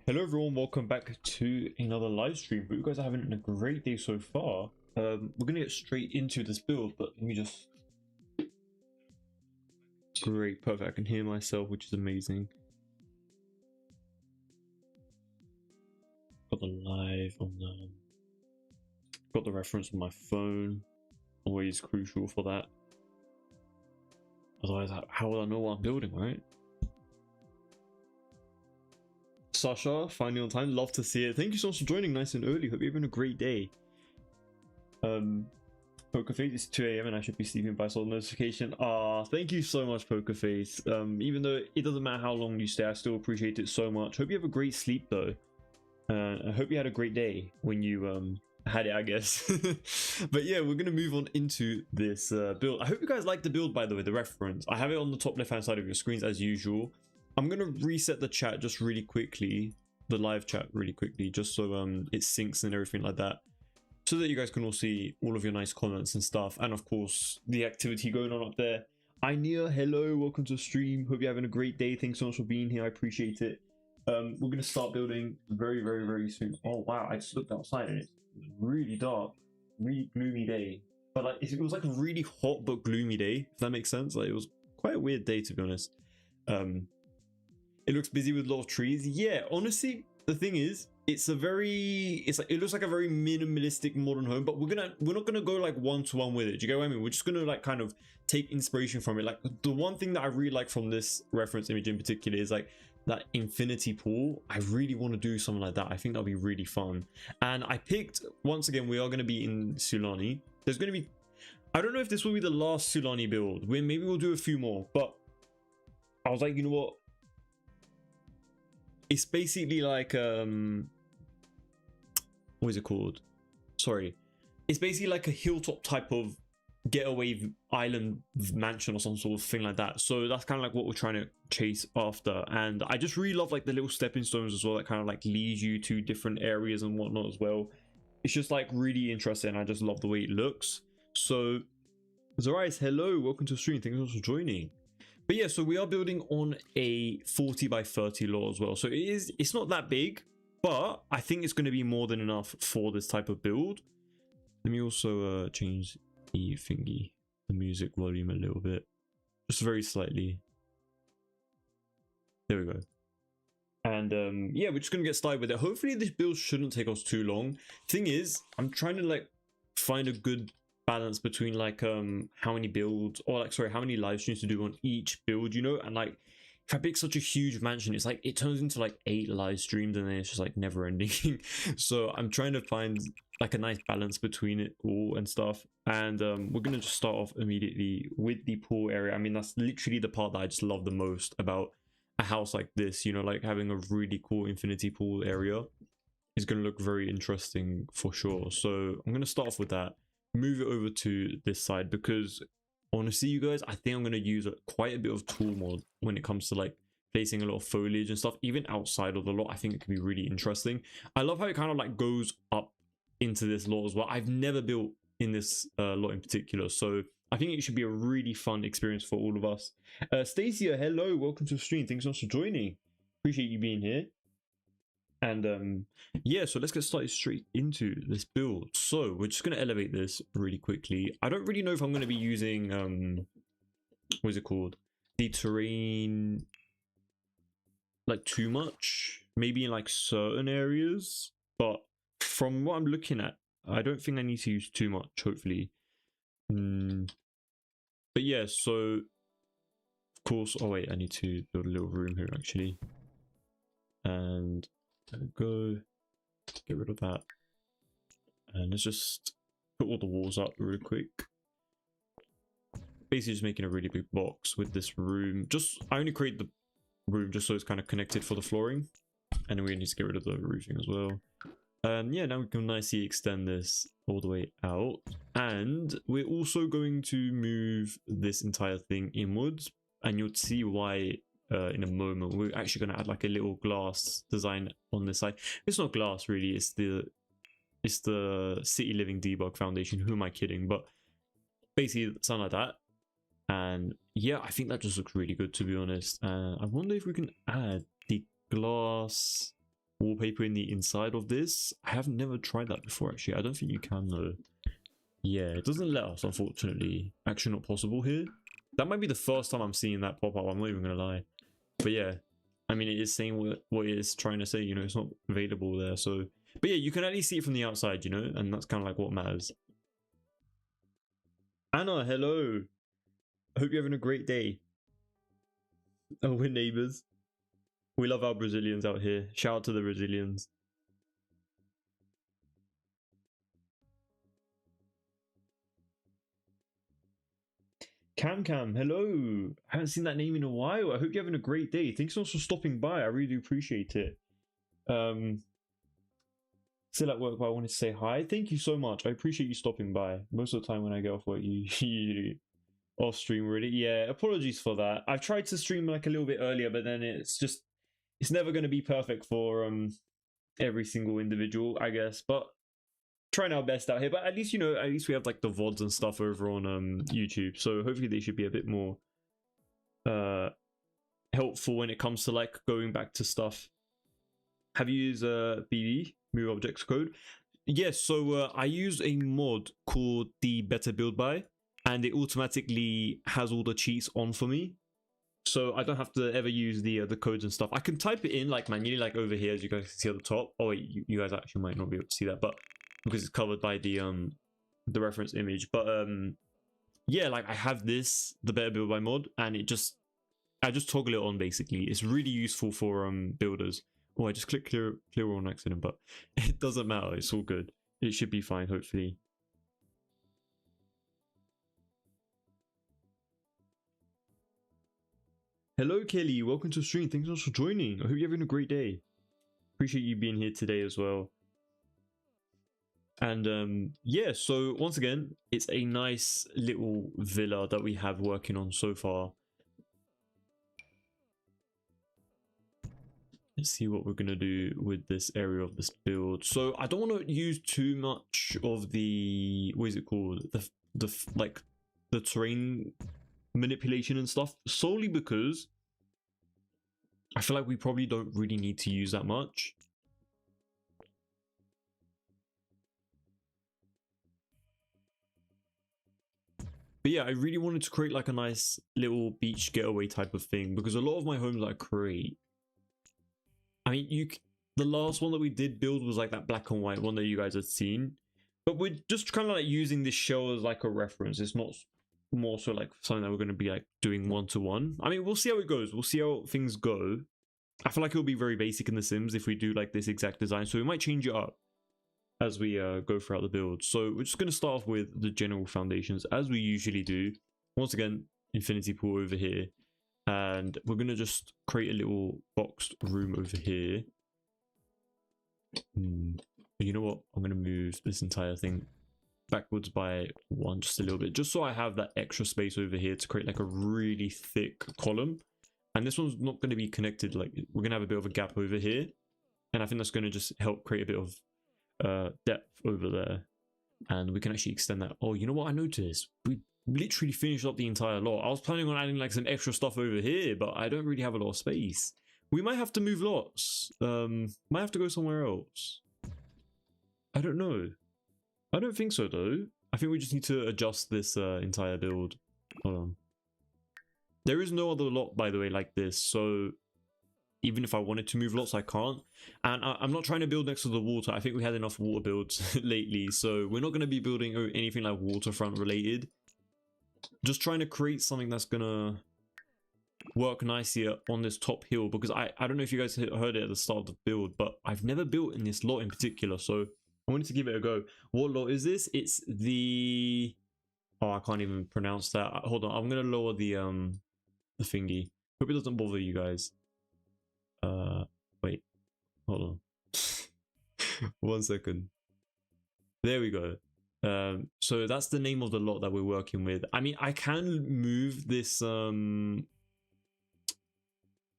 Hello everyone, welcome back to another live stream. But you guys are having a great day so far. We're gonna get straight into this build, but let me just... Great, perfect, I can hear myself, which is amazing. Got the live on the... Got the reference on my phone. Always crucial for that. Otherwise, how will I know what I'm building, right? Sasha, finally on time. Love to see it. Thank you so much for joining nice and early. Hope you're having a great day. Pokerface, it's 2 AM and I should be sleeping by saw the notification. Thank you so much, Pokerface. Even though it doesn't matter how long you stay, I still appreciate it so much. Hope you have a great sleep though. I hope you had a great day when you had it, I guess. But yeah, we're gonna move on into this build. I hope you guys like the build, by the way, the reference. I have it on the top left hand side of your screens as usual. I'm gonna reset the chat just really quickly, the live chat really quickly, just so it syncs and everything like that, so that you guys can all see all of your nice comments and stuff, and of course the activity going on up there. Nia, hello, welcome to the stream. Hope you're having a great day. Thanks so much for being here. I appreciate it. We're gonna start building very soon. Oh wow, I just looked outside and it's really dark, really gloomy day. But like it was like a really hot but gloomy day, if that makes sense. Like it was quite a weird day, to be honest. It looks busy with a lot of trees. Yeah, honestly, the thing is, it looks like a very minimalistic modern home, but we're not gonna go like one-to-one with it. Do you get what I mean? We're just gonna like kind of take inspiration from it. Like the one thing that I really like from this reference image in particular is like that infinity pool. I really want to do something like that. I think that'll be really fun. And I picked, once again, we are gonna be in Sulani. There's gonna be, I don't know if this will be the last Sulani build. Maybe we'll do a few more, but I was like, you know what? It's basically like what is it called? Sorry, it's basically like a hilltop type of getaway island mansion or some sort of thing like that. So that's kind of like what we're trying to chase after. And I just really love like the little stepping stones as well that kind of like lead you to different areas and whatnot as well. It's just like really interesting. I just love the way it looks. So Zorais, hello, welcome to the stream. Thank you so much for joining. But yeah, so we are building on a 40 by 30 law as well. So it's not that big, but I think it's going to be more than enough for this type of build. Let me also change the thingy, the music volume a little bit, just very slightly. There we go. And yeah, we're just going to get started with it. Hopefully this build shouldn't take us too long. Thing is, I'm trying to like find a good balance between like how many builds, or like sorry, how many live streams to do on each build, you know. And like if I pick such a huge mansion, it's like it turns into like 8 live streams and then it's just like never ending. So I'm trying to find like a nice balance between it all and stuff. And we're gonna just start off immediately with the pool area. I mean, that's literally the part that I just love the most about a house like this, you know, like having a really cool infinity pool area is gonna look very interesting for sure. So I'm gonna start off with that, move it over to this side, because honestly, you guys, I think I'm going to use quite a bit of tool mod when it comes to like placing a lot of foliage and stuff, even outside of the lot. I think it could be really interesting. I love how it kind of like goes up into this lot as well. I've never built in this lot in particular, so I think it should be a really fun experience for all of us. Stacia, hello, welcome to the stream. Thanks so much for joining. Appreciate you being here. And yeah, so let's get started straight into this build. So we're just going to elevate this really quickly. I don't really know if I'm going to be using what is it called, the terrain like too much, maybe in like certain areas, but from what I'm looking at, I don't think I need to use too much, hopefully. But yeah, so of course, oh wait, I need to build a little room here actually. And there we go, get rid of that, and let's just put all the walls up really quick. Basically just making a really big box with this room. I only create the room just so it's kind of connected for the flooring, and then we need to get rid of the roofing as well. Yeah, now we can nicely extend this all the way out, and we're also going to move this entire thing inwards, and you'll see why in a moment. We're actually going to add like a little glass design on this side. It's not glass really, it's the City Living Debug Foundation. Who am I kidding? But basically something like that. And yeah, I think that just looks really good, to be honest. I wonder if we can add the glass wallpaper in the inside of this. I have never tried that before, actually. I don't think you can, though. Yeah, it doesn't let us, unfortunately. Actually not possible here. That might be the first time I'm seeing that pop up, I'm not even gonna lie. But yeah, I mean, it is saying what it is trying to say, you know, it's not available there, so... But yeah, you can at least see it from the outside, you know, and that's kind of like what matters. Anna, hello! I hope you're having a great day. Oh, we're neighbors. We love our Brazilians out here. Shout out to the Brazilians. Cam, hello. I haven't seen that name in a while. I hope you're having a great day. Thanks so much for stopping by. I really do appreciate it. Still at work, but I wanted to say hi. Thank you so much. I appreciate you stopping by. Most of the time when I get off work, you off stream already. Yeah, apologies for that. I've tried to stream like a little bit earlier, but then it's never going to be perfect for every single individual, I guess. But trying our best out here. But at least, you know, at least we have like the VODs and stuff over on YouTube. So hopefully they should be a bit more helpful when it comes to like going back to stuff. Have you used BB, Move Objects Code? Yes, so I use a mod called the Better Build By, and it automatically has all the cheats on for me. So I don't have to ever use the codes and stuff. I can type it in like manually, like over here, as you guys can see at the top. Oh wait, you guys actually might not be able to see that, but because it's covered by the reference image. But yeah, like I have this, the Better Build By mod, and I just toggle it on basically. It's really useful for builders. Oh, I just clicked clear on accident, but it doesn't matter. It's all good. It should be fine, hopefully. Hello, Kelly. Welcome to the stream. Thanks so much for joining. I hope you're having a great day. Appreciate you being here today as well. And yeah, so once again, it's a nice little villa that we have working on so far. Let's see what we're gonna do with this area of this build. So I don't want to use too much of the, what is it called, the terrain manipulation and stuff, solely because I feel like we probably don't really need to use that much. But yeah, I really wanted to create like a nice little beach getaway type of thing, because a lot of my homes that I create, I mean, the last one that we did build was like that black and white one that you guys had seen, but we're just kind of like using this shell as like a reference. It's not more so like something that we're going to be like doing one-to-one. I mean, we'll see how it goes. We'll see how things go. I feel like it'll be very basic in The Sims if we do like this exact design, so we might change it up as we go throughout the build. So we're just going to start off with the general foundations as we usually do. Once again, infinity pool over here. And we're going to just create a little boxed room over here. You know what? I'm going to move this entire thing backwards by one, just a little bit, just so I have that extra space over here to create like a really thick column. And this one's not going to be connected. Like, we're going to have a bit of a gap over here. And I think that's going to just help create a bit of depth over there. And we can actually extend that. Oh, you know what I noticed? We literally finished up the entire lot. I was planning on adding like some extra stuff over here, but I don't really have a lot of space. We might have to move lots. Might have to go somewhere else. I don't know. I don't think so though. I think we just need to adjust this entire build. Hold on. There is no other lot, by the way, like this, so even if I wanted to move lots, I can't. And I'm not trying to build next to the water. I think we had enough water builds lately, so we're not going to be building anything like waterfront related. Just trying to create something that's going to work nicely on this top hill, because I don't know if you guys heard it at the start of the build, but I've never built in this lot in particular, so I wanted to give it a go. What lot is this? It's the... Oh, I can't even pronounce that. Hold on, I'm going to lower the thingy. Hope it doesn't bother you guys. Wait, hold on. 1 second. There we go. So that's the name of the lot that we're working with. I mean, I can move this, I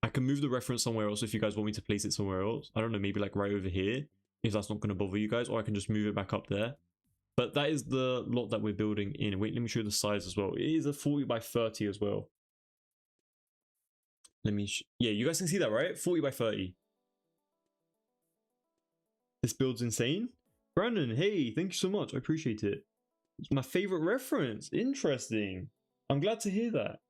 can move the reference somewhere else if you guys want me to place it somewhere else. I don't know, maybe like right over here, if that's not going to bother you guys, or I can just move it back up there. But that is the lot that we're building in. Wait, let me show you the size as well. It is a 40 by 30 as well. Let me, yeah, you guys can see that, right? 40 by 30. This build's insane. Brandon, hey, thank you so much. I appreciate it. It's my favorite reference. Interesting. I'm glad to hear that.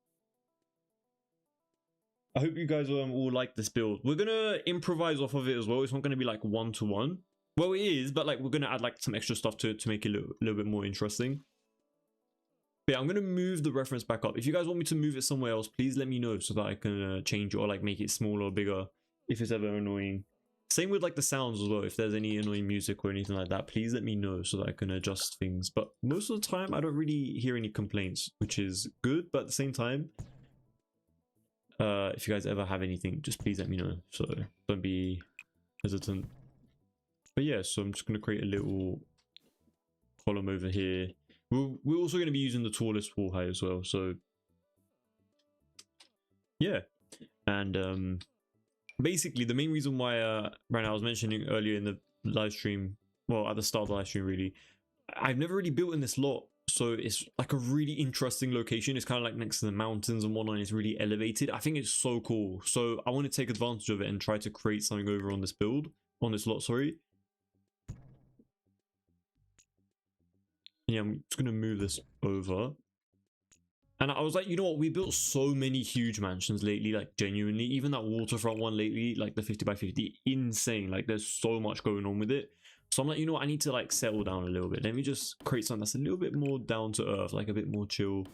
I hope you guys all like this build. We're gonna improvise off of it as well. It's not gonna be like one-to-one. Well, it is, but like we're gonna add like some extra stuff to make it a little bit more interesting. But yeah, I'm gonna move the reference back up. If you guys want me to move it somewhere else, please let me know so that I can change it or like make it smaller or bigger if it's ever annoying. Same with like the sounds as well. If there's any annoying music or anything like that, please let me know so that I can adjust things. But most of the time, I don't really hear any complaints, which is good. But at the same time, if you guys ever have anything, just please let me know. So don't be hesitant. But yeah, so I'm just going to create a little column over here. We're also going to be using the tallest wall height as well. So yeah, and basically the main reason why right now I was mentioning earlier in the live stream, well at the start of the live stream really, I've never really built in this lot, so it's like a really interesting location. It's kind of like next to the mountains and whatnot, and it's really elevated. I think it's so cool, so I want to take advantage of it and try to create something over on this build, on this lot, sorry. Yeah, I'm just gonna move this over. And I was like, you know what, we built so many huge mansions lately, like genuinely, even that waterfront one lately, like the 50 by 50, insane. Like there's so much going on with it. So I'm like, you know what, I need to like settle down a little bit. Let me just create something that's a little bit more down to earth, like a bit more chill.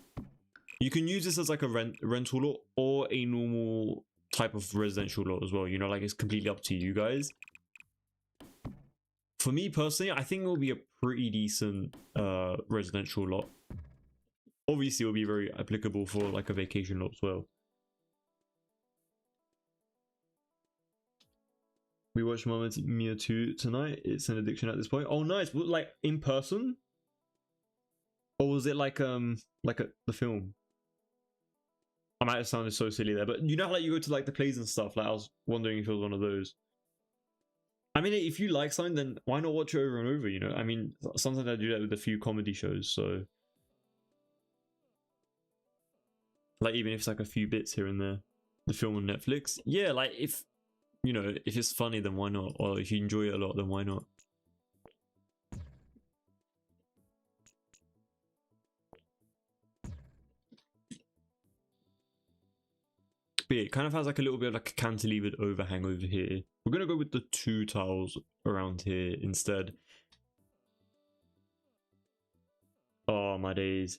You can use this as like a rental lot or a normal type of residential lot as well. You know, like it's completely up to you guys. For me personally, I think it will be a pretty decent residential lot. Obviously, it will be very applicable for like a vacation lot as well. We watched Mamma Mia 2 tonight. It's an addiction at this point. Oh, nice. Like in person, or was it like the film? I might have sounded so silly there, but you know how like you go to like the plays and stuff. Like I was wondering if it was one of those. I mean, if you like something, then why not watch it over and over? You know, I mean, sometimes I do that with a few comedy shows, so. Like even if it's like a few bits here and there, the film on Netflix, yeah, like if you know, if it's funny, then why not? Or if you enjoy it a lot, then why not? But yeah, it kind of has like a little bit of like a cantilevered overhang over here. We're gonna go with the 2 tiles around here instead. Oh my days.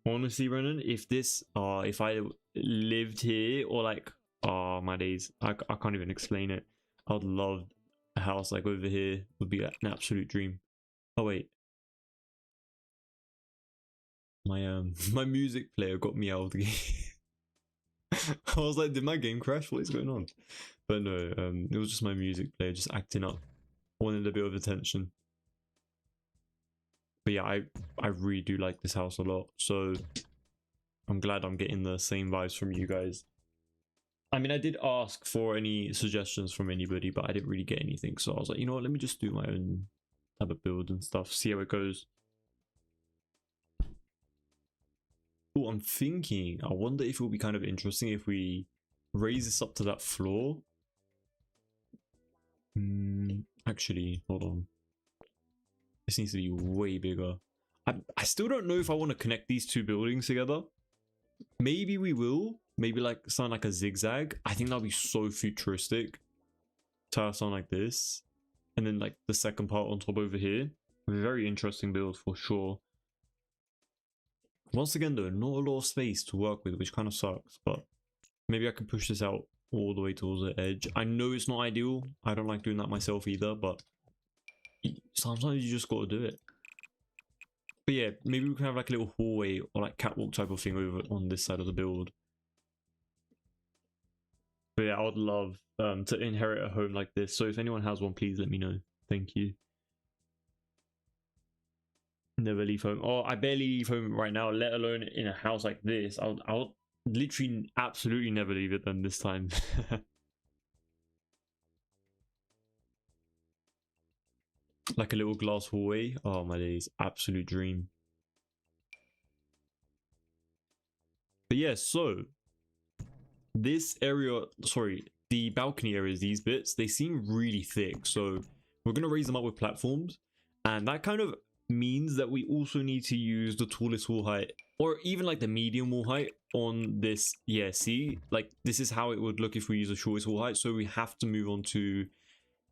Honestly, Renan, if this if I lived here, or like, oh my days, I can't even explain it. I'd love a house like over here. Would be an absolute dream. Oh wait, my my music player got me out of the game. I was like, did my game crash? What is going on? But no, it was just my music player just acting up, wanted a bit of attention. But yeah, I really do like this house a lot, so I'm glad I'm getting the same vibes from you guys. I mean, I did ask for any suggestions from anybody, but I didn't really get anything, so I was like, you know what, let me just do my own type of build and stuff, see how it goes. Oh, I'm thinking, I wonder if it would be kind of interesting if we raise this up to that floor. Actually, hold on. This needs to be way bigger. I still don't know if I want to connect these two buildings together. Maybe we will. Maybe like something like a zigzag. I think that'll be so futuristic. To have something like this. And then like the second part on top over here. Very interesting build for sure. Once again though, not a lot of space to work with, which kind of sucks. But maybe I can push this out all the way towards the edge. I know it's not ideal. I don't like doing that myself either, but sometimes you just gotta do it. But yeah, maybe we can have like a little hallway or like catwalk type of thing over on this side of the build. But yeah, I would love to inherit a home like this. So if anyone has one, please let me know. Thank you. Never leave home. Oh, I barely leave home right now, let alone in a house like this. I'll literally absolutely never leave it then this time. Like a little glass hallway. Oh my days, absolute dream. But yeah, so this area, sorry, the balcony areas, these bits, they seem really thick. So we're going to raise them up with platforms. And that kind of means that we also need to use the tallest wall height, or even like the medium wall height on this. Yeah, see, like this is how it would look if we use the shortest wall height. So we have to move on to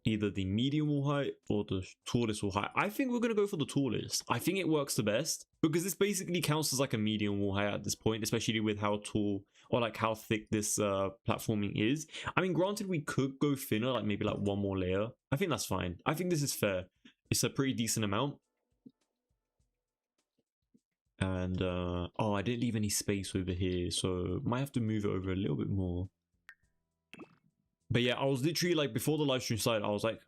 either the medium wall height or the tallest wall height. I think we're going to go for the tallest. I think it works the best because this basically counts as like a medium wall height at this point, especially with how tall or like how thick this platforming is. I mean, granted, we could go thinner, like maybe like one more layer. I think that's fine. I think this is fair. It's a pretty decent amount. And oh, I didn't leave any space over here, so might have to move it over a little bit more. But yeah, I was literally like, before the live stream started, I was like,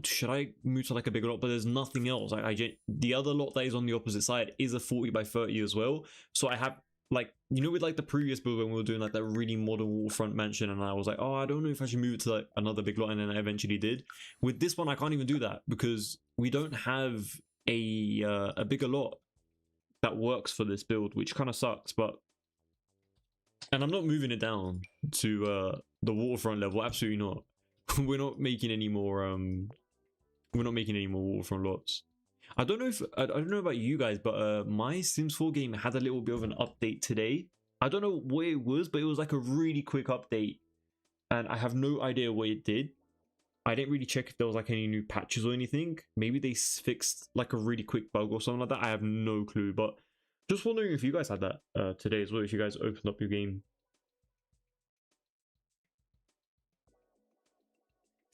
should I move to like a bigger lot? But there's nothing else. Like the other lot that is on the opposite side is a 40 by 30 as well. So I have like, you know, with like the previous build when we were doing like that really modern waterfront mansion, and I was like, oh, I don't know if I should move it to like another big lot, and then I eventually did. With this one, I can't even do that because we don't have a bigger lot that works for this build, which kind of sucks. But and I'm not moving it down to the waterfront level, absolutely not. We're not making any more waterfront lots. I don't know about you guys, but my Sims 4 game had a little bit of an update today. I don't know what it was, but it was like a really quick update, and I have no idea what it did. I didn't really check if there was like any new patches or anything. Maybe they fixed like a really quick bug or something like that. I have no clue, but just wondering if you guys had that today as well, if you guys opened up your game.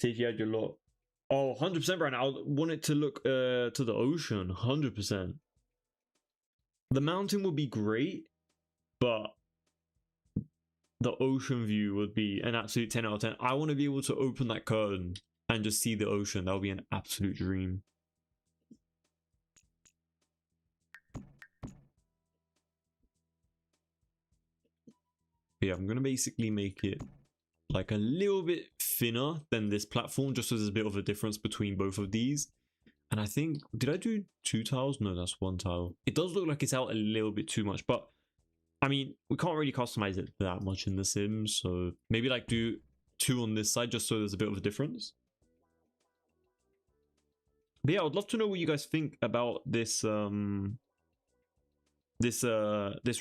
See if you had your lot. Oh, 100% Brian. I want it to look to the ocean. 100%. The mountain would be great, but the ocean view would be an absolute 10 out of 10. I want to be able to open that curtain and just see the ocean. That would be an absolute dream. But yeah, I'm going to basically make it like a little bit thinner than this platform, just so there's a bit of a difference between both of these. And I think, did I do 2 tiles? No, that's 1 tile. It does look like it's out a little bit too much, but I mean, we can't really customize it that much in The Sims, so maybe like do 2 on this side just so there's a bit of a difference. But yeah, I would love to know what you guys think about this this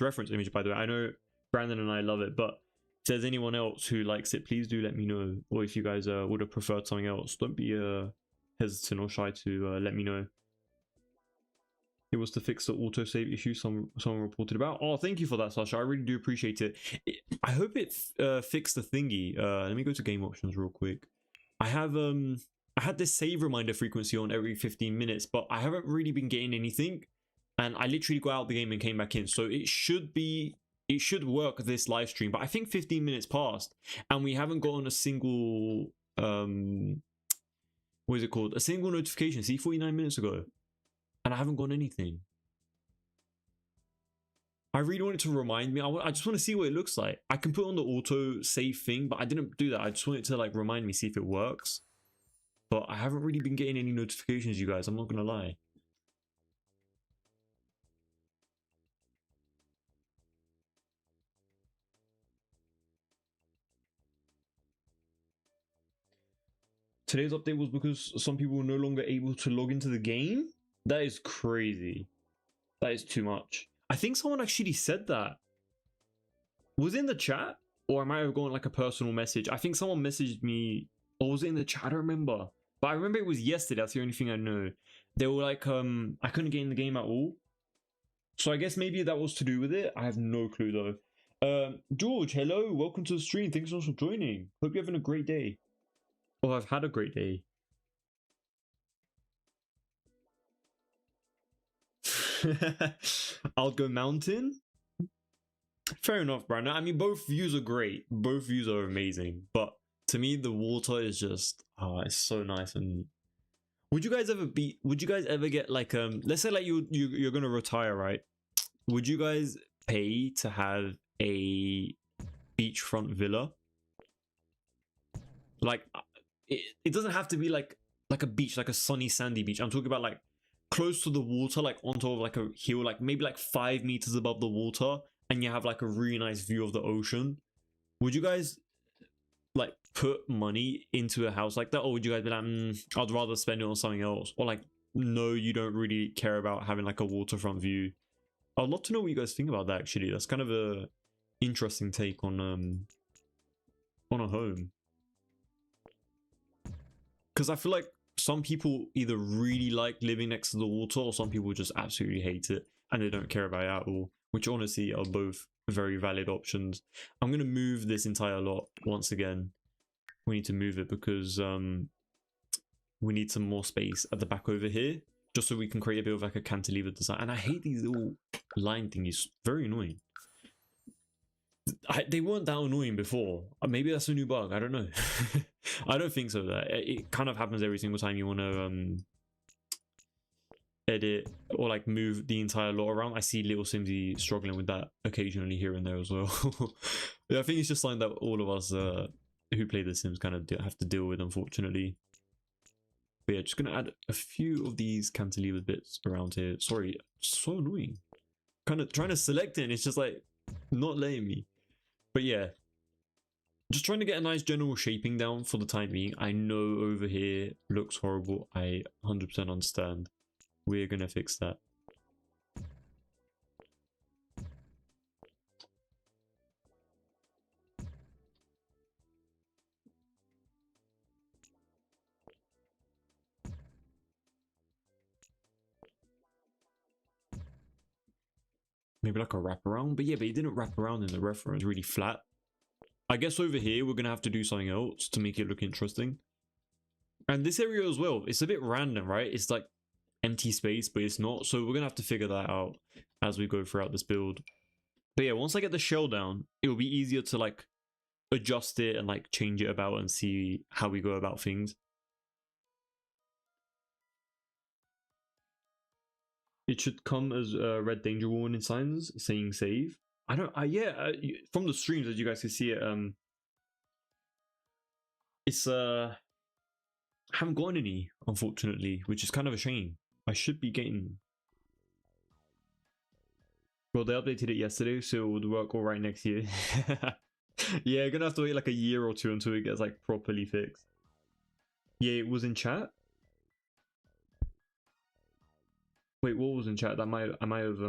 reference image, by the way. I know Brandon and I love it, but if there's anyone else who likes it, please do let me know. Or if you guys would have preferred something else, don't be hesitant or shy to let me know. It was to fix the autosave issue someone reported about. Oh, thank you for that, Sasha. I really do appreciate it. I hope it fixed the thingy. Let me go to game options real quick. I had this save reminder frequency on every 15 minutes, but I haven't really been getting anything. And I literally got out the game and came back in. So it should work this live stream. But I think 15 minutes passed and we haven't gotten a single what is it called? A single notification. See, 49 minutes ago. And I haven't gotten anything. I really want it to remind me. I just want to see what it looks like. I can put on the auto save thing, but I didn't do that. I just want it to like remind me, see if it works. But I haven't really been getting any notifications, you guys. I'm not gonna lie. Today's update was because some people were no longer able to log into the game? That is crazy. That is too much. I think someone actually said that. Was it in the chat? Or I might have gone like a personal message. I think someone messaged me. Or was it in the chat? I don't remember. But I remember it was yesterday. That's the only thing I know. They were like, I couldn't get in the game at all. So I guess maybe that was to do with it. I have no clue though. George, hello. Welcome to the stream. Thanks so much for joining. Hope you're having a great day. Oh, I've had a great day. I'll go mountain. Fair enough, Brandon. I mean, both views are great. Both views are amazing. But to me, the water is just, oh, it's so nice. And would you guys ever get like, let's say like you're gonna retire, right? Would you guys pay to have a beachfront villa? Like, it doesn't have to be like a beach, like a sunny sandy beach. I'm talking about like close to the water, like on top of like a hill, like maybe like 5 meters above the water, and you have like a really nice view of the ocean. Would you guys like put money into a house like that, or would you guys be like, I'd rather spend it on something else, or like, no, you don't really care about having like a waterfront view? I'd love to know what you guys think about that. Actually, that's kind of a interesting take on a home, because I feel like some people either really like living next to the water, or some people just absolutely hate it and they don't care about it at all, which honestly are both very valid options. I'm going to move this entire lot once again. We need to move it because we need some more space at the back over here, just so we can create a bit of like a cantilever design. And I hate these little line thingies, very annoying. They weren't that annoying before. Maybe that's a new bug, I don't know. I don't think so. That it kind of happens every single time you want to edit or like move the entire lot around. I see little Simsy struggling with that occasionally here and there as well. Yeah, I think it's just something that all of us who play The Sims kind of have to deal with, unfortunately. But yeah, just gonna add a few of these cantilever bits around here. Sorry, so annoying. Kind of trying to select it and it's just like not letting me. But yeah, just trying to get a nice general shaping down for the time being. I know over here looks horrible. I 100% understand. We're gonna fix that. Maybe like a wraparound, but yeah, but he didn't wrap around in the reference. Really flat. I guess over here we're gonna have to do something else to make it look interesting. And this area as well, it's a bit random, right? It's like empty space, but it's not. So we're gonna have to figure that out as we go throughout this build. But yeah, once I get the shell down, it will be easier to like adjust it and like change it about and see how we go about things. It should come as red danger warning signs saying save. I don't. Yeah. From the streams, as you guys can see it, it's I haven't gotten any, unfortunately, which is kind of a shame. I should be getting. Well, they updated it yesterday, so it would work all right next year. Yeah, gonna have to wait like a year or two until it gets like properly fixed. Yeah, it was in chat. Wait, what was in chat? I might have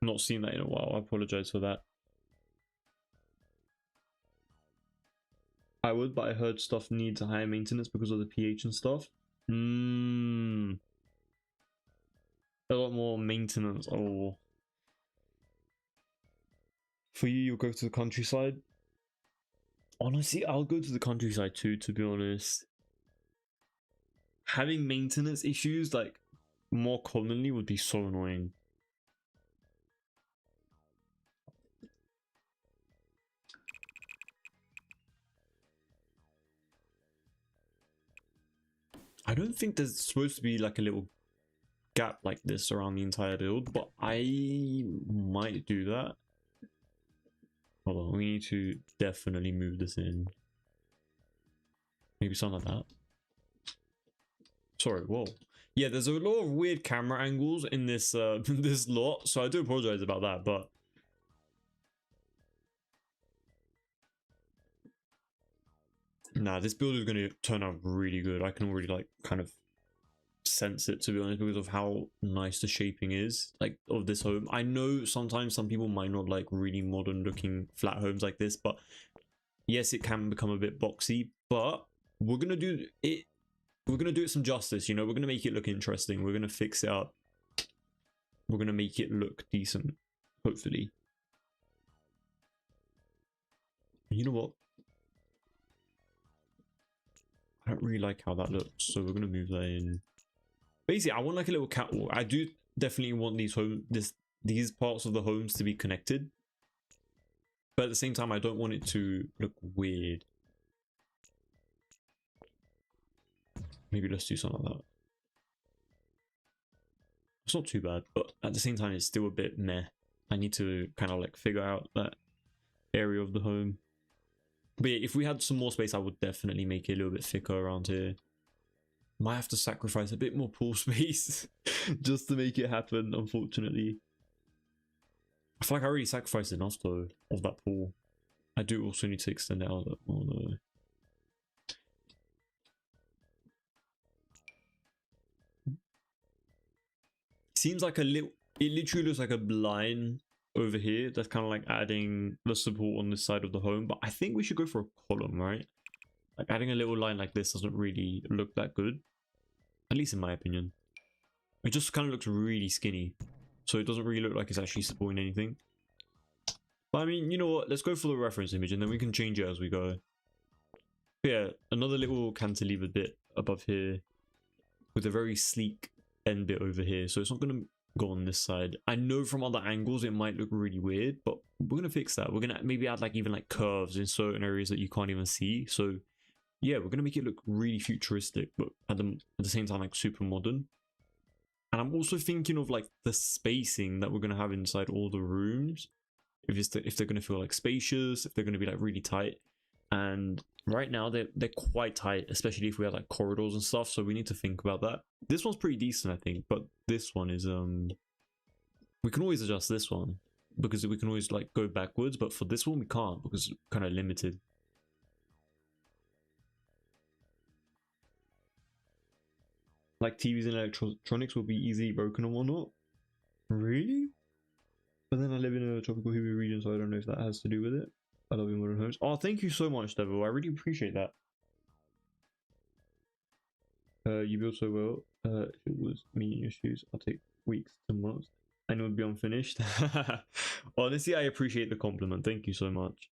not seen that in a while. I apologize for that. I would, but I heard stuff needs a higher maintenance because of the pH and stuff. A lot more maintenance. Oh. For you, you'll go to the countryside. Honestly, I'll go to the countryside too, to be honest. Having maintenance issues, like, more commonly would be so annoying. I don't think there's supposed to be like a little gap like this around the entire build, but I might do that. Hold on, we need to definitely move this in. Maybe something like that. Sorry, whoa. Yeah, there's a lot of weird camera angles in this this lot, so I do apologize about that, but nah, this build is going to turn out really good. I can already like kind of sense it, to be honest, because of how nice the shaping is like of this home. I know sometimes some people might not like really modern looking flat homes like this, but yes, it can become a bit boxy, but we're gonna do it. We're gonna do it some justice, you know. We're gonna make it look interesting. We're gonna fix it up. We're gonna make it look decent, hopefully. You know what? I don't really like how that looks, so we're gonna move that in. Basically, I want like a little catwalk. I do definitely want these parts of the homes to be connected, but at the same time, I don't want it to look weird. Maybe let's do something like that. It's not too bad, but at the same time, it's still a bit meh. I need to kind of like figure out that area of the home. But yeah, if we had some more space, I would definitely make it a little bit thicker around here. Might have to sacrifice a bit more pool space just to make it happen, unfortunately. I feel like I already sacrificed enough though of that pool. I do also need to extend it out a bit more though. Seems like a little, it literally looks like a line over here that's kind of like adding the support on this side of the home, but I think we should go for a column, right? Like adding a little line like this doesn't really look that good, at least in my opinion. It just kind of looks really skinny, so it doesn't really look like it's actually supporting anything. But I mean, you know what, let's go for the reference image and then we can change it as we go. But yeah, another little cantilever bit above here with a very sleek end bit over here, so it's not going to go on this side. I know from other angles it might look really weird, but we're going to fix that. We're going to maybe add like even like curves in certain areas that you can't even see. So yeah, we're going to make it look really futuristic, but at the same time like super modern. And I'm also thinking of like the spacing that we're going to have inside all the rooms, if they're going to feel like spacious, if they're going to be like really tight. And right now they're quite tight, especially if we have like corridors and stuff, so we need to think about that. This one's pretty decent, I think, but this one is we can always adjust this one because we can always like go backwards, but for this one we can't because it's kind of limited. Like TVs and electronics will be easily broken and whatnot. Really? But then I live in a tropical humid region, so I don't know if that has to do with it. I love your modern homes. Oh, thank you so much, Devil. I really appreciate that. You build so well. If it was me in your shoes, I'll take weeks to months. I know it'd be unfinished. Honestly, I appreciate the compliment. Thank you so much.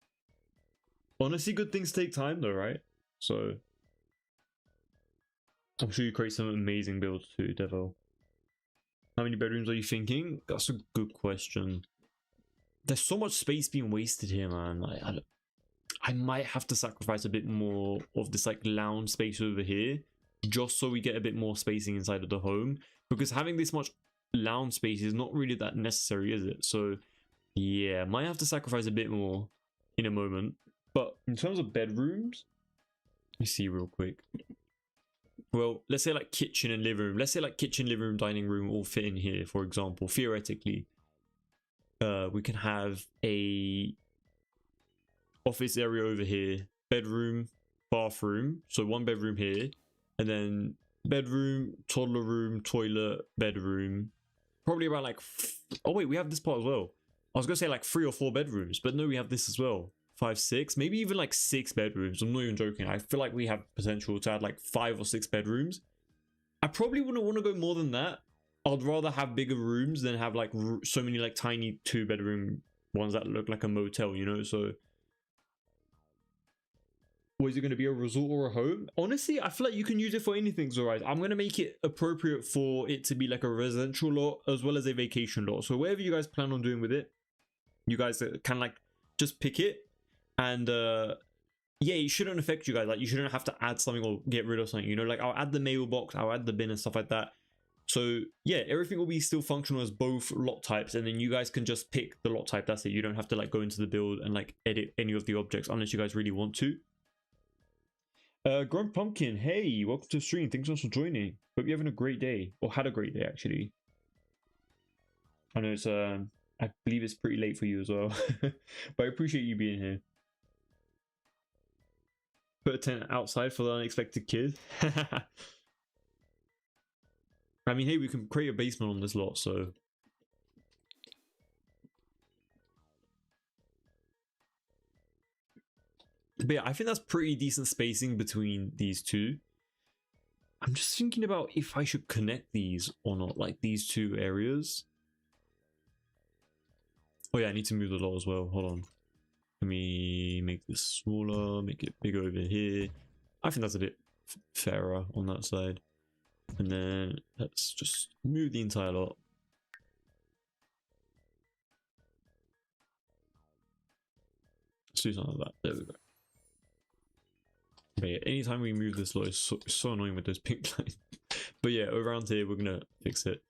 Honestly, good things take time though, right? So I'm sure you create some amazing builds too, Devil. How many bedrooms are you thinking? That's a good question. There's so much space being wasted here, man. Like, I might have to sacrifice a bit more of this like lounge space over here just so we get a bit more spacing inside of the home, because having this much lounge space is not really that necessary, is it? So yeah, might have to sacrifice a bit more in a moment. But in terms of bedrooms, let me see real quick. Well, let's say like kitchen and living room. Let's say like kitchen, living room, dining room all fit in here, for example. Theoretically, we can have a office area over here, bedroom, bathroom. So one bedroom here, and then bedroom, toddler room, toilet, bedroom. Probably around like, oh wait, we have this part as well. I was gonna say like 3 or 4 bedrooms, but no, we have this as well. 5, 6, maybe even like 6 bedrooms. I'm not even joking. I feel like we have potential to add like 5 or 6 bedrooms. I probably wouldn't want to go more than that. I'd rather have bigger rooms than have like so many like tiny 2-bedroom ones that look like a motel, you know? So, or is it going to be a resort or a home? Honestly, I feel like you can use it for anything, Zorais. I'm going to make it appropriate for it to be like a residential lot as well as a vacation lot. So whatever you guys plan on doing with it, you guys can like just pick it. And yeah, it shouldn't affect you guys. Like, you shouldn't have to add something or get rid of something, you know? Like, I'll add the mailbox, I'll add the bin and stuff like that. So yeah, everything will be still functional as both lot types, and then you guys can just pick the lot type. That's it. You don't have to like go into the build and like edit any of the objects unless you guys really want to. Grunt Pumpkin, hey, welcome to the stream. Thanks so much for joining. Hope you're having a great day, or had a great day actually. I know it's I believe it's pretty late for you as well, but I appreciate you being here. Put a tent outside for the unexpected kid. I mean, hey, we can create a basement on this lot, so. But yeah, I think that's pretty decent spacing between these two. I'm just thinking about if I should connect these or not, like these two areas. Oh yeah, I need to move the lot as well. Hold on. Let me make this smaller, make it bigger over here. I think that's a bit fairer on that side. And then let's just move the entire lot. Let's do something like that. There we go. But yeah, anytime we move this lot, it's so annoying with those pink lines. But yeah, around here, we're going to fix it.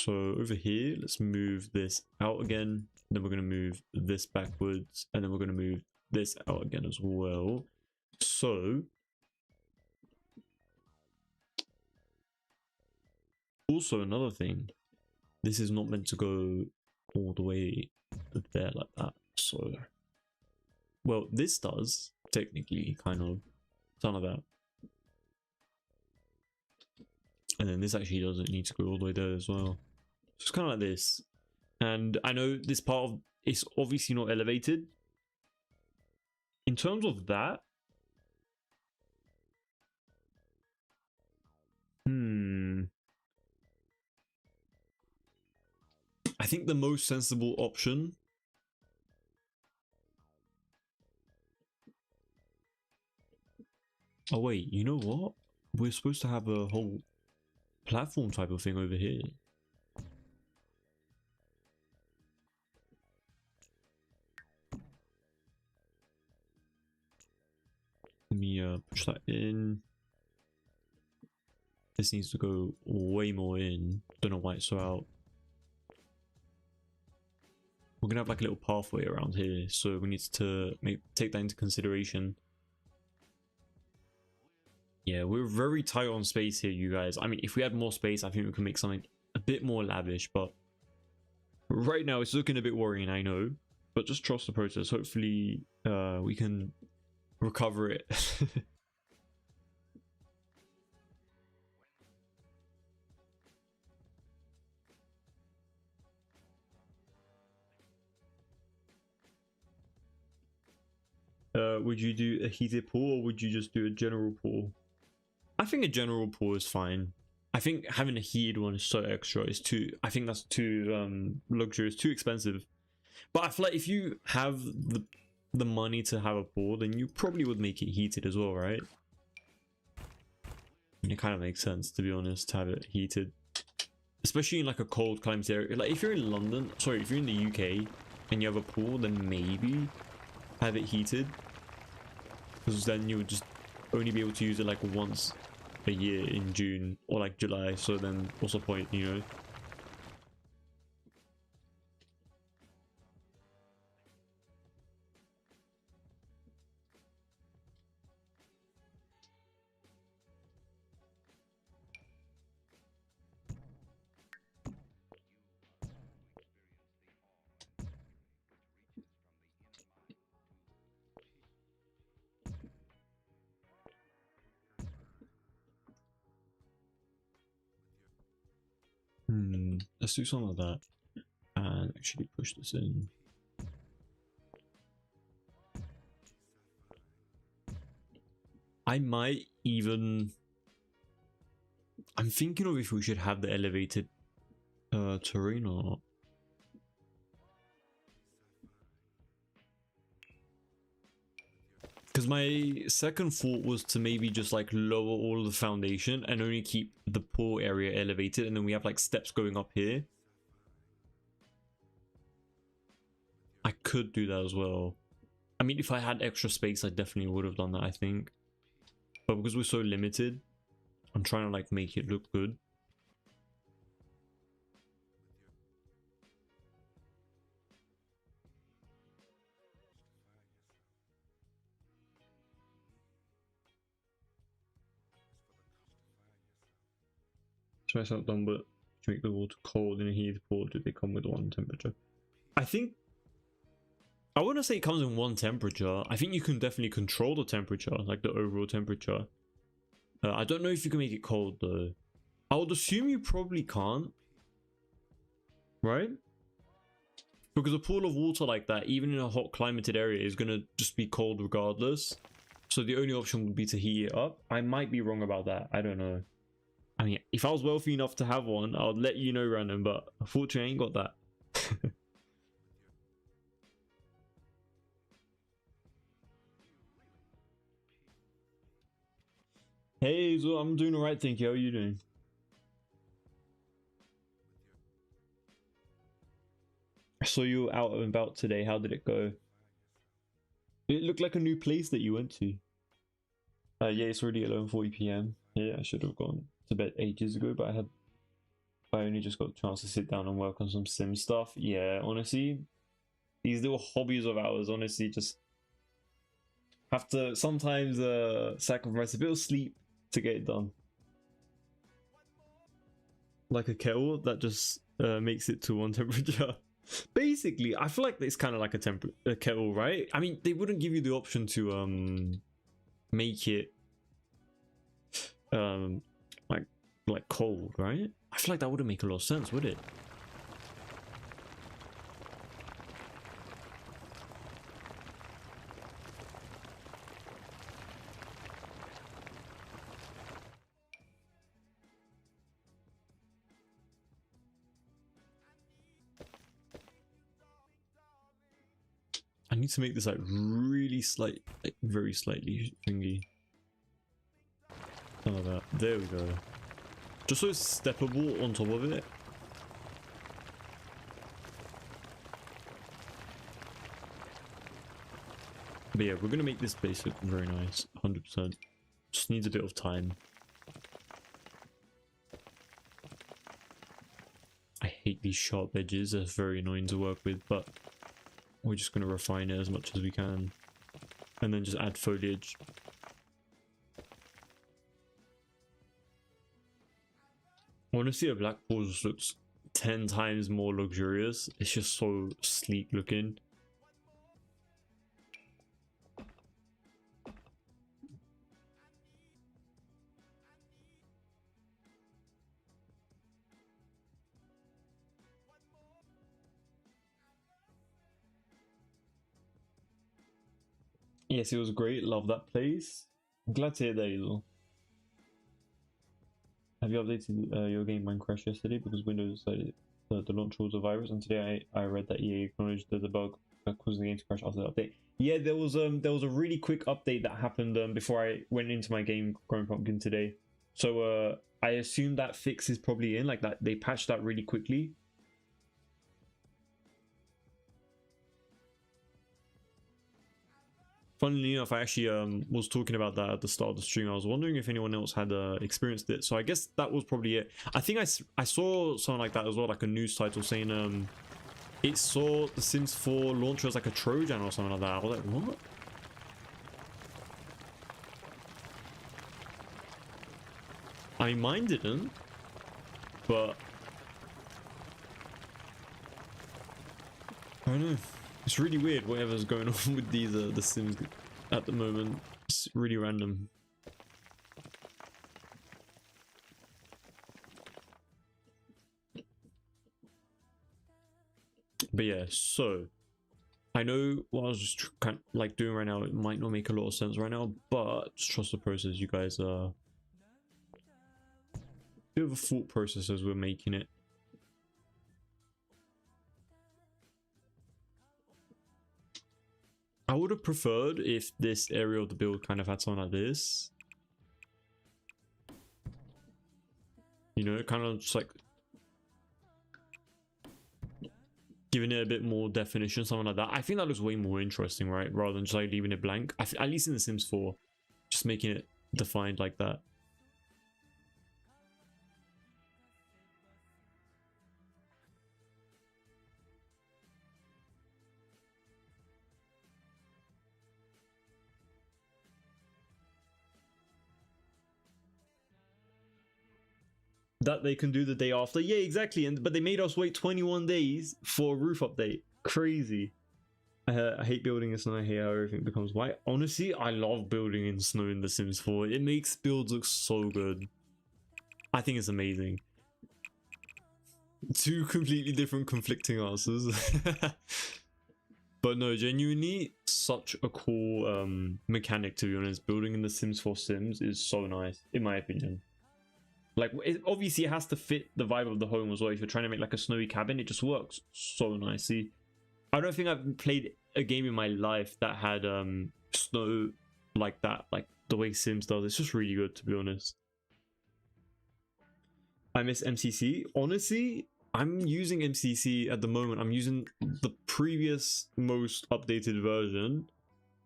So over here, let's move this out again. Then we're going to move this backwards. And then we're going to move this out again as well. So also another thing, this is not meant to go all the way there like that. So Well, this does, technically, kind of. None of that. And then this actually doesn't need to go all the way there as well. It's kind of like this. And I know this part of it's obviously not elevated. In terms of that, I think the most sensible option oh wait, you know what? We're supposed to have a whole platform type of thing over here. Let me push that in. This needs to go way more in. Don't know why it's so out. We're gonna have like a little pathway around here, so we need to take that into consideration. Yeah, we're very tight on space here, you guys. I mean, if we had more space, I think we can make something a bit more lavish, but right now it's looking a bit worrying, I know. But just trust the process. Hopefully, we can recover it. Would you do a heated pool or would you just do a general pool? I think a general pool is fine. I think having a heated one is so extra. It's too. I think that's too luxurious, too expensive. But I feel like if you have the money to have a pool, then you probably would make it heated as well, right? And it kind of makes sense, to be honest, to have it heated, especially in like a cold climate area. Like if you're in London, sorry, if you're in the UK and you have a pool, then maybe have it heated, because then you would just only be able to use it like once a year in June or like July, so then what's the point, you know? Let's do something like that and actually push this in. I might even... I'm thinking of if we should have the elevated terrain or not. Because my second thought was to maybe just like lower all of the foundation and only keep the pool area elevated, and then we have like steps going up here. I could do that as well. I mean, if I had extra space, I definitely would have done that, I think. But because we're so limited, I'm trying to like make it look good. Try something done, but to make the water cold in a heated pool, do they come with one temperature? I think I wouldn't say it comes in one temperature. I think you can definitely control the temperature, like the overall temperature. I don't know if you can make it cold though. I would assume you probably can't, right? Because a pool of water like that, even in a hot climated area, is gonna just be cold regardless. So the only option would be to heat it up. I might be wrong about that. I don't know. I mean, if I was wealthy enough to have one, I'll let you know, Random, but unfortunately I ain't got that. Hey, so I'm doing alright, thank you. How are you doing? I saw you out and about today. How did it go? It looked like a new place that you went to. Yeah, it's already 11:40 p.m. Yeah, I should have gone to bed ages ago, but I only just got a chance to sit down and work on some sim stuff. Yeah, honestly, these little hobbies of ours, honestly, just have to sometimes sacrifice a bit of sleep to get it done. Like a kettle that just makes it to one temperature. Basically, I feel like it's kind of like a kettle, right? I mean, they wouldn't give you the option to make it like cold, right? I feel like that wouldn't make a lot of sense, would it? I need to make this like really slight, like very slightly thingy. Like that. There we go. Just so it's steppable on top of it. But yeah, we're gonna make this base look very nice, 100%. Just needs a bit of time. I hate these sharp edges, they're very annoying to work with, but we're just gonna refine it as much as we can. And then just add foliage. Honestly, a black pool just looks 10 times more luxurious. It's just so sleek looking. Yes, it was great. Love that place. I'm glad to hear that, Hazel. Have you updated your game Minecraft yesterday? Because Windows decided the launch was a virus, and today I read that EA acknowledged that the bug caused the game to crash after the update. Yeah, there was a really quick update that happened before I went into my game Growing Pumpkin today. So I assume that fix is probably in, like that they patched that really quickly. Funnily enough, I actually was talking about that at the start of the stream. I was wondering if anyone else had experienced it. So I guess that was probably it. I think I saw something like that as well, like a news title saying it saw the Sims 4 launcher as like a Trojan or something like that. I was like, what? I mean, mine didn't, but I don't know. It's really weird whatever's going on with these the Sims at the moment. It's really random. But yeah, so I know what I was just kind of like doing right now, it might not make a lot of sense right now, but just trust the process. You guys are a bit of a thought process as we're making it. I would have preferred if this area of the build kind of had something like this. You know, kind of just like giving it a bit more definition, something like that. I think that looks way more interesting, right? Rather than just like leaving it blank. At least in The Sims 4, just making it defined like that. That they can do the day after. Yeah, exactly. But they made us wait 21 days for a roof update. Crazy. I hate building in snow. I hate how everything becomes white. Honestly, I love building in snow in The Sims 4. It makes builds look so good. I think it's amazing. Two completely different conflicting answers. But no, genuinely, such a cool mechanic, to be honest. Building in The Sims 4 Sims is so nice, in my opinion. Like, obviously it has to fit the vibe of the home as well. If you're trying to make like a snowy cabin, it just works so nicely. I don't think I've played a game in my life that had snow like that, like the way Sims does. It's just really good, to be honest. I miss MCC. Honestly, I'm using MCC at the moment. I'm using the previous most updated version,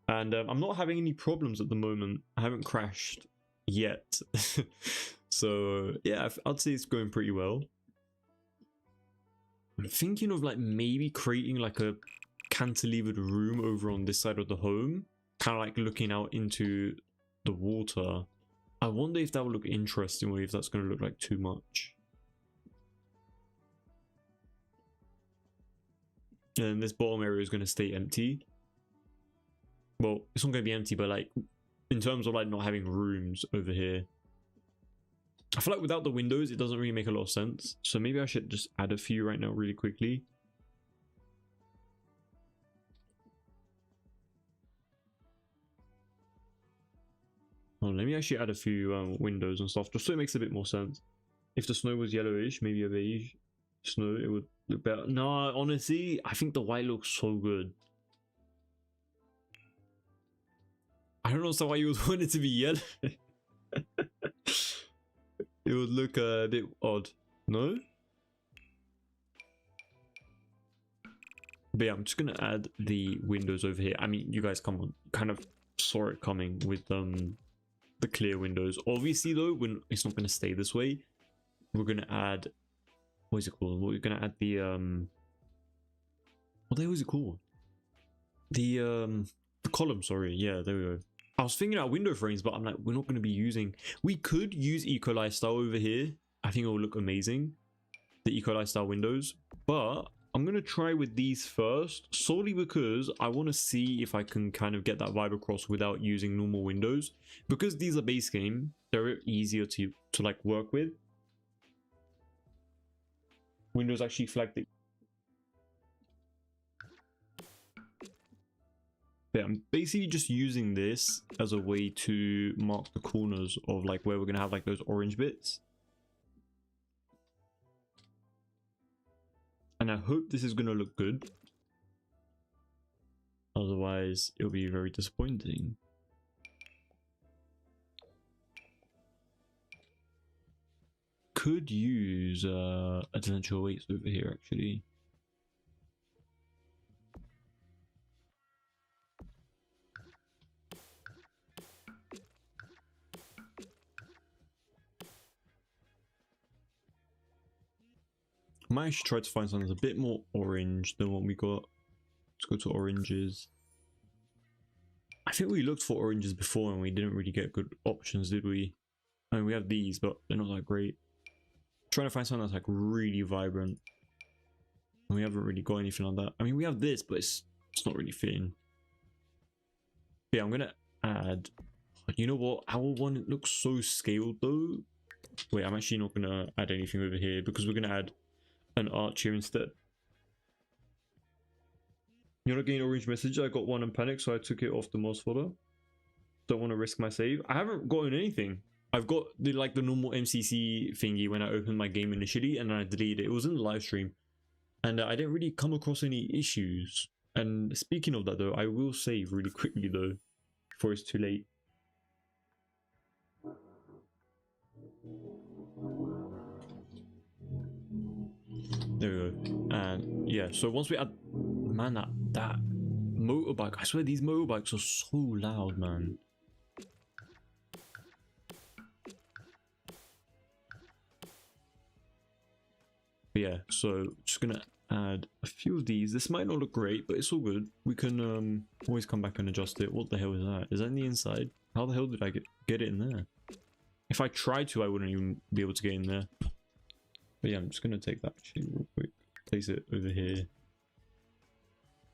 and I'm not having any problems at the moment. I haven't crashed yet. So yeah, I'd say it's going pretty well. I'm thinking of like maybe creating like a cantilevered room over on this side of the home, kind of like looking out into the water. I wonder if that will look interesting or if that's going to look like too much. And this bottom area is going to stay empty. Well, it's not going to be empty, but like in terms of like not having rooms over here. I feel like without the windows, it doesn't really make a lot of sense. So maybe I should just add a few right now really quickly. Well, let me actually add a few windows and stuff just so it makes a bit more sense. If the snow was yellowish, maybe a beige snow, it would look better. No, honestly, I think the white looks so good. I don't know why you would want it to be yellow. It would look a bit odd, no? But yeah, I'm just gonna add the windows over here. I mean, you guys kind of saw it coming with the clear windows. Obviously though, it's not gonna stay this way. We're gonna add, what is it called? We're gonna add the what the hell is it called? The column, sorry. Yeah, there we go. I was thinking out window frames, but I'm like, we're not going to be using... We could use Eco Lifestyle over here. I think it will look amazing. The Eco Lifestyle windows. But I'm going to try with these first, solely because I want to see if I can kind of get that vibe across without using normal windows. Because these are base game, they're easier to like work with. Windows actually flag the... Yeah, I'm basically just using this as a way to mark the corners of like where we're gonna have like those orange bits. And I hope this is gonna look good. Otherwise, it'll be very disappointing. Could use Adventure Weights over here actually. I might actually try to find something that's a bit more orange than what we got. Let's go to oranges. I think we looked for oranges before and we didn't really get good options, did we? I mean, we have these, but they're not that great. Trying to find something that's like really vibrant. And we haven't really got anything like that. I mean, we have this, but it's not really fitting. But yeah, I'm gonna add... You know what? Our one looks so scaled though. Wait, I'm actually not gonna add anything over here because we're gonna add an arch here instead. You're not getting orange message. I got one and panicked, so I took it off the mouse folder. Don't want to risk my save. I haven't gotten anything. I've got the like the normal MCC thingy when I opened my game initially, and then I deleted it. It was in the live stream, and I didn't really come across any issues. And speaking of that though, I will save really quickly though, before it's too late. There we go. And yeah, so once we add, man, that motorbike, I swear these motorbikes are so loud, man. But yeah, so just gonna add a few of these. This might not look great, but it's all good. We can always come back and adjust it. What the hell is that? Is that in the inside? How the hell did I get it in there? If I tried to, I wouldn't even be able to get in there. But yeah, I'm just gonna take that actually real quick. Place it over here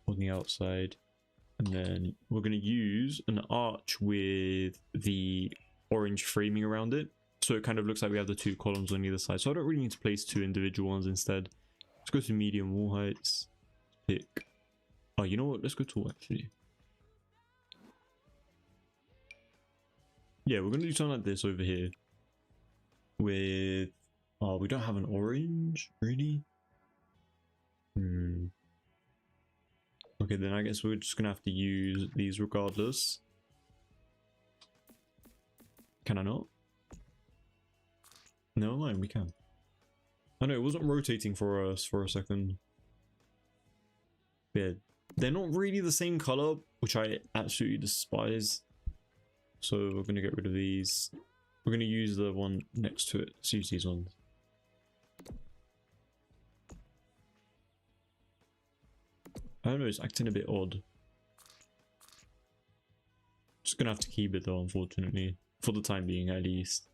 on the outside. And then we're gonna use an arch with the orange framing around it. So it kind of looks like we have the two columns on either side. So I don't really need to place two individual ones instead. Let's go to medium wall heights. Pick. Oh, you know what? Let's go tall actually. Yeah, we're going to do something like this over here. With... Oh, we don't have an orange? Really? Okay, then I guess we're just going to have to use these regardless. Can I not? Never mind, we can. I know, it wasn't rotating for us for a second. Yeah, they're not really the same color, which I absolutely despise. So we're going to get rid of these. We're going to use the one next to it. Let's use these ones. I don't know, it's acting a bit odd. Just going to have to keep it though, unfortunately. For the time being, at least.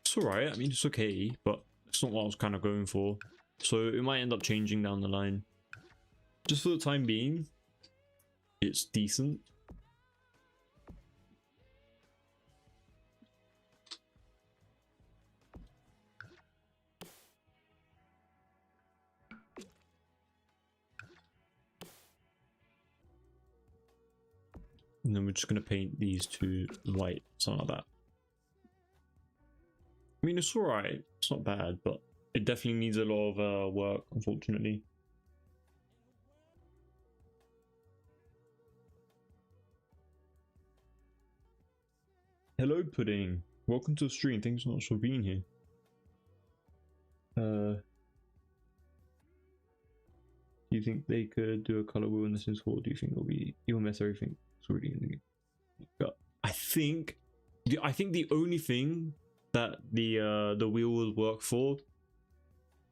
It's alright, I mean, it's okay, but it's not what I was kind of going for. So it might end up changing down the line. just for the time being, it's decent. And then we're just going to paint these two white, something like that. I mean, it's alright. It's not bad, but it definitely needs a lot of work, unfortunately. Hello, Pudding. Welcome to the stream. Thanks so much for being here. Do you think they could do a color wheel in The Sims 4? Do you think it'll mess everything? It's already in the game. But I think the only thing that the wheel will work for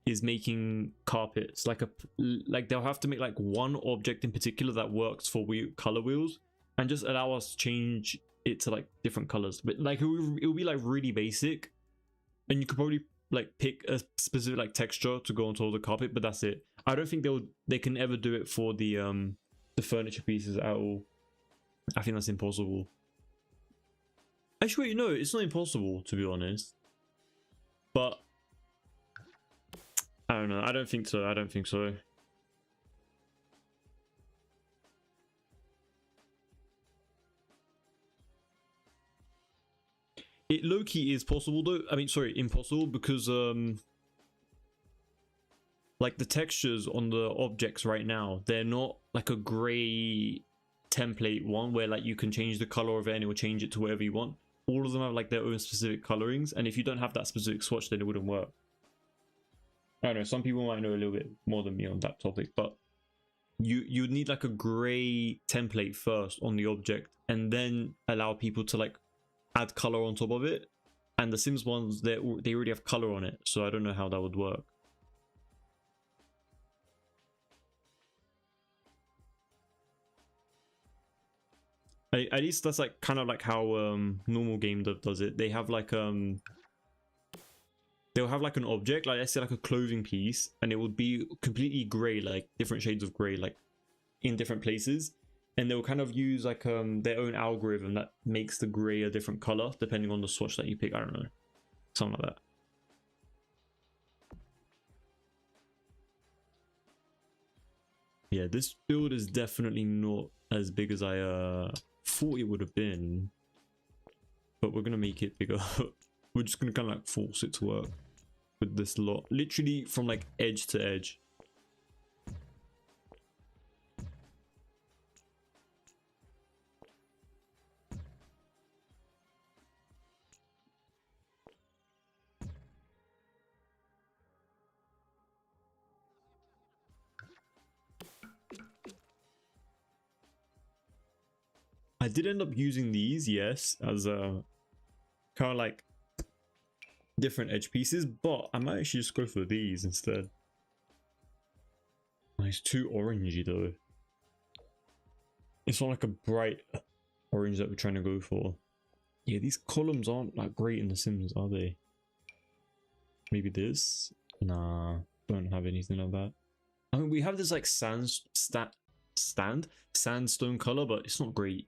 is making carpets. Like they'll have to make like one object in particular that works for color wheels, and just allow us to change it to like different colors. But like it'll be like really basic, and you could probably like pick a specific like texture to go onto the carpet, but that's it. I don't think they can ever do it for the furniture pieces at all. I think that's impossible. Actually, wait, no, it's not impossible, to be honest. But I don't know. I don't think so. I don't think so. It low-key is possible though. I mean, sorry, impossible, because like the textures on the objects right now, they're not like a gray template one where like you can change the color of it and it will change it to whatever you want. All of them have like their own specific colorings, and if you don't have that specific swatch, then it wouldn't work. I don't know, some people might know a little bit more than me on that topic, but you'd need like a gray template first on the object, and then allow people to like add color on top of it. And the Sims ones, they already have color on it, so I don't know how that would work. At least that's like kind of like how normal game dev does it. They have like they'll have like an object, like let's say like a clothing piece, and it would be completely gray, like different shades of gray, like in different places, and they'll kind of use like their own algorithm that makes the gray a different color depending on the swatch that you pick. I don't know, something like that. Yeah, this build is definitely not as big as I thought it would have been, but we're gonna make it bigger. We're just gonna kind of like force it to work with this lot, literally from like edge to edge. I did end up using these, yes, as a kind of like different edge pieces, but I might actually just go for these instead. Oh, it's too orangey though. It's not like a bright orange that we're trying to go for. Yeah, these columns aren't like great in The Sims, are they? Maybe this? Nah, don't have anything like that. I mean, we have this like sandstone color, but it's not great.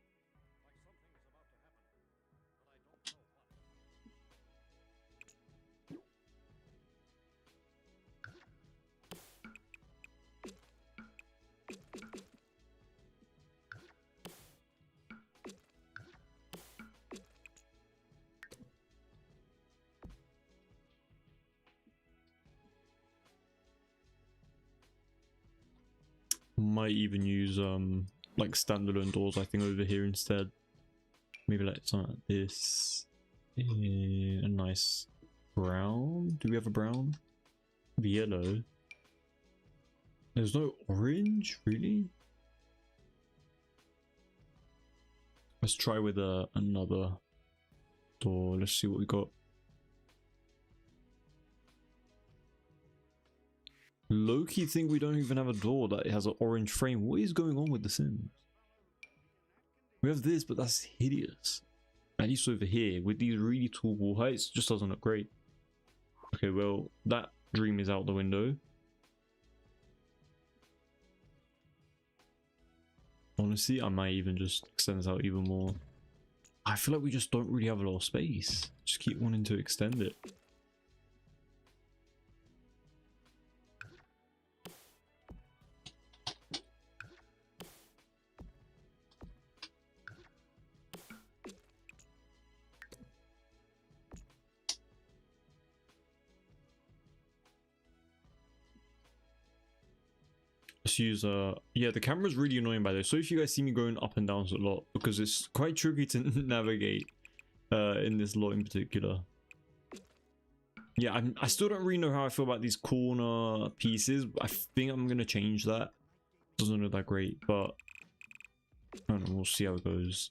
Might even use like standalone doors, I think, over here instead. Maybe like something like this. A nice brown. Do we have a brown? Maybe yellow. There's no orange, really? Let's try with another door. Let's see what we got. Low-key think we don't even have a door that has an orange frame. What is going on with The Sims? We have this, but that's hideous. At least over here, with these really tall wall heights, just doesn't look great. Okay, well, that dream is out the window. honestly, I might even just extend this out even more. I feel like we just don't really have a lot of space. Just keep wanting to extend it. Let's use yeah, the camera's really annoying by the way. So if you guys see me going up and down a lot, because it's quite tricky to navigate in this lot in particular. Yeah, I still don't really know how I feel about these corner pieces. I think I'm gonna change that. Doesn't look that great, but I don't know, we'll see how it goes.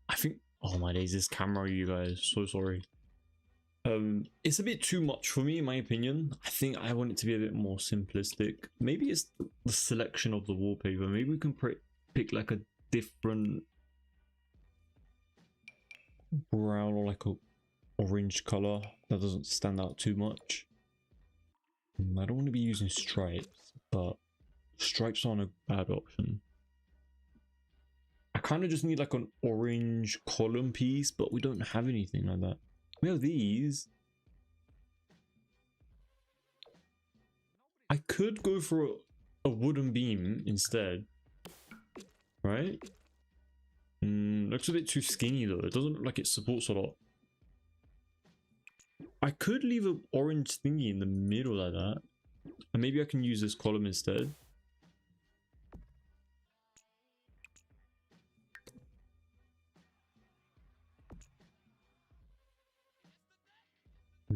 I think, oh my days, this camera, you guys, so sorry. It's a bit too much for me in my opinion. I think I want it to be a bit more simplistic. Maybe it's the selection of the wallpaper. Maybe we can pick like a different brown or like a orange color that doesn't stand out too much. I don't want to be using stripes, but stripes aren't a bad option. I kind of just need like an orange column piece, but we don't have anything like that. We have these. I could go for a wooden beam instead, right? Looks a bit too skinny though. It doesn't look like it supports a lot. I could leave an orange thingy in the middle like that, and maybe I can use this column instead.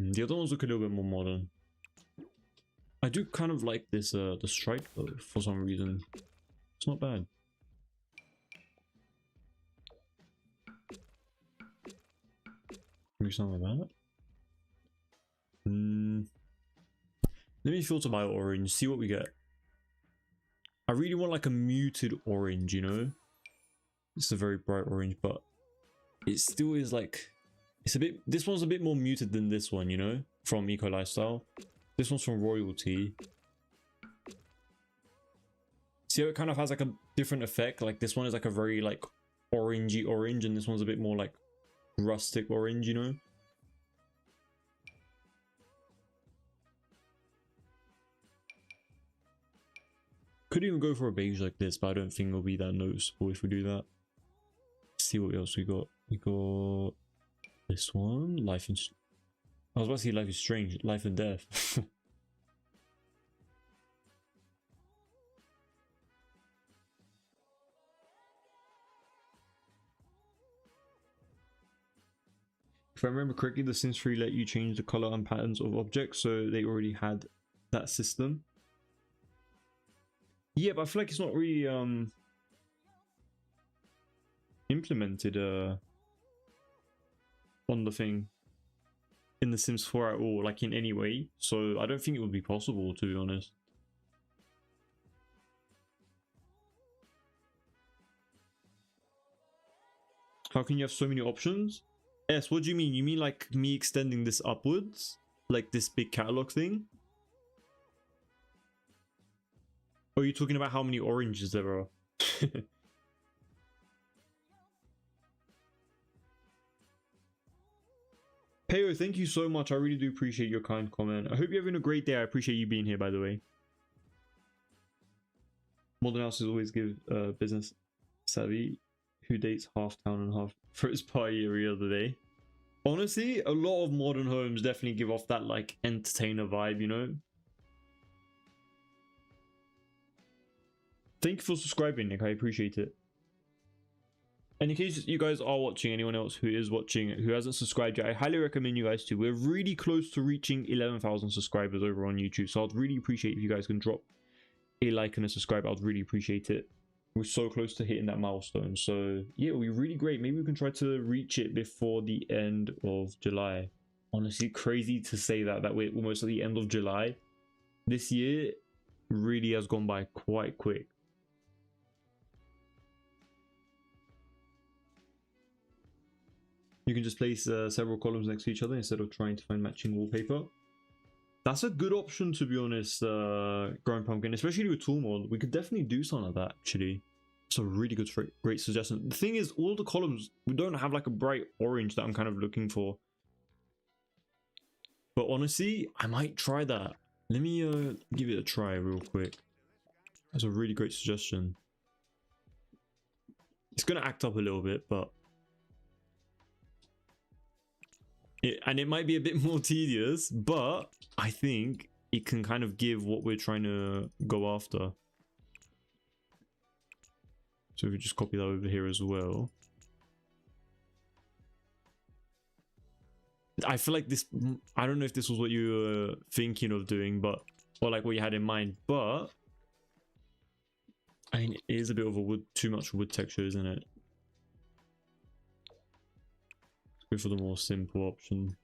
The other ones look a little bit more modern. I do kind of like this the stripe though, for some reason. It's not bad. Maybe something like that. Let me filter by orange, see what we get. I really want like a muted orange, you know? It's a very bright orange, but it still is like, it's a bit, this one's a bit more muted than this one, you know? From Eco Lifestyle. This one's from Royalty. See how it kind of has like a different effect? Like this one is like a very like orangey orange, and this one's a bit more like rustic orange, you know? Could even go for a beige like this, but I don't think it'll be that noticeable if we do that. Let's see what else we got. We got this one, Life and... I was about to say Life is Strange, Life and Death. If I remember correctly, the Sims 3 let you change the color and patterns of objects, so they already had that system. Yeah, but I feel like it's not really implemented on the thing in the Sims 4 at all, like in any way. So I don't think it would be possible, to be honest. How can you have so many options? Yes, what do you mean? You mean like me extending this upwards? Like this big catalog thing? Or are you talking about how many oranges there are? Peo, thank you so much. I really do appreciate your kind comment. I hope you're having a great day. I appreciate you being here, by the way. Modern houses always give business savvy who dates half town and half first party every other day. Honestly, a lot of modern homes definitely give off that like entertainer vibe, you know? Thank you for subscribing, Nick. I appreciate it. And in case you guys are watching, anyone else who is watching who hasn't subscribed yet, I highly recommend you guys to. We're really close to reaching 11,000 subscribers over on YouTube, so I'd really appreciate if you guys can drop a like and a subscribe. I'd really appreciate it. We're so close to hitting that milestone, so yeah, it'll be really great. Maybe we can try to reach it before the end of July. honestly crazy to say that we're almost at the end of July. This year really has gone by quite quick. You can just place several columns next to each other instead of trying to find matching wallpaper. That's a good option, to be honest, Growing Pumpkin, especially with tool mod. We could definitely do something like that, actually. It's a really good, great suggestion. The thing is, all the columns, we don't have like a bright orange that I'm kind of looking for. But honestly, I might try that. Let me give it a try real quick. That's a really great suggestion. It's going to act up a little bit, but... and it might be a bit more tedious, but I think it can kind of give what we're trying to go after. So if we just copy that over here as well. I feel like this, I don't know if this was what you were thinking of doing, but, or like what you had in mind, but I mean, it is a bit of a too much wood texture, isn't it? Go for the more simple option.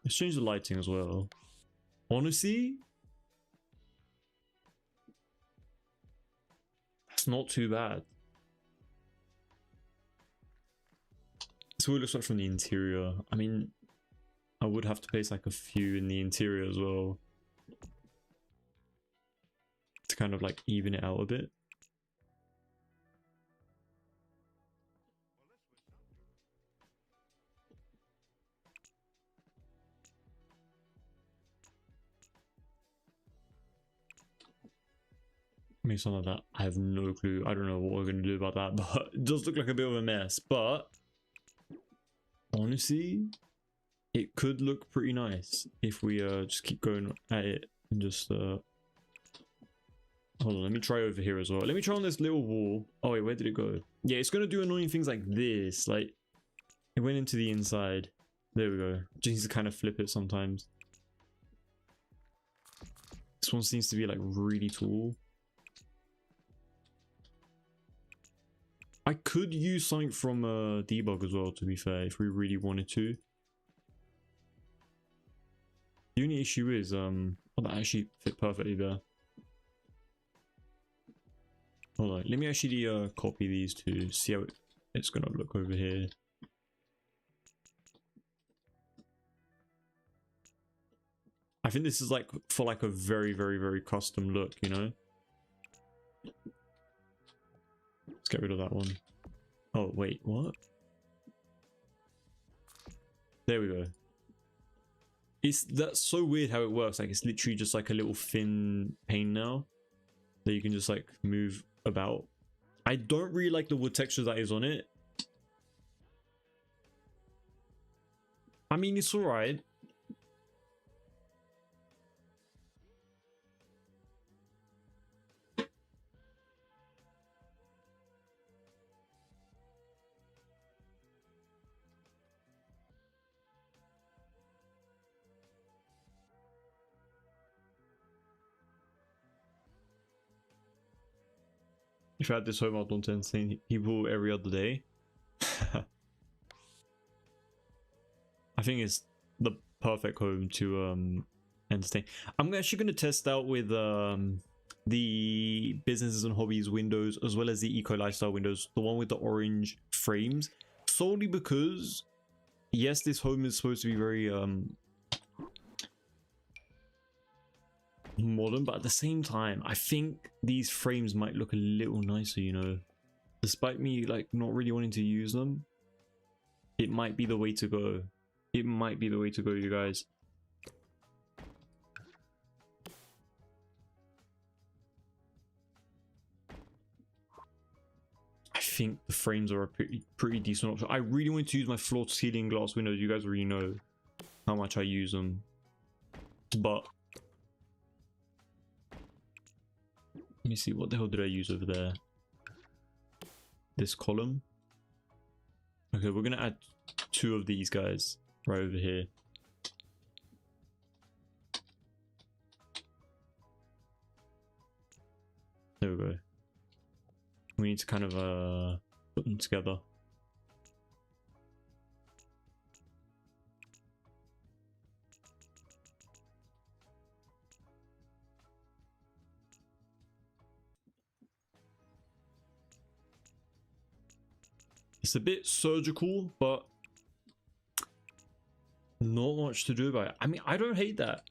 Let's change the lighting as well. Honestly, that's not too bad. So it looks like from the interior. I mean, I would have to place like a few in the interior as well to kind of like even it out a bit. Maybe some of that. I have no clue. I don't know what we're going to do about that, but it does look like a bit of a mess. But honestly, it could look pretty nice if we just keep going at it and just hold on, let me try over here as well. Let me try on this little wall. Oh wait, where did it go? Yeah, it's going to do annoying things like this. Like, it went into the inside. There we go. Just needs to kind of flip it sometimes. This one seems to be like really tall. I could use something from debug as well, to be fair, if we really wanted to. The only issue is, oh, that actually fit perfectly there. Hold on, let me actually copy these two, see how it's gonna look over here. I think this is like for like a very, very, very custom look, you know? Let's get rid of that one. Oh, wait, what? There we go. That's so weird how it works. Like, it's literally just like a little thin pane now that you can just like move about. I don't really like the wood texture that is on it. I mean, it's alright. If I had this home, I'd want to entertain people every other day. I think it's the perfect home to entertain. I'm actually going to test out with the businesses and hobbies windows as well as the eco lifestyle windows, the one with the orange frames, solely because yes, this home is supposed to be very modern, but at the same time I think these frames might look a little nicer, you know, despite me like not really wanting to use them. It might be the way to go. It might be the way to go, you guys. I think the frames are a pretty decent option. I really want to use my floor to ceiling glass windows. You guys already know how much I use them, but let me see, what the hell did I use over there? This column. Okay, we're gonna add two of these guys right over here. There we go. We need to kind of put them together. It's a bit surgical, but not much to do about it. I mean, I don't hate that.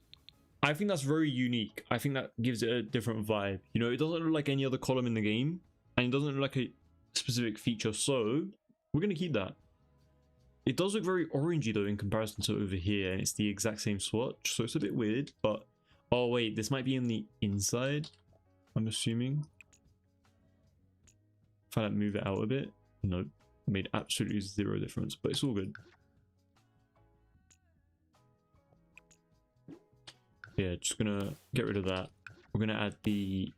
I think that's very unique. I think that gives it a different vibe. You know, it doesn't look like any other column in the game, and it doesn't look like a specific feature, so we're gonna keep that. It does look very orangey though in comparison to over here, and it's the exact same swatch, so it's a bit weird, but... Oh wait, this might be in the inside, I'm assuming. If I like move it out a bit, nope. Made absolutely zero difference, but it's all good. Yeah, just gonna get rid of that. We're gonna add the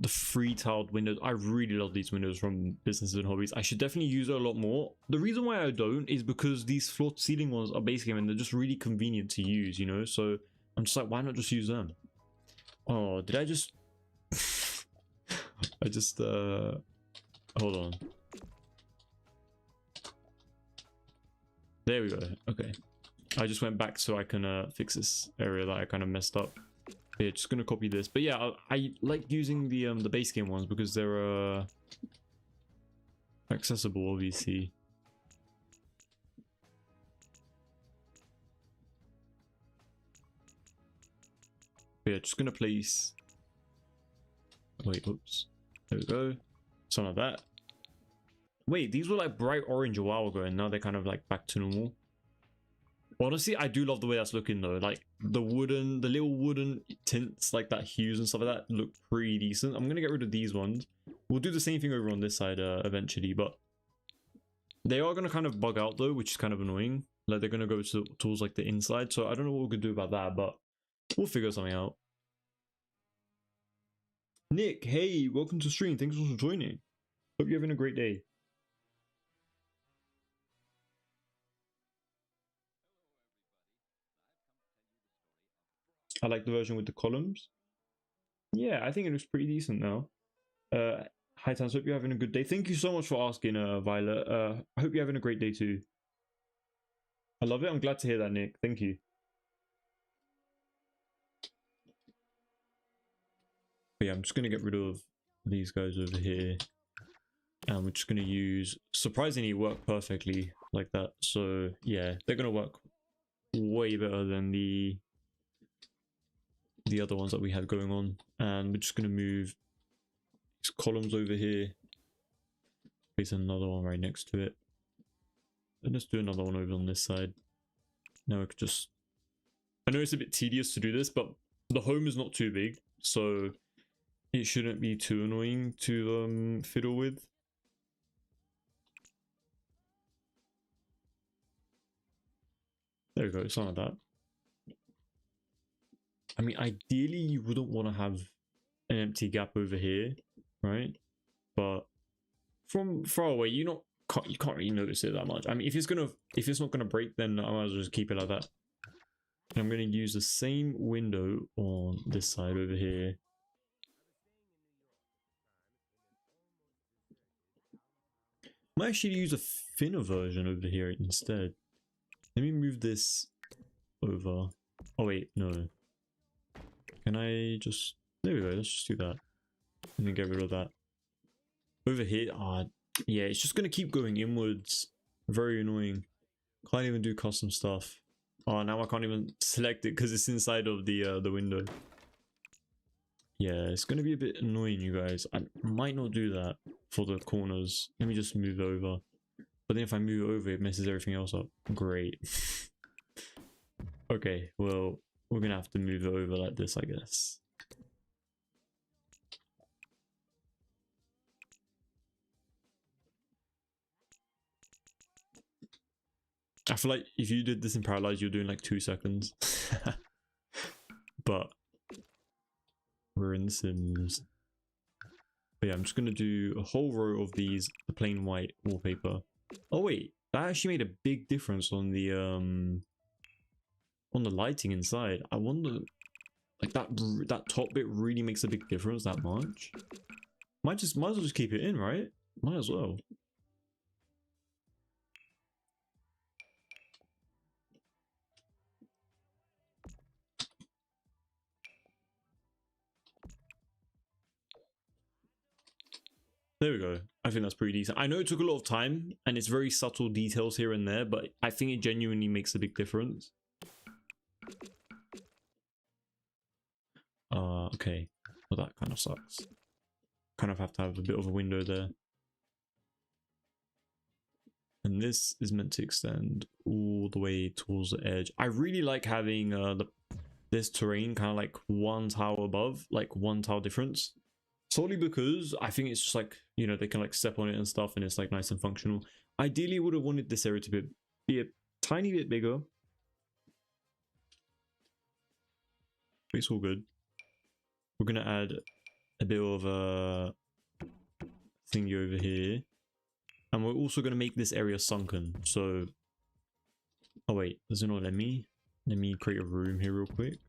free-tiled windows. I really love these windows from Businesses and Hobbies. I should definitely use it a lot more. The reason why I don't is because these floor-to-ceiling ones are basically, I mean, they're just really convenient to use, you know? So I'm just like, why not just use them? Oh, did I just... I just, hold on. There we go. Okay. I just went back so I can fix this area that I kind of messed up. Yeah, just gonna copy this. But yeah, I like using the base game ones because they're accessible, obviously. But yeah, just gonna place. Wait, oops. There we go. Something like that. Wait, these were like bright orange a while ago, and now they're kind of like back to normal. Honestly, I do love the way that's looking though. Like the little wooden tints, like that hues and stuff like that, look pretty decent. I'm gonna get rid of these ones. We'll do the same thing over on this side eventually, but they are gonna kind of bug out though, which is kind of annoying. Like they're gonna go towards like the inside, so I don't know what we could do about that, but we'll figure something out. Nick, hey, welcome to stream. Thanks for joining. Hope you're having a great day. I like the version with the columns. Yeah, I think it looks pretty decent now. Hi Tans, hope you're having a good day. Thank you so much for asking, Violet. I hope you're having a great day too. I love it. I'm glad to hear that, Nick. Thank you. But yeah, I'm just gonna get rid of these guys over here. And we're just gonna use, surprisingly, work perfectly like that. So yeah, they're gonna work way better than the other ones that we had going on. And we're just gonna move these columns over here. Place another one right next to it. And let's do another one over on this side. Now we could just... I know it's a bit tedious to do this, but the home is not too big, so it shouldn't be too annoying to fiddle with. There we go, something like that. I mean, ideally you wouldn't want to have an empty gap over here, right? But from far away, you can't really notice it that much. I mean, if it's not gonna break, then I might as well just keep it like that. And I'm gonna use the same window on this side over here. I might actually use a thinner version over here instead. Let me move this over. Oh wait, no. Can I just... There we go, let's just do that. And then get rid of that. Over here, yeah, it's just gonna keep going inwards. Very annoying. Can't even do custom stuff. Oh, now I can't even select it because it's inside of the window. Yeah, it's gonna be a bit annoying, you guys. I might not do that for the corners. Let me just move over. But then if I move over, it messes everything else up. Great. Okay, well, we're gonna have to move it over like this, I guess. I feel like if you did this in Paralyze, you're doing like 2 seconds. But we're in The Sims. But yeah, I'm just gonna do a whole row of these, the plain white wallpaper. Oh wait, that actually made a big difference on the lighting inside. I wonder, like that top bit really makes a big difference that much. Might as well just keep it in, right? Might as well. There we go. I think that's pretty decent. I know it took a lot of time and it's very subtle details here and there, but I think it genuinely makes a big difference. Okay. Well, that kind of sucks. Kind of have to have a bit of a window there. And this is meant to extend all the way towards the edge. I really like having this terrain kind of like one tile above, like one tile difference. Solely because I think it's just like, you know, they can like step on it and stuff and it's like nice and functional. Ideally, would have wanted this area to be a tiny bit bigger. But it's all good. We're going to add a bit of a thingy over here. And we're also going to make this area sunken. So, oh wait, does it not let me? Let me create a room here real quick.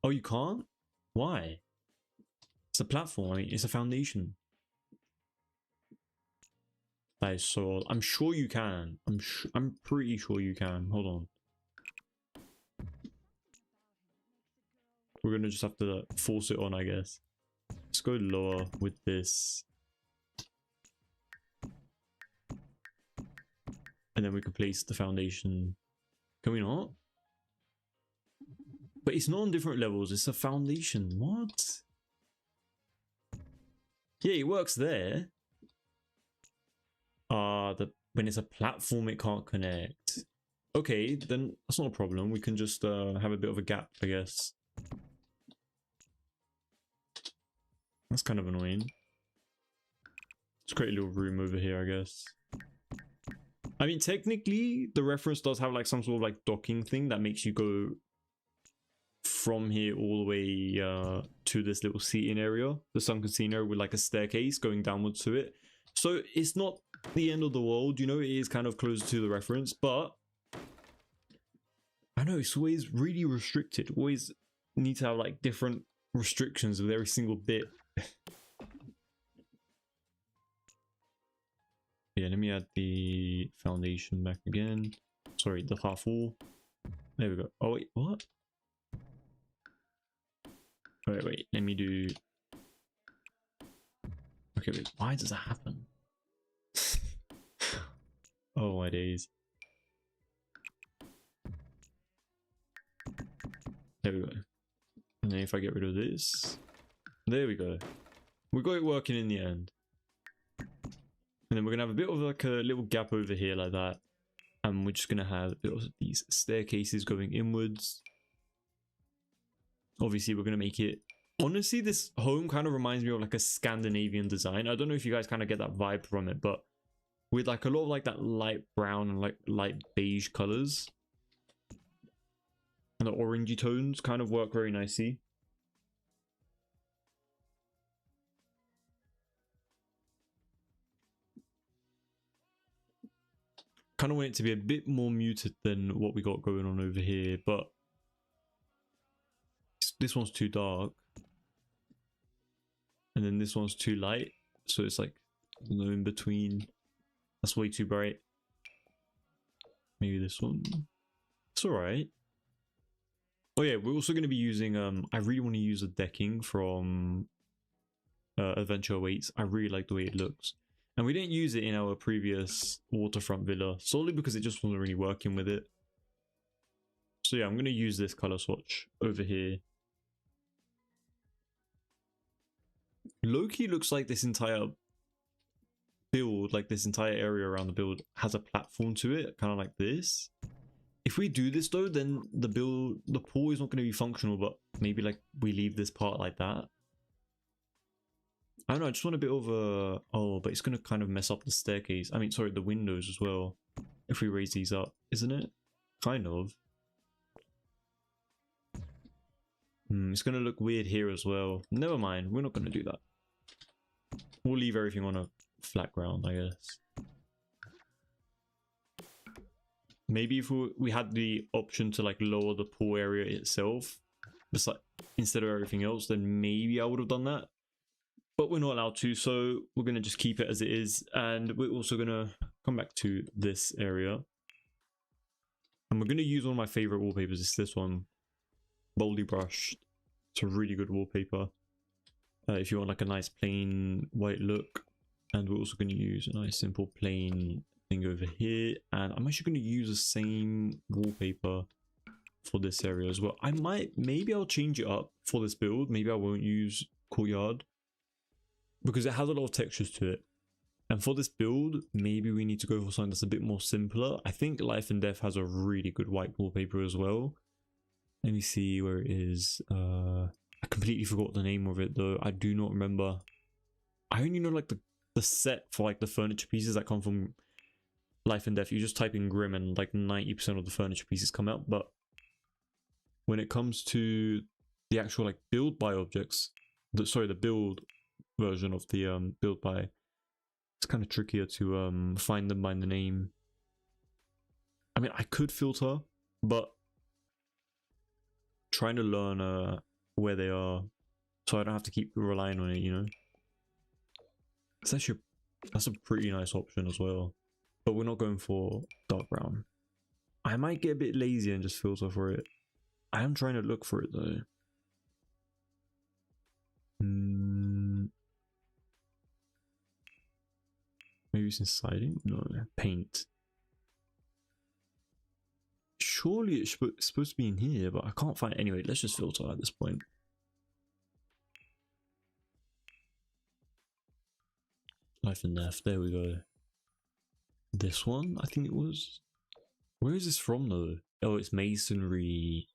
Oh, you can't? Why? It's a platform, I mean, it's a foundation. That is so odd. I'm sure you can. I'm pretty sure you can. Hold on. We're gonna just have to force it on, I guess. Let's go lower with this. And then we can place the foundation. Can we not? But it's not on different levels, it's a foundation. What? Yeah, it works there. When it's a platform, it can't connect. Okay, then that's not a problem. We can just have a bit of a gap, I guess. That's kind of annoying. Let's create a little room over here, I guess. I mean, technically, the reference does have like some sort of like docking thing that makes you go from here all the way to this little seating area, the sunken seating area with like a staircase going downwards to it. So it's not the end of the world, you know, it is kind of closer to the reference, but I know it's always really restricted. Always need to have like different restrictions with every single bit. Yeah, let me add the foundation back again. Sorry, the half wall. There we go. Oh wait, what? Wait, let me do... Okay, wait, why does that happen? Oh my days. There we go. And then if I get rid of this... There we go. We got it working in the end. And then we're going to have a bit of like a little gap over here like that. And we're just going to have a bit of these staircases going inwards. Obviously, we're going to make it... Honestly, this home kind of reminds me of like a Scandinavian design. I don't know if you guys kind of get that vibe from it, but with like a lot of like that light brown and like light beige colors. And the orangey tones kind of work very nicely. Kind of want it to be a bit more muted than what we got going on over here, but this one's too dark. And then this one's too light, so it's like no in between. That's way too bright. Maybe this one. It's alright. Oh yeah, we're also going to be using, I really want to use the decking from Adventure Awaits. I really like the way it looks. And we didn't use it in our previous waterfront villa, solely because it just wasn't really working with it. So yeah, I'm going to use this color swatch over here. Loki looks like this entire build, like this entire area around the build, has a platform to it, kind of like this. If we do this though, then the pool is not going to be functional, but maybe like we leave this part like that. I don't know, I just want a bit of a... Oh, but it's going to kind of mess up the staircase. I mean, sorry, the windows as well. If we raise these up, isn't it? Kind of. It's going to look weird here as well. Never mind, we're not going to do that. We'll leave everything on a flat ground, I guess. Maybe if we had the option to like lower the pool area itself, instead of everything else, then maybe I would have done that. But we're not allowed to, so we're going to just keep it as it is. And we're also going to come back to this area. And we're going to use one of my favorite wallpapers. It's this one. Boldly brushed. It's a really good wallpaper. If you want like a nice plain white look. And we're also going to use a nice simple plain thing over here. And I'm actually going to use the same wallpaper for this area as well. Maybe I'll change it up for this build. Maybe I won't use courtyard because it has a lot of textures to it. And for this build, maybe we need to go for something that's a bit more simpler. I think Life and Death has a really good white wallpaper as well. Let me see where it is. I completely forgot the name of it though. I do not remember. I only know like the set for like the furniture pieces that come from Life and Death. You just type in Grim and like 90% of the furniture pieces come out. But when it comes to the actual like build by objects, the build version of the build by, it's kind of trickier to find them by the name. I mean, I could filter, but trying to learn where they are so I don't have to keep relying on it, you know. It's actually, that's a pretty nice option as well, but we're not going for dark brown. I might get a bit lazy and just filter for it. I am trying to look for it though. Maybe it's in siding? No, paint. Surely it's supposed to be in here, but I can't find it. Anyway, let's just filter at this point. Life and Death, there we go. This one, I think it was. Where is this from though? Oh, it's masonry.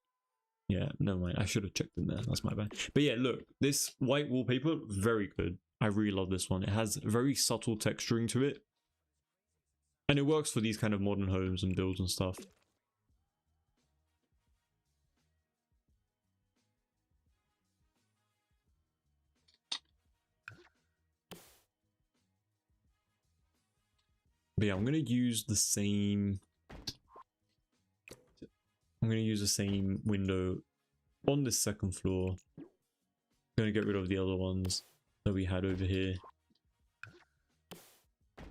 Yeah, never mind. I should have checked in there. That's my bad. But yeah, look, this white wallpaper, very good. I really love this one. It has very subtle texturing to it. And it works for these kind of modern homes and builds and stuff. But yeah, I'm going to use the same... I'm going to use the same window on this second floor. I'm going to get rid of the other ones that we had over here.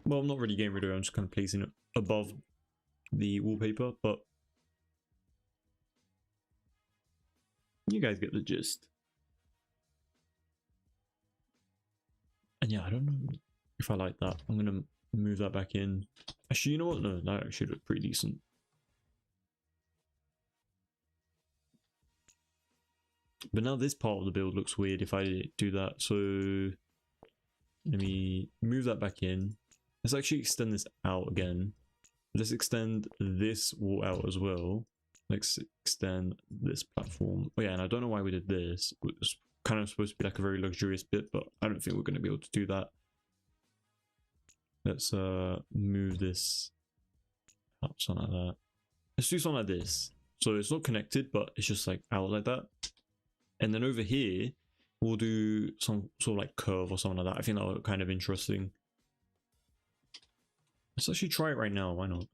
Well, I'm not really getting rid of it, I'm just kind of placing it above the wallpaper, but you guys get the gist. And yeah, I don't know if I like that. I'm going to move that back in. Actually, you know what? No, that actually looked pretty decent. But now this part of the build looks weird if I do that. So let me move that back in. Let's actually extend this out again. Let's extend this wall out as well. Let's extend this platform. Oh yeah, and I don't know why we did this. It's kind of supposed to be like a very luxurious bit, but I don't think we're going to be able to do that. Let's move this out, something like that. Let's do something like this. So it's not connected, but it's just like out like that. And then over here, we'll do some sort of like curve or something like that. I think that'll look kind of interesting. Let's actually try it right now. Why not?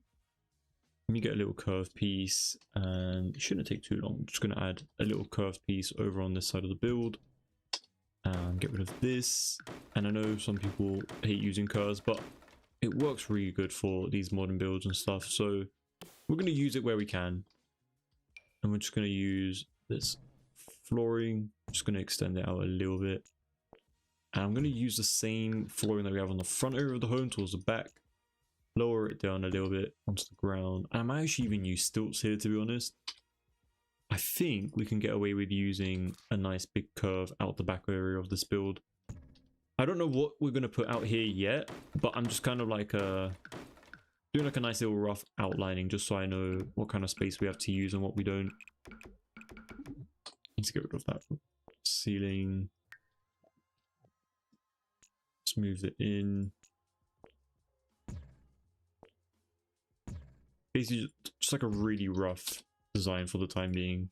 Let me get a little curved piece, and it shouldn't take too long. I'm just going to add a little curved piece over on this side of the build. And get rid of this. And I know some people hate using curves, but it works really good for these modern builds and stuff. So we're going to use it where we can. And we're just going to use this flooring. I'm just going to extend it out a little bit. And I'm going to use the same flooring that we have on the front area of the home towards the back. Lower it down a little bit onto the ground. And I might actually even use stilts here, to be honest. I think we can get away with using a nice big curve out the back area of this build. I don't know what we're going to put out here yet, but I'm just kind of like doing like a nice little rough outlining just so I know what kind of space we have to use and what we don't. Need to get rid of that ceiling. Let's move it in. Basically just like a really rough design for the time being.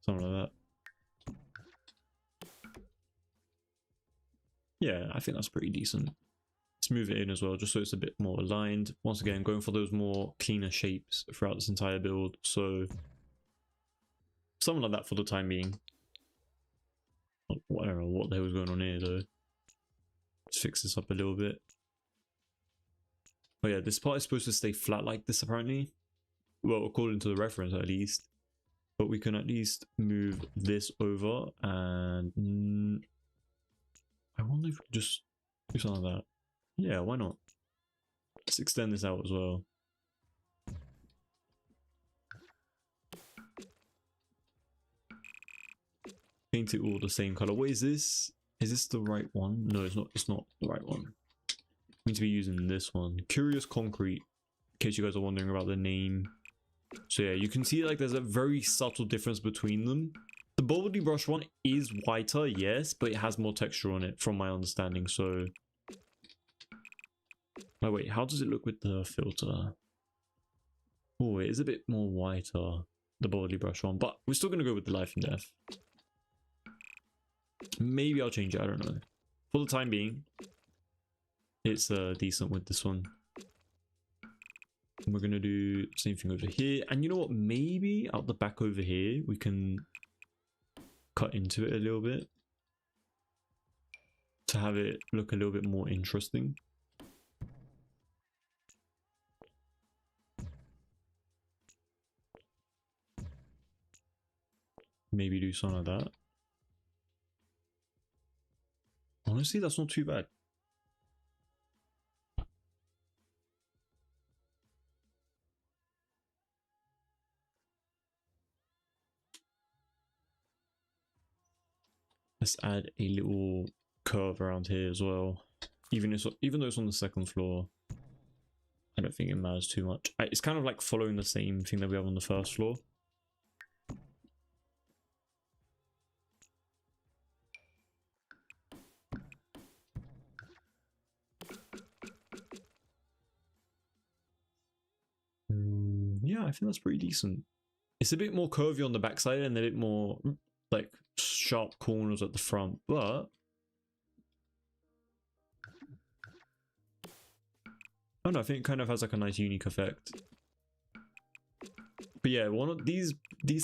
Something like that. Yeah, I think that's pretty decent. Let's move it in as well, just so it's a bit more aligned. Once again, going for those more cleaner shapes throughout this entire build. So something like that for the time being. I don't know what the hell was going on here though. Let's fix this up a little bit. Oh yeah, this part is supposed to stay flat like this apparently. Well, according to the reference at least. But we can at least move this over and I wonder if we could just do something like that. Yeah, why not? Let's extend this out as well. Paint it all the same color. What is this? Is this the right one? No, it's not. It's not the right one. We need to be using this one. Curious Concrete. In case you guys are wondering about the name. So yeah, you can see like there's a very subtle difference between them. The Boldly Brush one is whiter, yes, but it has more texture on it from my understanding. So, oh wait, how does it look with the filter? Oh, it is a bit more whiter, the Boldly Brush one, but we're still gonna go with the Life and Death. Maybe I'll change it, I don't know. For the time being, it's decent with this one. And we're gonna do the same thing over here. And you know what, maybe out the back over here, we can cut into it a little bit to have it look a little bit more interesting. Maybe do something like that. Honestly, that's not too bad. Let's add a little curve around here as well. Even though it's on the second floor, I don't think it matters too much. It's kind of like following the same thing that we have on the first floor. Yeah, I think that's pretty decent. It's a bit more curvy on the backside and a bit more like sharp corners at the front, but I don't know, I think it kind of has like a nice unique effect. But yeah, one of these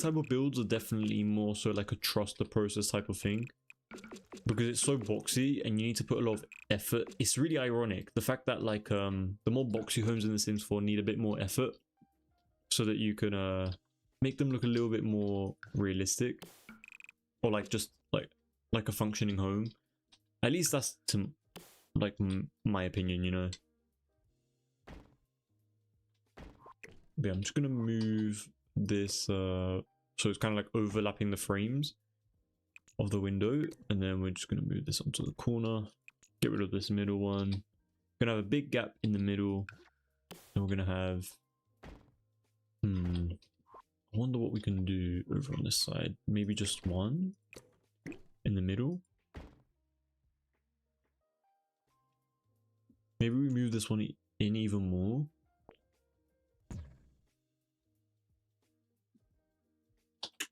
type of builds are definitely more so like a trust the process type of thing, because it's so boxy and you need to put a lot of effort. It's really ironic, the fact that like the more boxy homes in the Sims 4 need a bit more effort so that you can make them look a little bit more realistic, or like just like a functioning home. At least that's to like my opinion, you know. But yeah, I'm just gonna move this so it's kind of like overlapping the frames of the window, and then we're just gonna move this onto the corner, get rid of this middle one. We're gonna have a big gap in the middle, and we're gonna have I wonder what we can do over on this side. Maybe just one in the middle. Maybe we move this one in even more.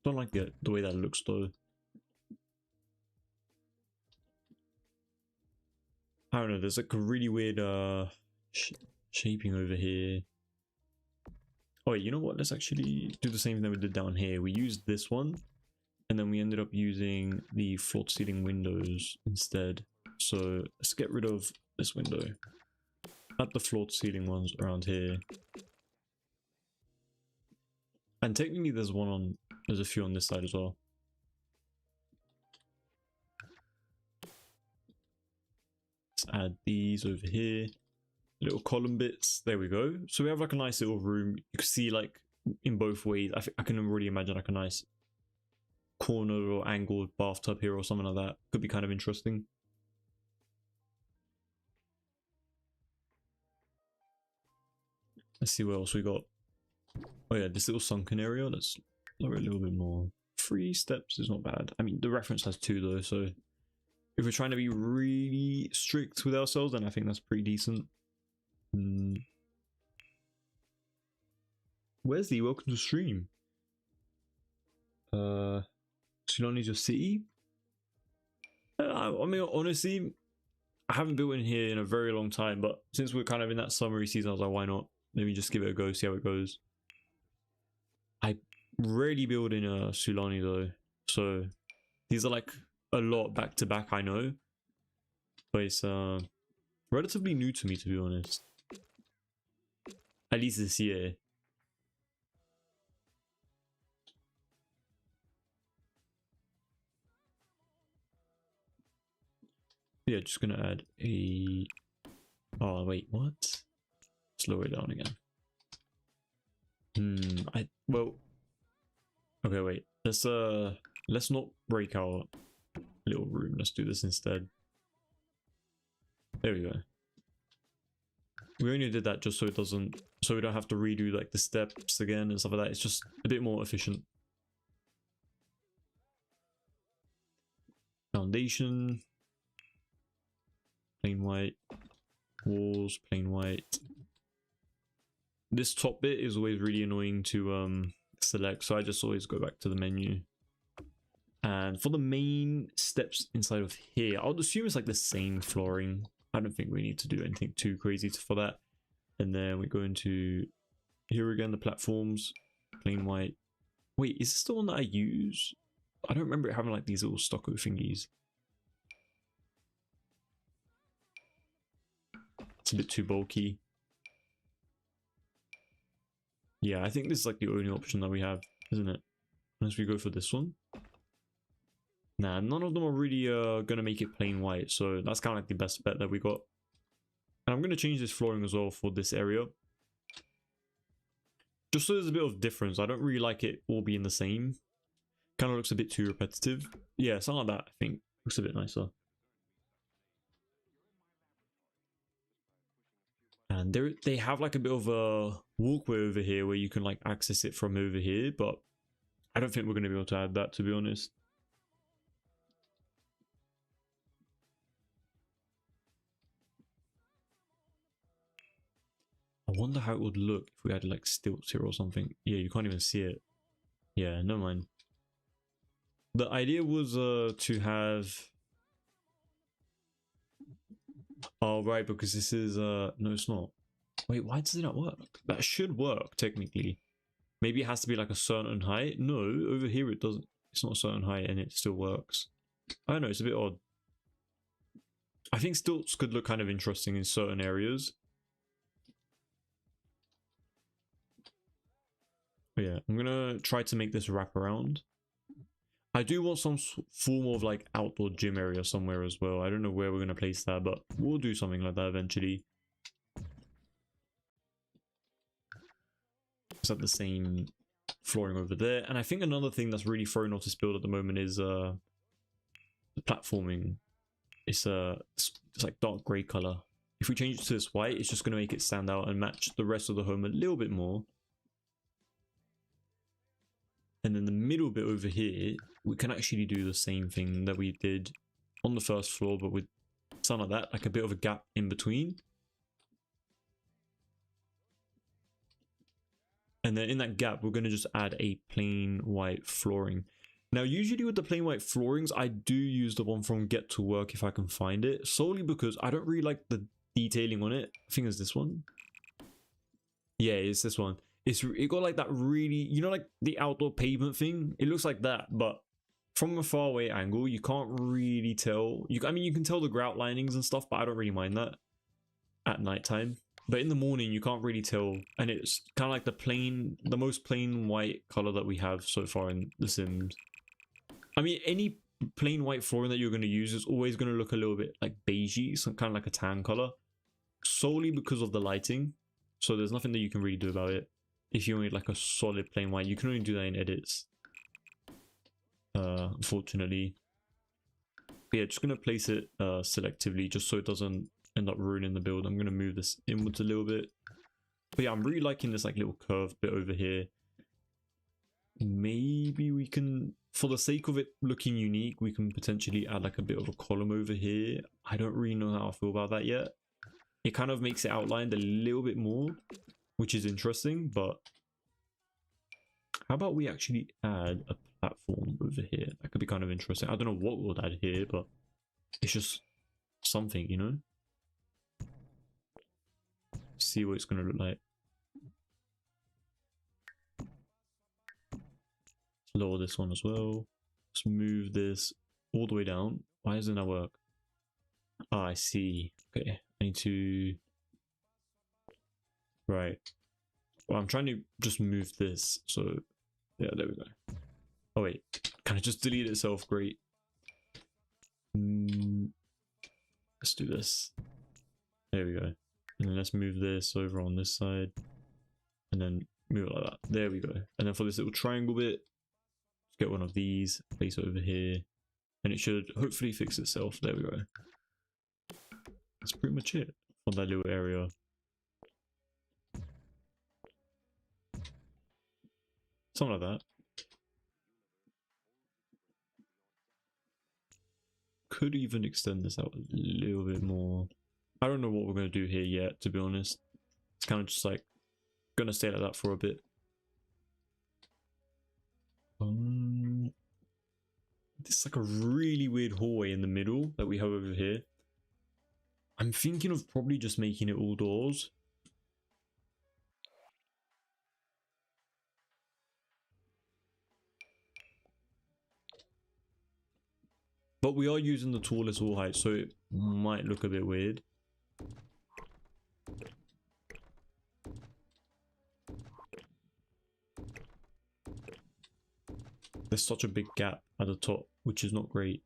Don't like the way that looks though. I don't know, there's like a really weird shaping over here. Oh wait, you know what? Let's actually do the same thing that we did down here. We used this one, and then we ended up using the floor-to-ceiling windows instead. So let's get rid of this window. Add the floor-to-ceiling ones around here. And technically there's a few on this side as well. Let's add these over here. Little column bits. There we go. So we have like a nice little room. You can see like in both ways. I can already imagine like a nice corner or angled bathtub here or something like that. Could be kind of interesting. Let's see what else we got. Oh yeah, this little sunken area. Let's lower it a little bit more. 3 steps is not bad. I mean, the reference has 2 though, so if we're trying to be really strict with ourselves, then I think that's pretty decent. Wesley, welcome to the stream. Sulani's your city? I mean, honestly, I haven't built in here in a very long time, but since we're kind of in that summery season, I was like, why not? Let me just give it a go, see how it goes. I rarely build in Sulani though, so these are like a lot back to back, I know, but it's relatively new to me, to be honest. At least this year. Yeah, just gonna add a... Oh, wait, what? Slow it down again. Well... Okay, wait. Let's not break our little room. Let's do this instead. There we go. We only did that just so it doesn't... So we don't have to redo, like, the steps again and stuff like that. It's just a bit more efficient. Foundation. Plain white. Walls, plain white. This top bit is always really annoying to select, so I just always go back to the menu. And for the main steps inside of here, I would assume it's like the same flooring. I don't think we need to do anything too crazy for that. And then we go into here again, the platforms, plain white. Wait, is this the one that I use? I don't remember it having like these little stucco thingies. It's a bit too bulky. Yeah, I think this is like the only option that we have, isn't it? Unless we go for this one. Nah, none of them are really gonna make it plain white, so that's kind of like the best bet that we got. And I'm gonna change this flooring as well for this area. Just so there's a bit of difference. I don't really like it all being the same. Kind of looks a bit too repetitive. Yeah, something like that, I think. Looks a bit nicer. And they have like a bit of a walkway over here where you can like access it from over here, but I don't think we're going to be able to add that, to be honest. I wonder how it would look if we had like stilts here or something. Yeah, you can't even see it. Yeah, never mind. The idea was to have... Oh, right, because this is... No, it's not. Wait, why does it not work? That should work, technically. Maybe it has to be like a certain height. No, over here it doesn't. It's not a certain height and it still works. I don't know, it's a bit odd. I think stilts could look kind of interesting in certain areas. But yeah, I'm gonna try to make this wrap around. I do want some form of like outdoor gym area somewhere as well. I don't know where we're gonna place that, but we'll do something like that eventually. It's at the same flooring over there. And I think another thing that's really throwing off this build at the moment is the platforming. It's like dark grey color. If we change it to this white, it's just going to make it stand out and match the rest of the home a little bit more. And then the middle bit over here, we can actually do the same thing that we did on the first floor, but with something like that, like a bit of a gap in between. And then in that gap, we're going to just add a plain white flooring. Now, usually with the plain white floorings, I do use the one from Get to Work if I can find it, solely because I don't really like the detailing on it. I think it's this one. Yeah, it's this one. It got like that really, you know, like the outdoor pavement thing. It looks like that, but from a far away angle, you can't really tell. I mean, you can tell the grout linings and stuff, but I don't really mind that at nighttime. But in the morning, you can't really tell, and it's kind of like the most plain white color that we have so far in The Sims. I mean, any plain white flooring that you're going to use is always going to look a little bit like beigey, some kind of like a tan color, solely because of the lighting. So there's nothing that you can really do about it. If you need like a solid plain white, you can only do that in edits. Unfortunately. But yeah, just going to place it selectively just so it doesn't end up ruining the build. I'm going to move this inwards a little bit. But yeah, I'm really liking this like little curved bit over here. Maybe we can, for the sake of it looking unique, we can potentially add like a bit of a column over here. I don't really know how I feel about that yet. It kind of makes it outlined a little bit more, which is interesting, but how about we actually add a platform over here? That could be kind of interesting. I don't know what we'll add here, but it's just something, you know? See what it's going to look like. Let's lower this one as well. Let's move this all the way down. Why doesn't that work? Ah, I see. Okay, I need to... Right. Well, I'm trying to just move this. So, yeah, there we go. Oh, wait. Can I just delete itself? Great. let's do this. There we go. And then let's move this over on this side. And then move it like that. There we go. And then for this little triangle bit, let's get one of these, place it over here. And it should hopefully fix itself. There we go. That's pretty much it for that little area. Something like that. Could even extend this out a little bit more. I don't know what we're going to do here yet, to be honest. It's kind of just like going to stay like that for a bit. This is like a really weird hallway in the middle that we have over here. I'm thinking of probably just making it all doors. But we are using the tallest wall height, so it might look a bit weird. There's such a big gap at the top, which is not great.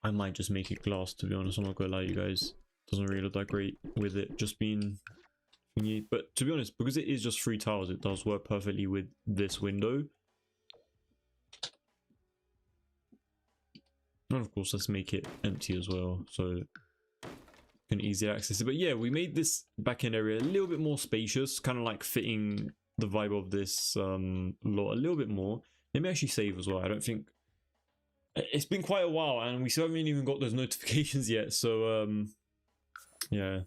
I might just make it glass, to be honest. I'm not gonna lie, you guys. Doesn't really look that great with it just being thingy. But to be honest, because it is just 3 tiles, it does work perfectly with this window. And of course, let's make it empty as well, so you can easily access it. But yeah, we made this back end area a little bit more spacious, kind of like fitting the vibe of this lot a little bit more. Let me actually save as well. I don't think it's been quite a while, and we still haven't even got those notifications yet. So yeah.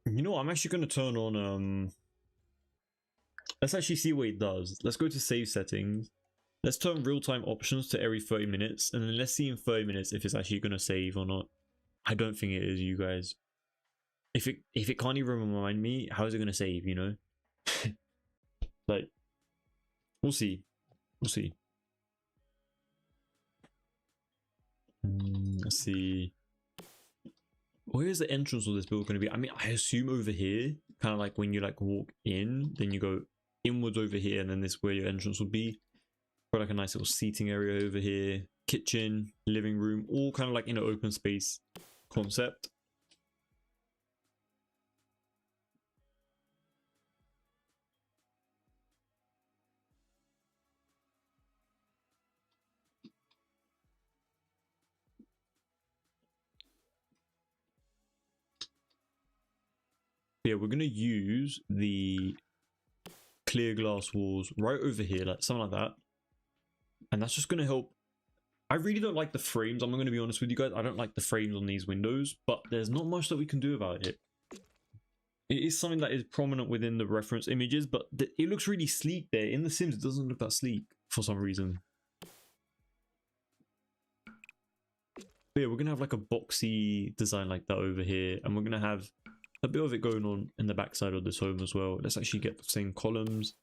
You know what? I'm actually going to turn on let's actually see what it does. Let's go to save settings. Let's turn real-time options to every 30 minutes, and then let's see in 30 minutes if it's actually going to save or not. I don't think it is, you guys. If it can't even remind me, how is it going to save, you know? Like, we'll see. We'll see. Let's see. Where's the entrance of this build going to be? I mean, I assume over here, kind of like when you like walk in, then you go inwards over here, and then this where your entrance would be. Got like a nice little seating area over here, kitchen, living room, all kind of like in an open space concept. Yeah, we're going to use the clear glass walls right over here, like something like that. And that's just going to help. I really don't like the frames. I'm not going to be honest with you guys. I don't like the frames on these windows, but there's not much that we can do about it. It is something that is prominent within the reference images, but it looks really sleek there. In The Sims, it doesn't look that sleek for some reason. But yeah, we're going to have like a boxy design like that over here, and we're going to have a bit of it going on in the backside of this home as well. Let's actually get the same columns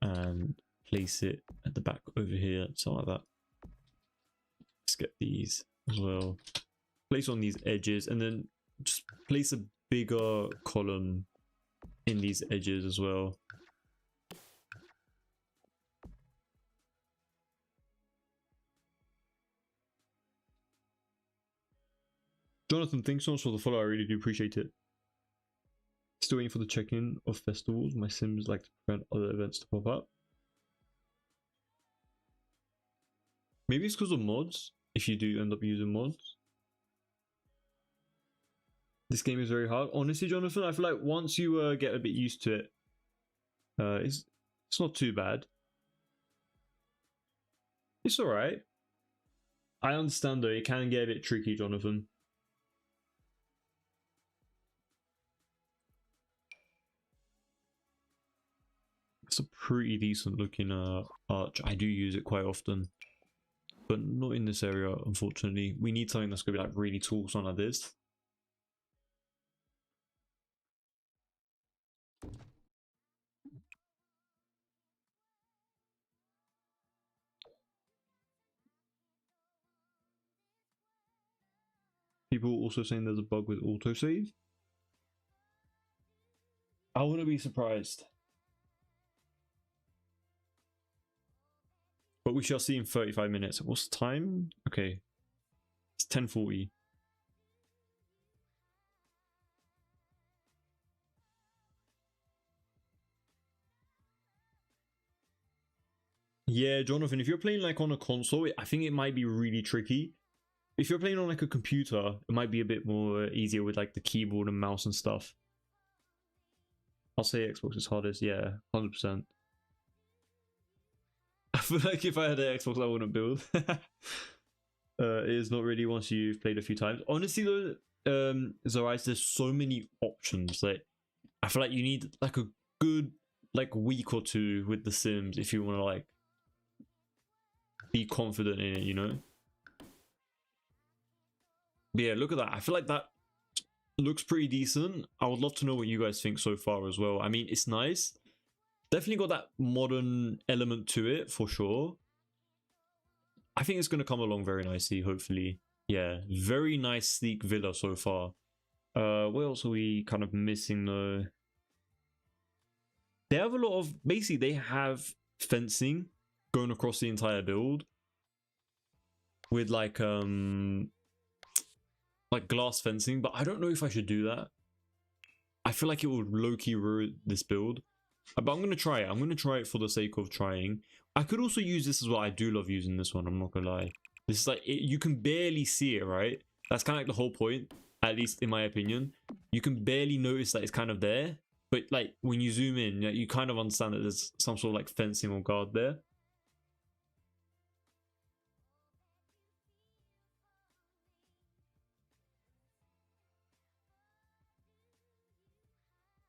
and place it at the back over here, something like that. Let's get these as well. Place on these edges, and then just place a bigger column in these edges as well. Jonathan, thanks so much for the follow. I really do appreciate it. Still waiting for the check-in of festivals. My Sims like to prevent other events to pop up. Maybe it's because of mods, if you do end up using mods. This game is very hard. Honestly, Jonathan, I feel like once you get a bit used to it, it's not too bad. It's alright. I understand though, it can get a bit tricky, Jonathan. It's a pretty decent looking arch. I do use it quite often, but not in this area, unfortunately. We need something that's going to be like really tall, something like this. People also saying there's a bug with autosave. I wouldn't be surprised. But we shall see in 35 minutes. What's the time? Okay. It's 10:40. Yeah, Jonathan, if you're playing like on a console, I think it might be really tricky. If you're playing on like a computer, it might be a bit more easier with like the keyboard and mouse and stuff. I'll say Xbox is hardest, yeah, 100%. I feel like if I had an Xbox, I wouldn't build. It is not really once you've played a few times. Honestly though, Zorais, there's so many options. Like, I feel like you need like a good like week or two with The Sims if you want to like be confident in it, you know? But yeah, look at that. I feel like that looks pretty decent. I would love to know what you guys think so far as well. I mean, it's nice. Definitely got that modern element to it for sure. I think it's going to come along very nicely, hopefully. Yeah, very nice sleek villa so far. What else are we kind of missing though? They have a lot of, basically they have fencing going across the entire build with like glass fencing, but I don't know if I should do that. I feel like it would low-key ruin this build, but I'm going to try it. I'm going to try it for the sake of trying. I could also use this as well. I do love using this one, I'm not gonna lie. This is like, you can barely see it, right? That's kind of like the whole point, at least in my opinion. You can barely notice that it's kind of there, but like when you zoom in, you kind of understand that there's some sort of like fencing or guard there.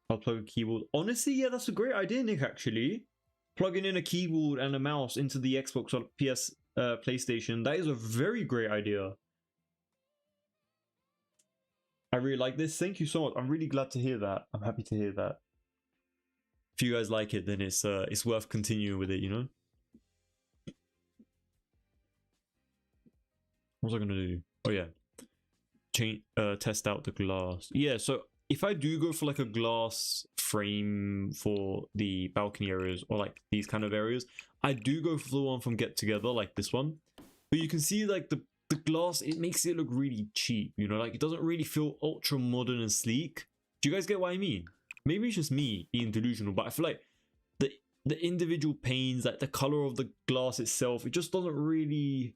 I'll plug a keyboard. Honestly, yeah, that's a great idea, Nick, actually. Plugging in a keyboard and a mouse into the Xbox or PS PlayStation, that is a very great idea. I really like this. Thank you so much. I'm really glad to hear that. I'm happy to hear that. If you guys like it, then it's worth continuing with it, you know? What was I gonna do? Oh yeah. Test out the glass. Yeah, so if I do go for like a glass frame for the balcony areas or like these kind of areas, I do go for the one from Get Together, like this one. But you can see like the glass, it makes it look really cheap, you know, like it doesn't really feel ultra modern and sleek. Do you guys get what I mean? Maybe it's just me being delusional, but I feel like the individual panes, like the color of the glass itself, it just doesn't really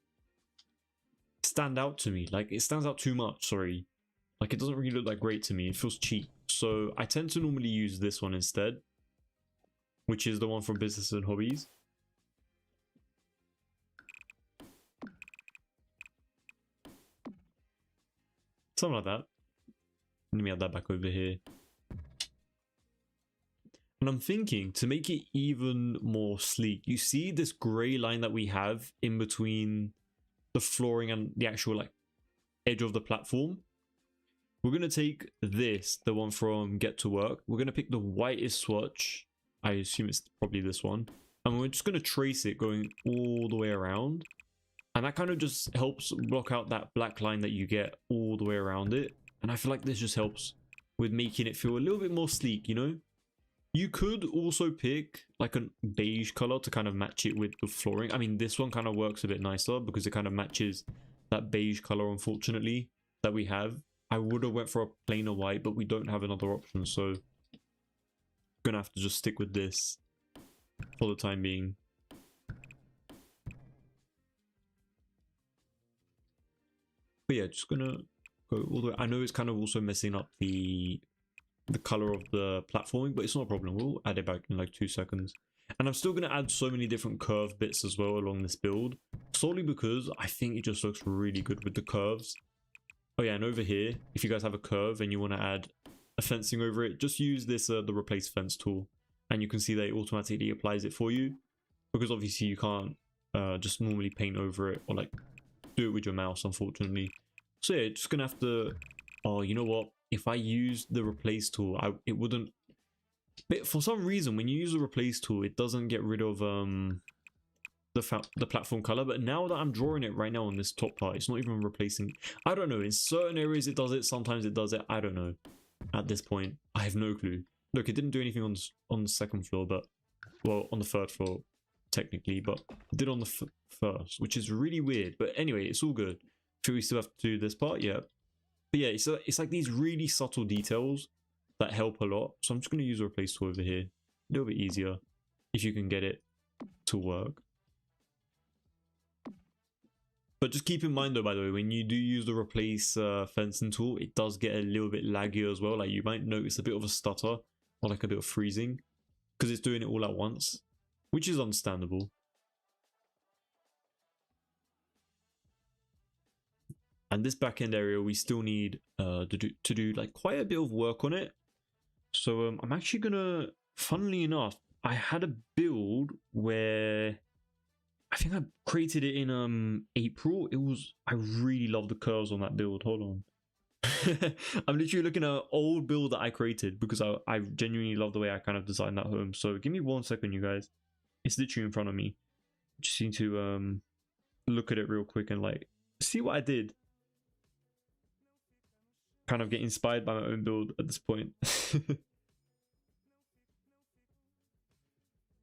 stand out to me. Like it stands out too much, sorry. Like it doesn't really look that great to me. It feels cheap. So I tend to normally use this one instead, which is the one from Business and Hobbies. Something like that. Let me add that back over here. And I'm thinking to make it even more sleek, you see this gray line that we have in between the flooring and the actual like edge of the platform. We're going to take this, the one from Get to Work. We're going to pick the whitest swatch. I assume it's probably this one. And we're just going to trace it going all the way around. And that kind of just helps block out that black line that you get all the way around it. And I feel like this just helps with making it feel a little bit more sleek, you know? You could also pick like a beige color to kind of match it with the flooring. I mean, this one kind of works a bit nicer because it kind of matches that beige color, unfortunately, that we have. I would have went for a plainer white, but we don't have another option, so gonna have to just stick with this for the time being. But yeah, just gonna go all the way. I know it's kind of also messing up the color of the platforming, but it's not a problem. We'll add it back in like 2 seconds. And I'm still going to add so many different curve bits as well along this build, solely because I think it just looks really good with the curves. Oh yeah, and over here, if you guys have a curve and you want to add a fencing over it, just use this the replace fence tool, and you can see that it automatically applies it for you, because obviously you can't just normally paint over it or like do it with your mouse, unfortunately. So yeah, just gonna have to, oh, you know what, if I use the replace tool, it wouldn't, but for some reason when you use the replace tool, it doesn't get rid of the platform color. But now that I'm drawing it right now on this top part, it's not even replacing. I don't know, in certain areas it does it, sometimes it does it, I don't know. At this point I have no clue. look, it didn't do anything on the second floor, but well, on the third floor technically, but it did on the first, which is really weird. But anyway, it's all good. So we still have to do this part, yeah. But yeah, it's like these really subtle details that help a lot. So I'm just going to use a replace tool over here. A little bit easier if you can get it to work. But just keep in mind though, by the way, when you do use the replace fencing tool, it does get a little bit laggy as well. Like you might notice a bit of a stutter or like a bit of freezing because it's doing it all at once, which is understandable. And this back end area, we still need to do like quite a bit of work on it. So I'm actually gonna, funnily enough, I had a build where I think I created it in April. I really love the curves on that build. Hold on. I'm literally looking at an old build that I created because I genuinely love the way I kind of designed that home. So give me 1 second, you guys. It's literally in front of me. Just need to look at it real quick and like see what I did. Kind of get inspired by my own build at this point.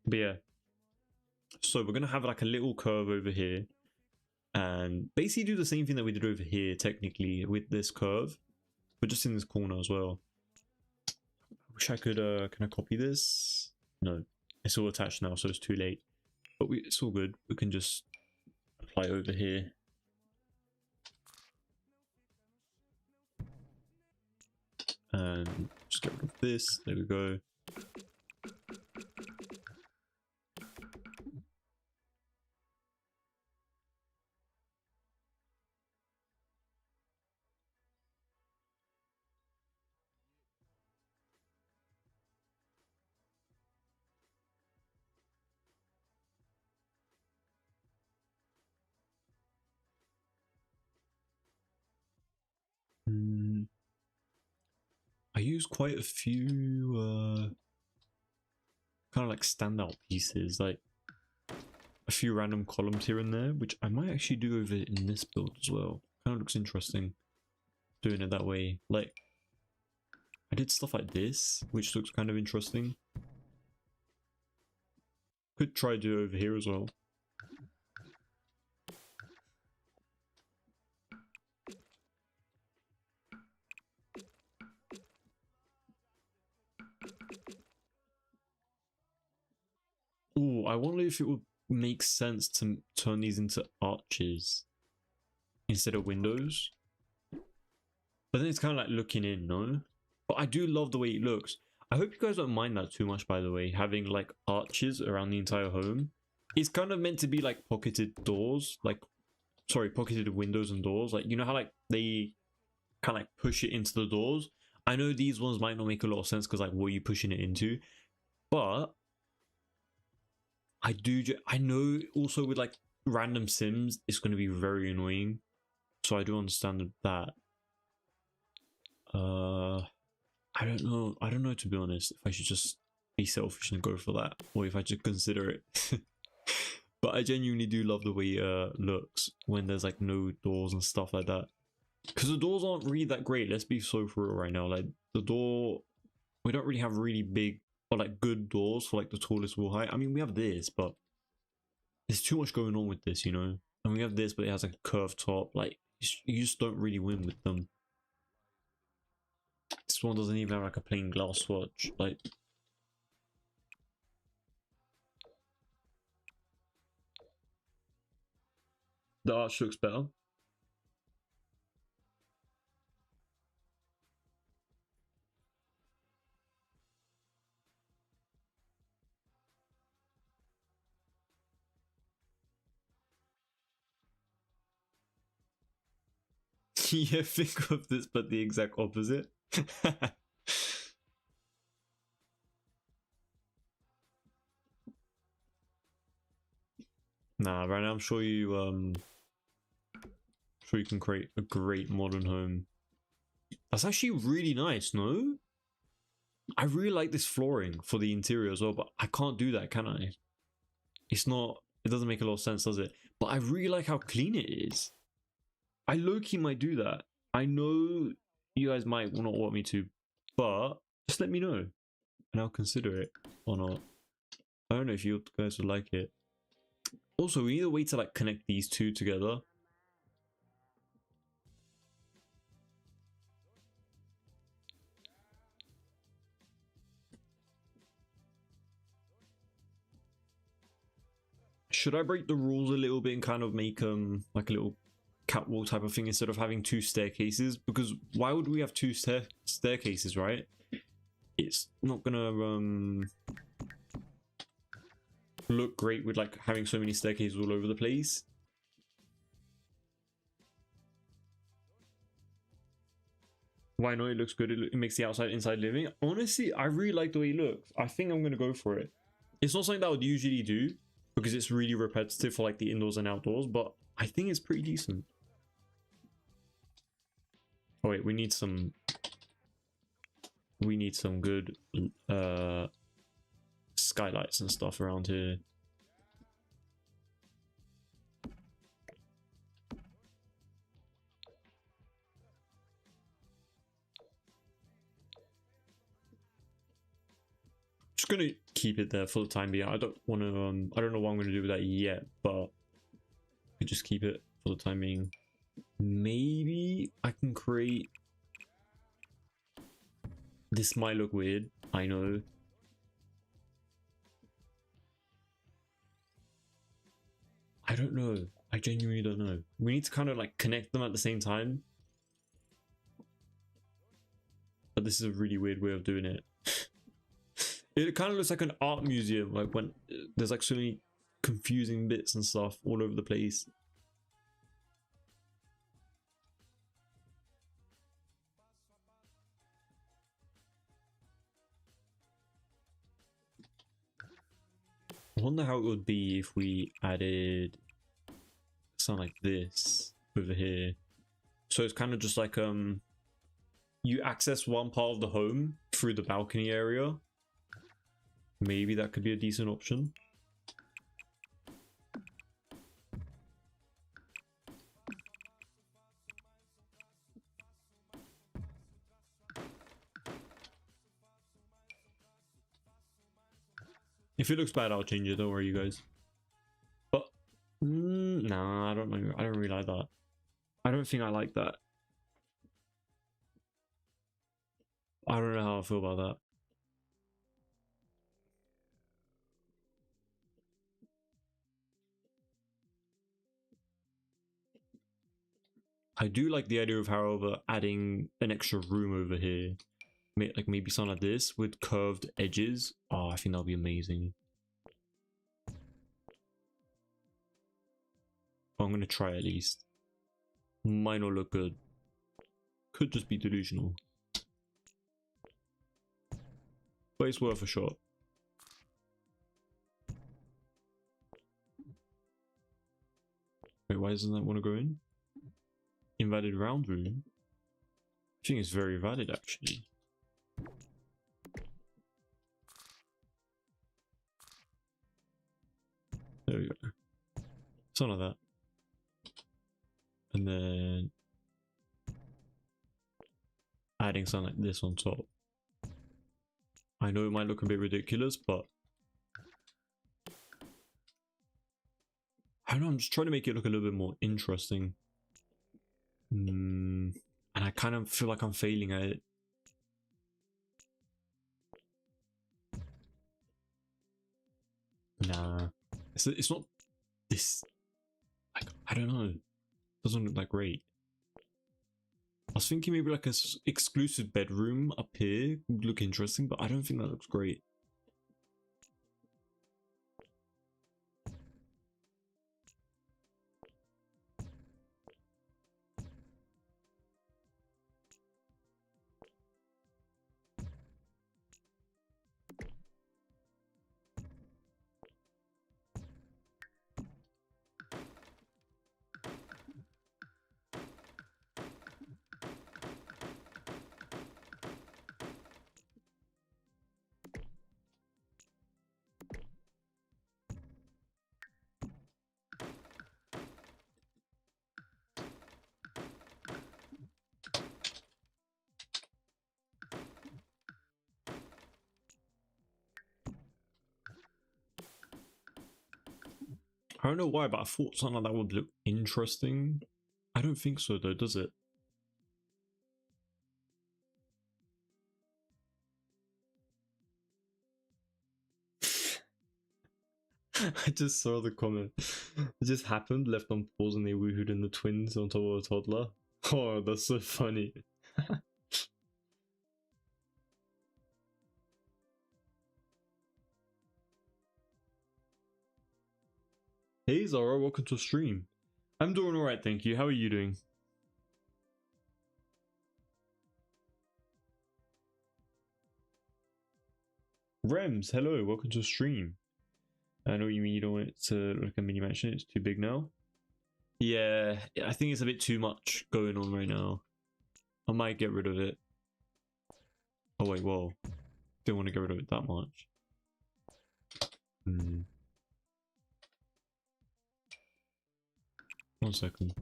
But yeah, so we're gonna have like a little curve over here and basically do the same thing that we did over here technically with this curve, but just in this corner as well. I wish I could can I copy this? No, it's all attached now, so it's too late, but it's all good. We can just apply over here. And just get rid of this. There we go. I use quite a few kind of like standout pieces, like a few random columns here and there, which I might actually do over in this build as well. Kind of looks interesting doing it that way. Like I did stuff like this, which looks kind of interesting. Could try do over here as well. Oh, I wonder if it would make sense to turn these into arches instead of windows. But then it's kind of like looking in, no? But I do love the way it looks. I hope you guys don't mind that too much, by the way, having like arches around the entire home. It's kind of meant to be like pocketed doors, like, sorry, pocketed windows and doors. Like, you know how like they kind of like push it into the doors? I know these ones might not make a lot of sense because like what are you pushing it into? But I know also with like random sims, it's going to be very annoying. So I do understand that. I don't know. I don't know, to be honest, if I should just be selfish and go for that, or if I should consider it. But I genuinely do love the way it looks when there's like no doors and stuff like that. Because the doors aren't really that great. Let's be so for real right now. Like the door, we don't really have really big or like good doors for like the tallest wall height. I mean, we have this, but there's too much going on with this, you know. And we have this, but it has like a curved top. Like you just don't really win with them. This one doesn't even have like a plain glass swatch. Like the arch looks better. Yeah, think of this, but the exact opposite. Nah, right now I'm sure you can create a great modern home. That's actually really nice, no? I really like this flooring for the interior as well, but I can't do that, can I? It's not, it doesn't make a lot of sense, does it? But I really like how clean it is. I low-key might do that. I know you guys might not want me to, but just let me know. and I'll consider it or not. I don't know if you guys would like it. Also, we need a way to like connect these two together. Should I break the rules a little bit and kind of make like a little catwalk type of thing instead of having two staircases? Because why would we have two staircases, right? It's not gonna look great with like having so many staircases all over the place. Why not? It looks good. It makes the outside inside living. Honestly, I really like the way it looks. I think I'm gonna go for it. It's not something that I would usually do because it's really repetitive for like the indoors and outdoors, but I think it's pretty decent. Oh wait, we need some good skylights and stuff around here. Just gonna keep it there for the time being. I don't want to I don't know what I'm gonna do with that yet, but I just keep it for the time being. Maybe I can create, this might look weird, I know. I don't know. I genuinely don't know. We need to kind of like connect them at the same time. But this is a really weird way of doing it. It kind of looks like an art museum, like when there's like so many confusing bits and stuff all over the place. I wonder how it would be if we added something like this over here. So it's kind of just like you access one part of the home through the balcony area. Maybe that could be a decent option. If it looks bad, I'll change it. Don't worry, you guys. But nah, I don't know. I don't really like that. I don't think I like that. I don't know how I feel about that. I do like the idea of, however, adding an extra room over here. Like maybe something like this with curved edges. Oh, I think that'll be amazing. I'm gonna try at least. Might not look good. Could just be delusional. But it's worth a shot. Wait, why doesn't that want to go in? Invalid round room? I think it's very valid actually. There we go. Something like that. And then adding something like this on top. I know it might look a bit ridiculous, but I don't know, I'm just trying to make it look a little bit more interesting. And I kind of feel like I'm failing at it. Nah. It's not this. Like, I don't know. Doesn't look that great. I was thinking maybe like an exclusive bedroom up here would look interesting, but I don't think that looks great. I don't know why, but I thought something like that would look interesting. I don't think so though, does it? I just saw the comment. It just happened, left on pause, and they woohooed in the twins on top of a toddler. Oh, that's so funny. Hey Zara, welcome to stream. I'm doing alright, thank you. How are you doing? Rems, hello, welcome to stream. I know what you mean, you don't want it to look like a mini mansion, it's too big now. Yeah, I think it's a bit too much going on right now. I might get rid of it. Oh wait, whoa. Don't want to get rid of it that much. Hmm. 1 second.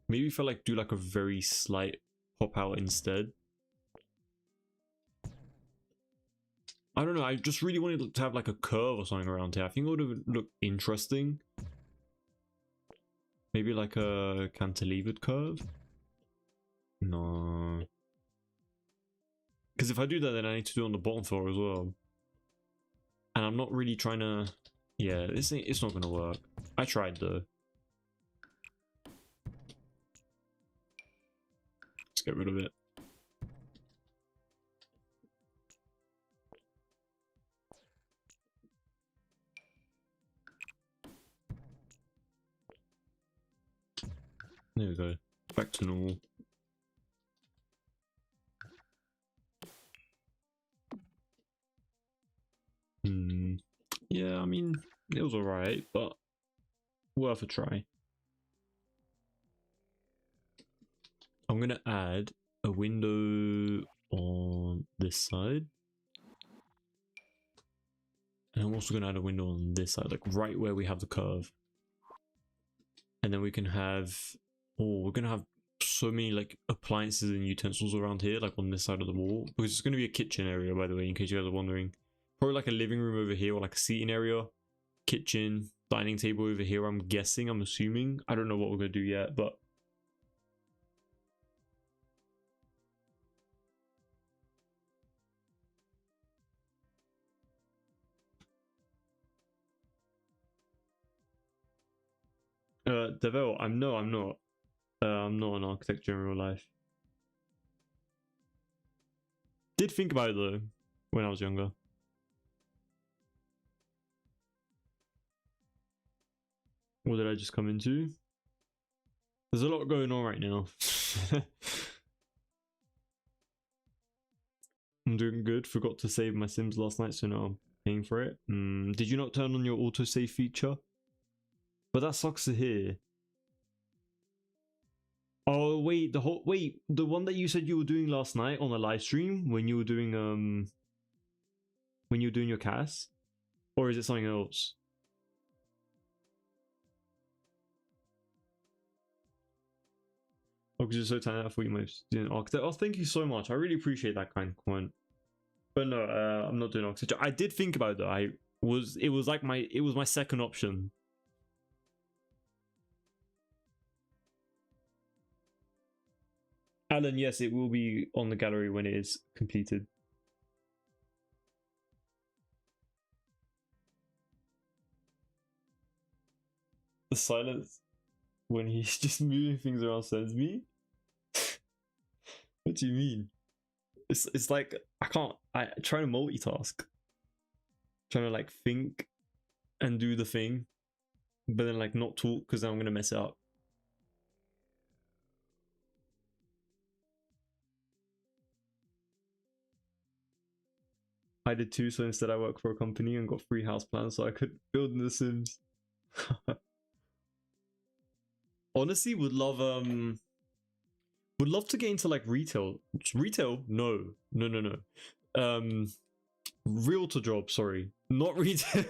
Maybe if I like do like a very slight pop out instead. I don't know, I just really wanted to have like a curve or something around here. I think it would have looked interesting. Maybe like a cantilevered curve? No. Because if I do that, then I need to do it on the bottom floor as well. And I'm not really trying to... Yeah, it's not going to work. I tried though. Let's get rid of it. There we go. Back to normal. Yeah, I mean, it was alright, but worth a try. I'm gonna add a window on this side. And I'm also gonna add a window on this side, like right where we have the curve. And then we can have, oh, we're gonna have so many like appliances and utensils around here, like on this side of the wall, because it's gonna be a kitchen area, by the way, in case you guys are wondering. Probably like a living room over here, or like a seating area, kitchen, dining table over here. I'm guessing, I'm assuming. I don't know what we're gonna do yet, but Devel, I'm not. I'm not an architect in real life. Did think about it though, when I was younger. What did I just come into? There's a lot going on right now. I'm doing good. Forgot to save my Sims last night, so now I'm paying for it. Did you not turn on your autosave feature? But that sucks to hear. Oh wait, the one that you said you were doing last night on a live stream when you were doing your cast, or is it something else? Oh, because you're so talented, I thought you might be doing architect. Oh, thank you so much. I really appreciate that kind of comment. But no, I'm not doing architecture. I did think about it though. It was my second option. Alan, yes, it will be on the gallery when it is completed. The silence when he's just moving things around sends me. What do you mean? It's like I try to multitask. Trying to like think and do the thing, but then like not talk because then I'm gonna mess it up. I did too, so instead I worked for a company and got free house plans so I could build in The Sims. Honestly, would love to get into like retail. Retail? No. Realtor job, sorry. Not retail.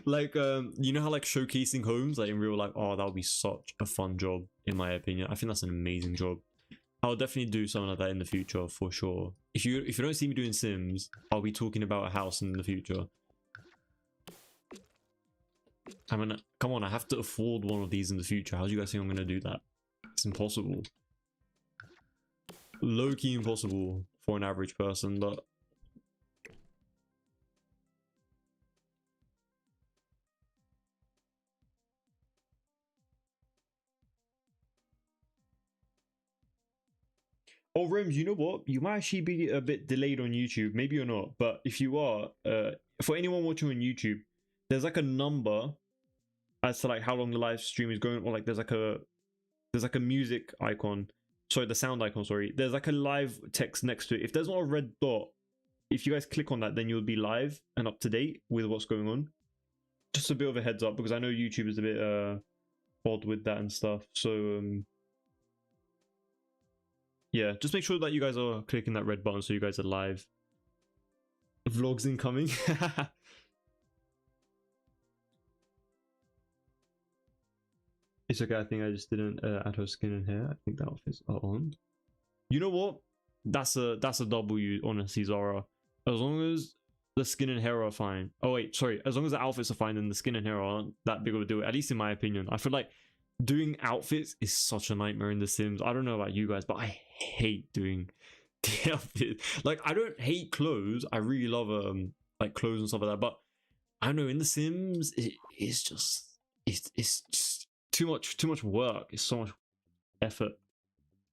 Like you know how like showcasing homes like in real life? Oh, that would be such a fun job in my opinion. I think that's an amazing job. I'll definitely do something like that in the future for sure. If you don't see me doing Sims, I'll be talking about a house in the future. I mean, come on, I have to afford one of these in the future. How do you guys think I'm gonna do that? It's impossible. Low-key impossible for an average person, but oh, Rims, you know what? You might actually be a bit delayed on YouTube. Maybe you're not, but if you are, for anyone watching on YouTube, there's like a number as to like how long the live stream is going, or like there's like a music icon. Sorry, the sound icon. Sorry, there's like a live text next to it. If there's not a red dot, if you guys click on that, then you'll be live and up to date with what's going on. Just a bit of a heads up because I know YouTube is a bit odd with that and stuff. So yeah, just make sure that you guys are clicking that red button so you guys are live. Vlogs incoming. It's okay, I think I just didn't add her skin and hair. I think the outfits are on. You know what? That's a W, honestly, Zara. As long as the skin and hair are fine. Oh wait, sorry. As long as the outfits are fine, then the skin and hair aren't that big of a deal. At least in my opinion. I feel like doing outfits is such a nightmare in The Sims. I don't know about you guys, but I hate doing the outfit. Like, I don't hate clothes. I really love like clothes and stuff like that. But I don't know, in The Sims, it's just it's too much work. It's so much effort.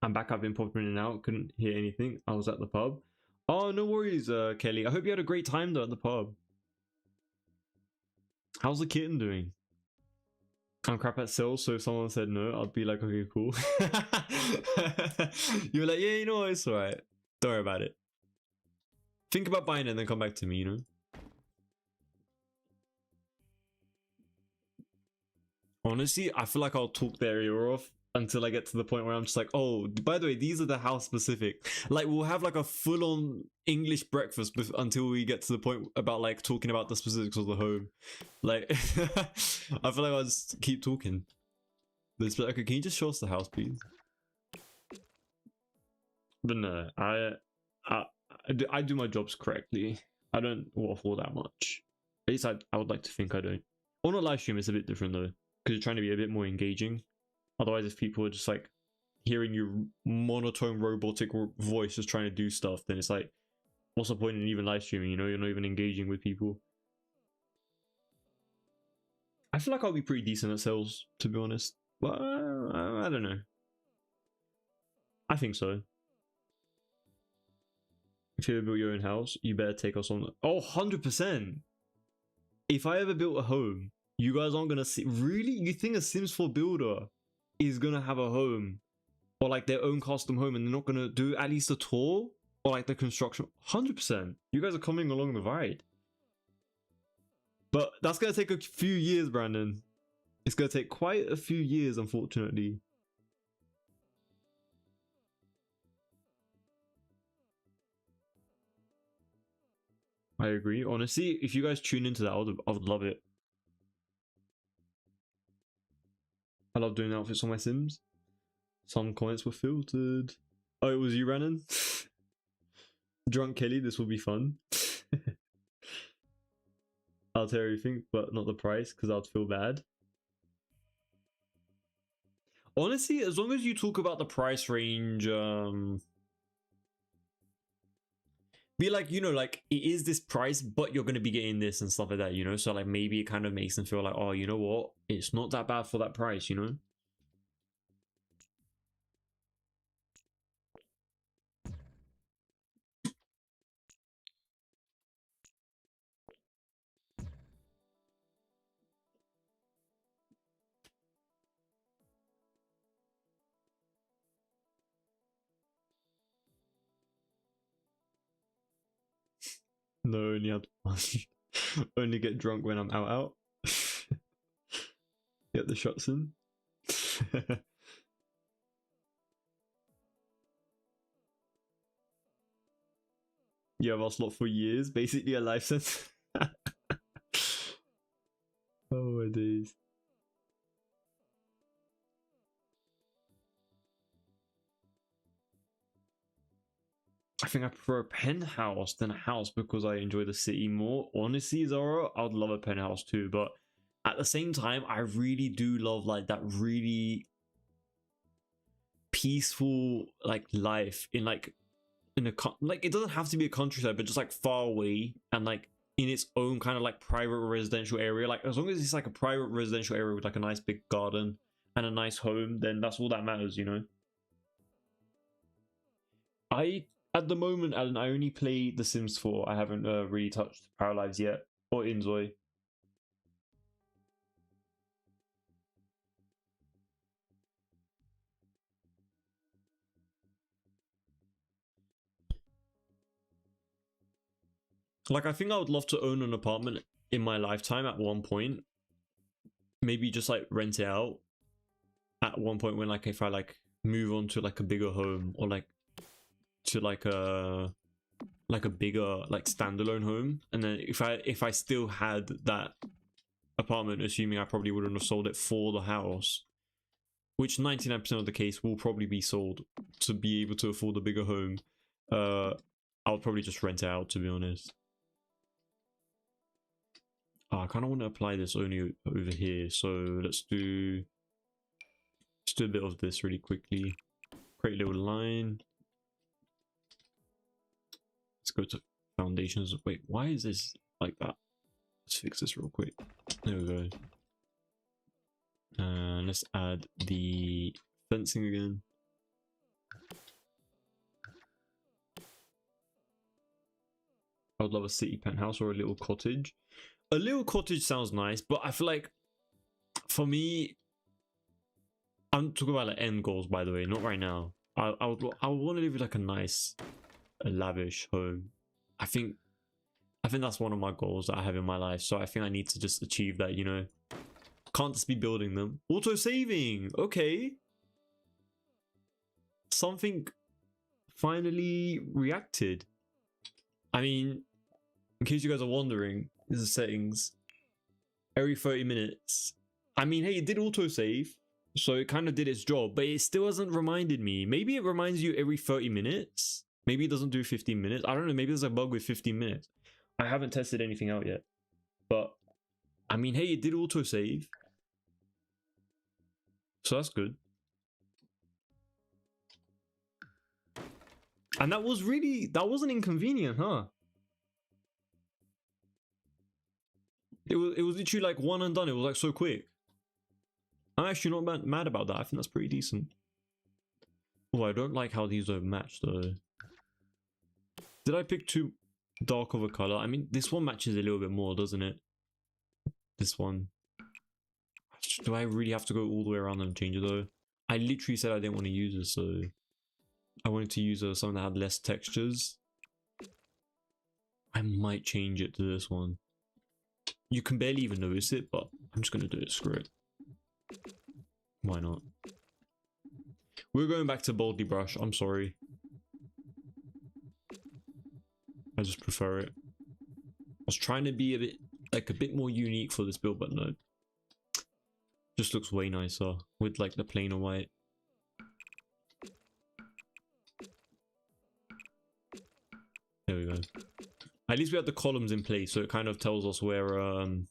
I'm back. I've been popping in and out. Couldn't hear anything. I was at the pub. Oh, no worries, Kelly. I hope you had a great time though at the pub. How's the kitten doing? I'm crap at sales, so if someone said no, I'd be like, okay, cool. You're like, yeah, you know what, it's alright. Don't worry about it. Think about buying it and then come back to me, you know? Honestly, I feel like I'll talk their ear off until I get to the point where I'm just like, oh, by the way, these are the house specific. Like, we'll have like a full-on English breakfast until we get to the point about like talking about the specifics of the home. Like, I feel like I'll just keep talking. But okay, can you just show us the house, please? But no, I do my jobs correctly. I don't waffle that much. At least I would like to think I don't. On a live stream, it's a bit different though, because you're trying to be a bit more engaging. Otherwise, if people are just like hearing your monotone robotic voice just trying to do stuff, then it's like, what's the point in even live streaming? You know, you're not even engaging with people. I feel like I'll be pretty decent at sales, to be honest. But I don't know. I think so. If you ever build your own house, you better take us on. Oh, 100%. If I ever built a home, you guys aren't gonna see. Really? You think a Sims 4 builder is gonna have a home or like their own custom home and they're not gonna do at least a tour or like the construction? 100%. You guys are coming along the ride. But that's gonna take a few years, Brandon. It's gonna take quite a few years, unfortunately. I agree. Honestly, if you guys tune into that, I would love it. I love doing outfits on my Sims. Some comments were filtered. Oh, it was you, Brandon? Drunk Kelly, this will be fun. I'll tell everything, but not the price, because I'd feel bad. Honestly, as long as you talk about the price range, be like, you know, like it is this price, but you're gonna be getting this and stuff like that, you know? So like maybe it kind of makes them feel like, oh, you know what? It's not that bad for that price, you know? No, only have only get drunk when I'm out. Get the shots in. You have us lot for years, basically a life sentence. Oh my days. I think I prefer a penthouse than a house because I enjoy the city more. Honestly, Zara, I would love a penthouse too, but at the same time, I really do love like that really peaceful like life in like in a like it doesn't have to be a countryside, but just like far away and like in its own kind of like private residential area. Like as long as it's like a private residential area with like a nice big garden and a nice home, then that's all that matters, you know. At the moment, Alan, I only play The Sims 4. I haven't really touched Paralives yet or Inzoi. Like I think I would love to own an apartment in my lifetime at one point. Maybe just like rent it out at one point when like if I like move on to like a bigger home or like to like a bigger like standalone home, and then if I still had that apartment, assuming I probably wouldn't have sold it for the house, which 99% of the case will probably be sold to be able to afford a bigger home, I would probably just rent it out, to be honest. I kind of want to apply this only over here, so let's do a bit of this really quickly. Create a little line. Let's go to foundations. Wait, why is this like that? Let's fix this real quick. There we go. And let's add the fencing again. I would love a city penthouse or a little cottage. A little cottage sounds nice, but I feel like for me, I'm talking about like end goals, by the way, not right now. I would want to live with like a nice, a lavish home. I think that's one of my goals that I have in my life. So I think I need to just achieve that, you know. Can't just be building them. Auto saving, okay. Something finally reacted. I mean, in case you guys are wondering, this is settings. Every 30 minutes. I mean, hey, it did autosave, so it kind of did its job, but it still hasn't reminded me. Maybe it reminds you every 30 minutes. Maybe it doesn't do 15 minutes. I don't know. Maybe there's a bug with 15 minutes. I haven't tested anything out yet. But, I mean, hey, it did autosave. So that's good. And that wasn't inconvenient, huh? It was literally like one and done. It was like so quick. I'm actually not mad about that. I think that's pretty decent. Oh, I don't like how these are matched though. Did I pick too dark of a color? I mean, this one matches a little bit more, doesn't it? This one. Do I really have to go all the way around and change it though? I literally said I didn't want to use it, so I wanted to use something that had less textures. I might change it to this one. You can barely even notice it, but I'm just gonna do it. Screw it. Why not? We're going back to Boldly Brush. I'm sorry. I just prefer it. I was trying to be a bit more unique for this build, but no. Just looks way nicer with like the plain and white. There we go. At least we have the columns in place, so it kind of tells us where all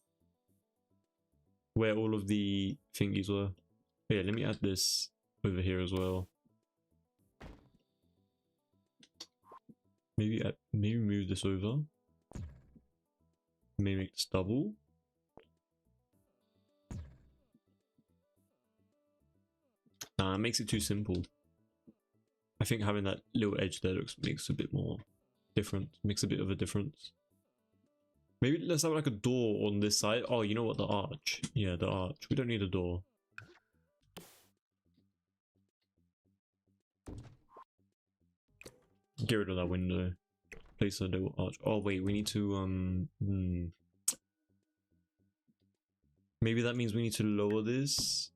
of the thingies were. Yeah, let me add this over here as well. Maybe move this over. Maybe make this double. Nah, it makes it too simple. I think having that little edge there makes a bit more different. Makes a bit of a difference. Maybe let's have like a door on this side. Oh, you know what? The arch. Yeah, the arch. We don't need a door. Get rid of that window. Place a little arch. Oh wait, we need to maybe that means we need to lower this.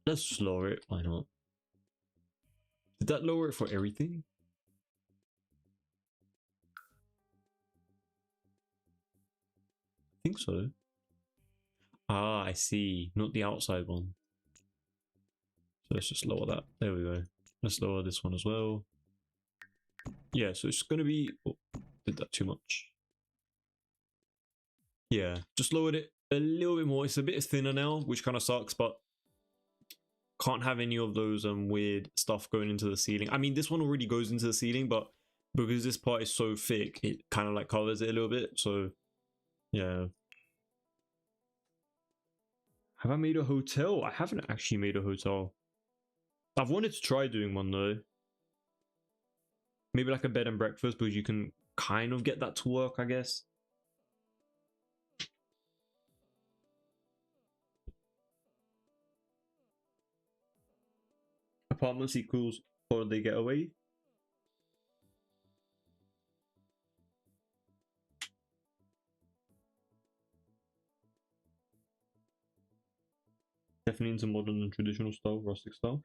Let's just lower it. Why not? Did that lower it for everything? I think so. Ah, I see. Not the outside one. So let's just lower that. There we go. Let's lower this one as well. Yeah, so it's gonna be, oh, did that too much. Yeah, just lowered it a little bit more. It's a bit thinner now, which kind of sucks, but can't have any of those weird stuff going into the ceiling. I mean, this one already goes into the ceiling, but because this part is so thick, it kind of like covers it a little bit. So yeah. Have I made a hotel? I haven't actually made a hotel. I've wanted to try doing one though. Maybe like a bed and breakfast, because you can kind of get that to work, I guess. Apartments equals holiday getaway. Definitely into modern and traditional style, rustic style.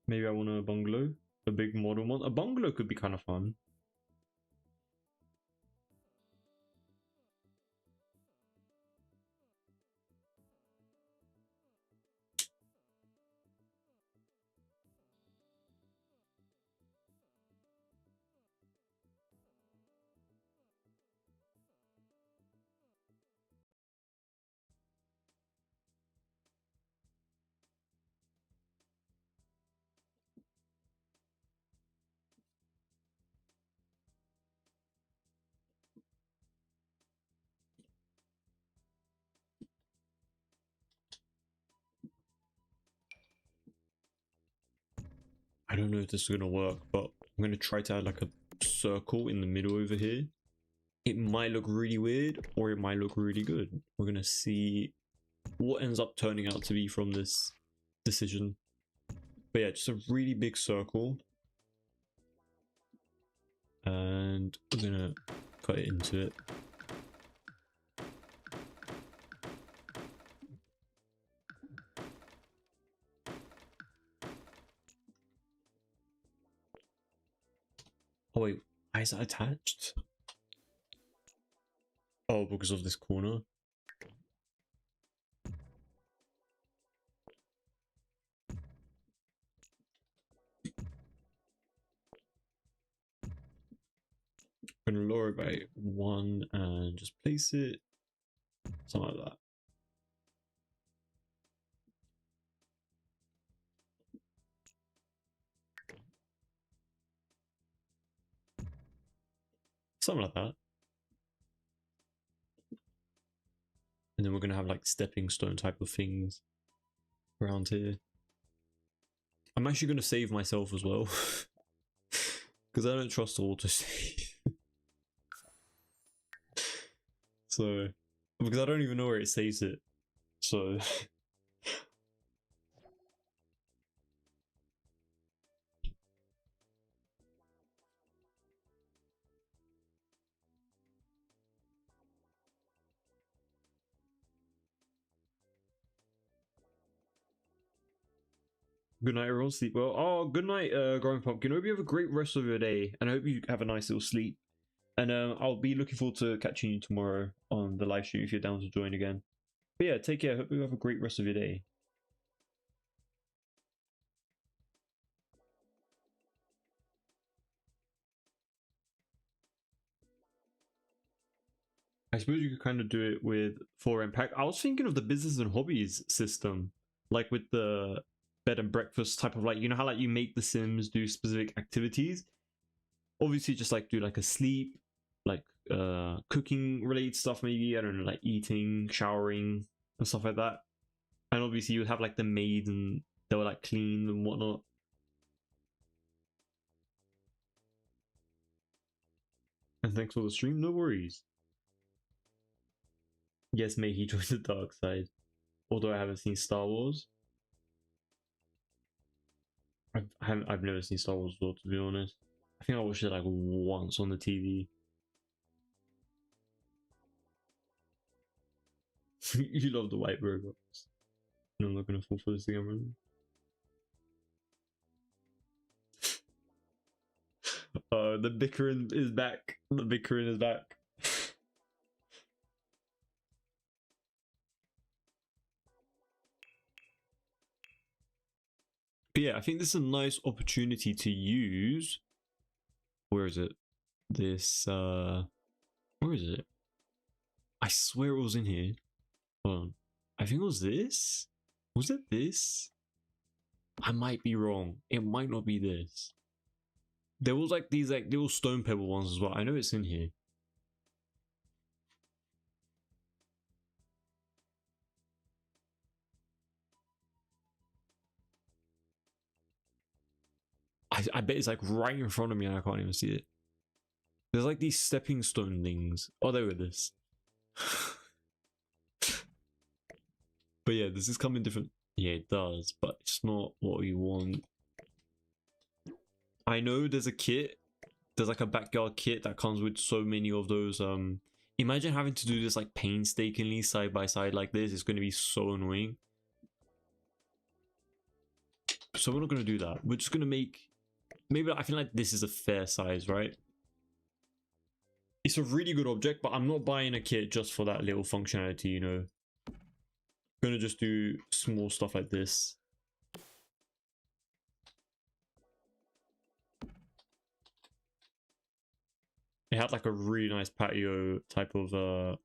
Maybe I want a bungalow, a big modern one. A bungalow could be kind of fun. I don't know if this is going to work, but I'm going to try to add like a circle in the middle over here. It might look really weird, or it might look really good. We're going to see what ends up turning out to be from this decision. But yeah, just a really big circle. And we're going to cut it into it. Oh wait, why is that attached? Oh, because of this corner. I'm going to lower it by 1 and just place it something like that. Something like that. And then we're going to have like stepping stone type of things around here. I'm actually going to save myself as well. Because I don't trust the autosave. So, because I don't even know where it saves it. So, good night, everyone. Sleep well. Oh, good night, Growing Pumpkin. I hope you have a great rest of your day, and I hope you have a nice little sleep. And I'll be looking forward to catching you tomorrow on the live stream if you're down to join again. But yeah, take care. Hope you have a great rest of your day. I suppose you could kind of do it with 4M Pack. I was thinking of the business and hobbies system, like with the bed and breakfast type of, like, you know how like you make the Sims do specific activities. Obviously, just like do like a sleep, like cooking related stuff, maybe, I don't know, like eating, showering, and stuff like that. And obviously, you would have like the maids and they were like clean and whatnot. And thanks for the stream. No worries. Yes, may he join the dark side. Although I haven't seen Star Wars. I've never seen Star Wars though, to be honest. I think I watched it like once on the TV. You love the white robots. No, I'm not gonna fall for this again, man. The bickering is back. The bickering is back. But yeah, I think this is a nice opportunity to use Where is it? This where is it? I swear it was in here. Hold on. I think it was this. Was it this? I might be wrong. It might not be this. There was like these like little stone pebble ones as well. I know it's in here. I bet it's like right in front of me and I can't even see it. There's like these stepping stone things. Oh, there it is. But yeah, does this come in different? Yeah, it does, but it's not what we want. I know there's a kit. There's like a backyard kit that comes with so many of those. Imagine having to do this like painstakingly side by side like this. It's going to be so annoying. So we're not going to do that. We're just going to make... Maybe I feel like this is a fair size, right? It's a really good object, but I'm not buying a kit just for that little functionality, you know. I'm going to just do small stuff like this. It had like a really nice patio type of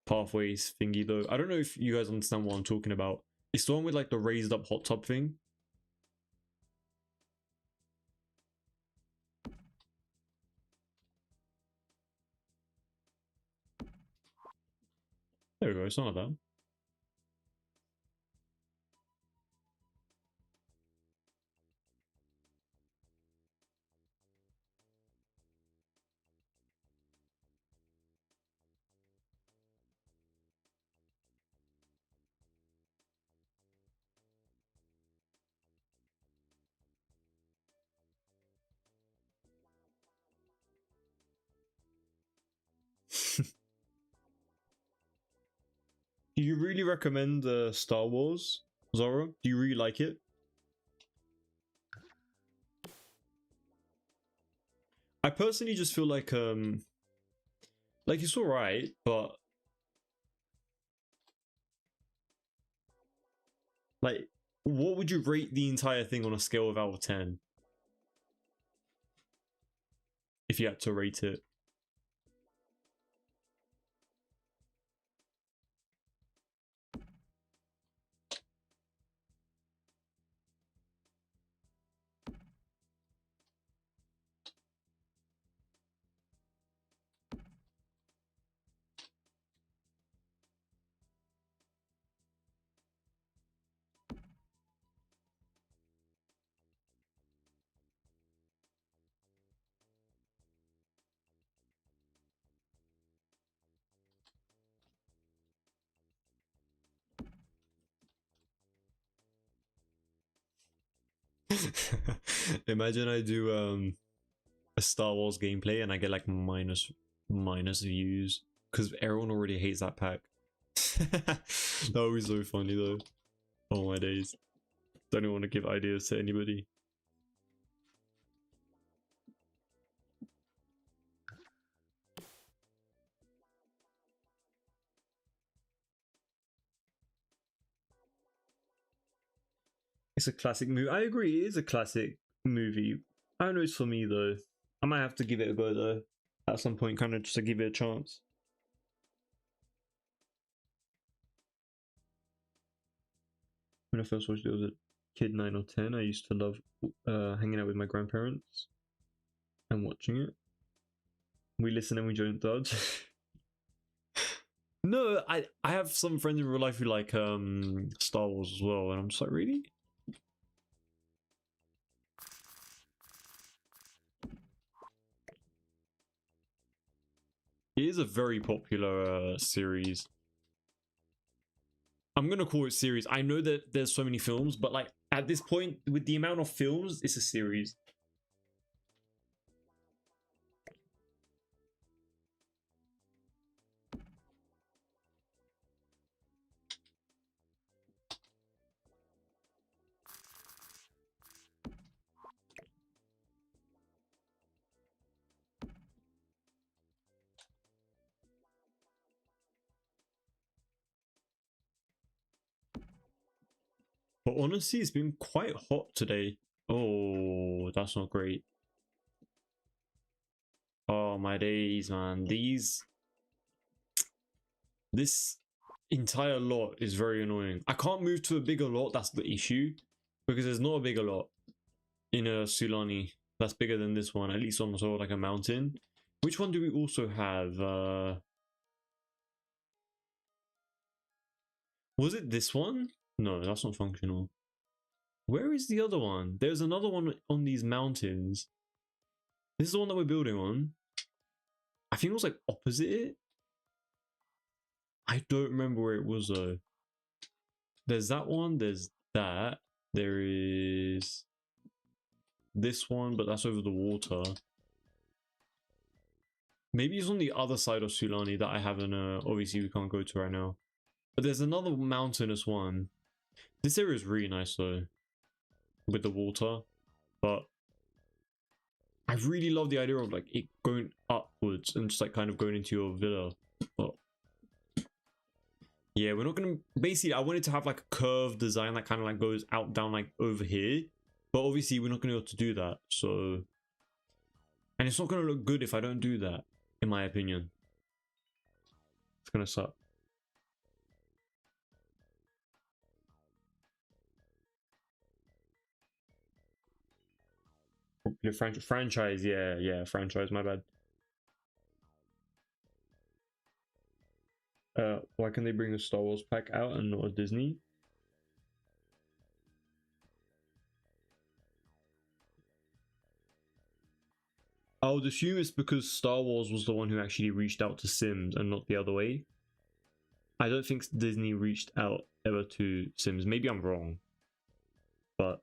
pathways thingy though. I don't know if you guys understand what I'm talking about. It's the one with like the raised up hot tub thing. There we go, it's not like that. Do you really recommend Star Wars, Zoro? Do you really like it? I personally just feel like it's alright, but like what would you rate the entire thing on a scale of out of 10? If you had to rate it. Imagine I do a Star Wars gameplay and I get like minus views because everyone already hates that pack. That would be so funny though. Oh my days. Don't even want to give ideas to anybody. It's a classic movie. I agree, it is a classic movie. I don't know it's for me though. I might have to give it a go though at some point, kind of just to give it a chance. When I first watched it, I was a kid 9 or 10. I used to love hanging out with my grandparents and watching it. We listen and we don't judge. No, I have some friends in real life who like Star Wars as well, and I'm just like, really? It is a very popular series. I'm gonna call it series. I know that there's so many films, but like at this point, with the amount of films, it's a series. But honestly, it's been quite hot today. Oh, that's not great. Oh my days, man. This entire lot is very annoying. I can't move to a bigger lot, that's the issue. Because there's not a bigger lot in a Sulani that's bigger than this one, at least on sort of like a mountain. Which one do we also have? Was it this one? No, that's not functional. Where is the other one? There's another one on these mountains. This is the one that we're building on. I think it was like opposite it. I don't remember where it was though. There's that one, there's that. There is this one, but that's over the water. Maybe it's on the other side of Sulani that I haven't, obviously we can't go to right now. But there's another mountainous one. This area is really nice though, with the water. But I really love the idea of like it going upwards and just like kind of going into your villa. But yeah, we're not gonna, basically I wanted to have like a curved design that kind of like goes out down like over here. But obviously we're not gonna be able to do that, so. And it's not gonna look good if I don't do that, in my opinion. It's gonna suck. The franchise, yeah, franchise, my bad. Why can they bring a Star Wars pack out and not a Disney? I would assume it's because Star Wars was the one who actually reached out to Sims and not the other way. I don't think Disney reached out ever to Sims. Maybe I'm wrong. But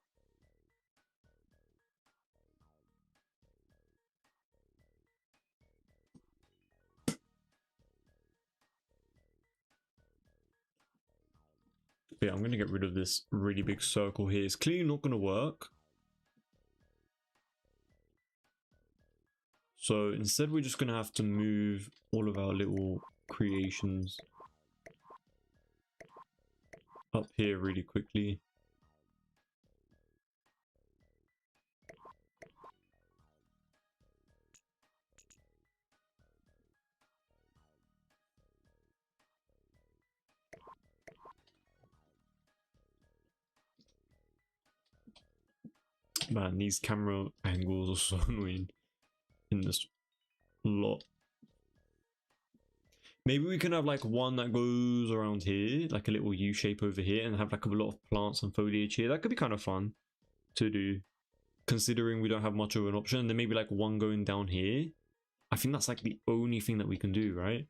yeah, I'm gonna get rid of this really big circle here. It's clearly not gonna work. So instead we're just gonna have to move all of our little creations up here really quickly. Man, these camera angles are so annoying in this lot. Maybe we can have like one that goes around here, like a little U shape over here, and have like a lot of plants and foliage here. That could be kind of fun to do, considering we don't have much of an option. And then maybe like one going down here. I think that's like the only thing that we can do, right?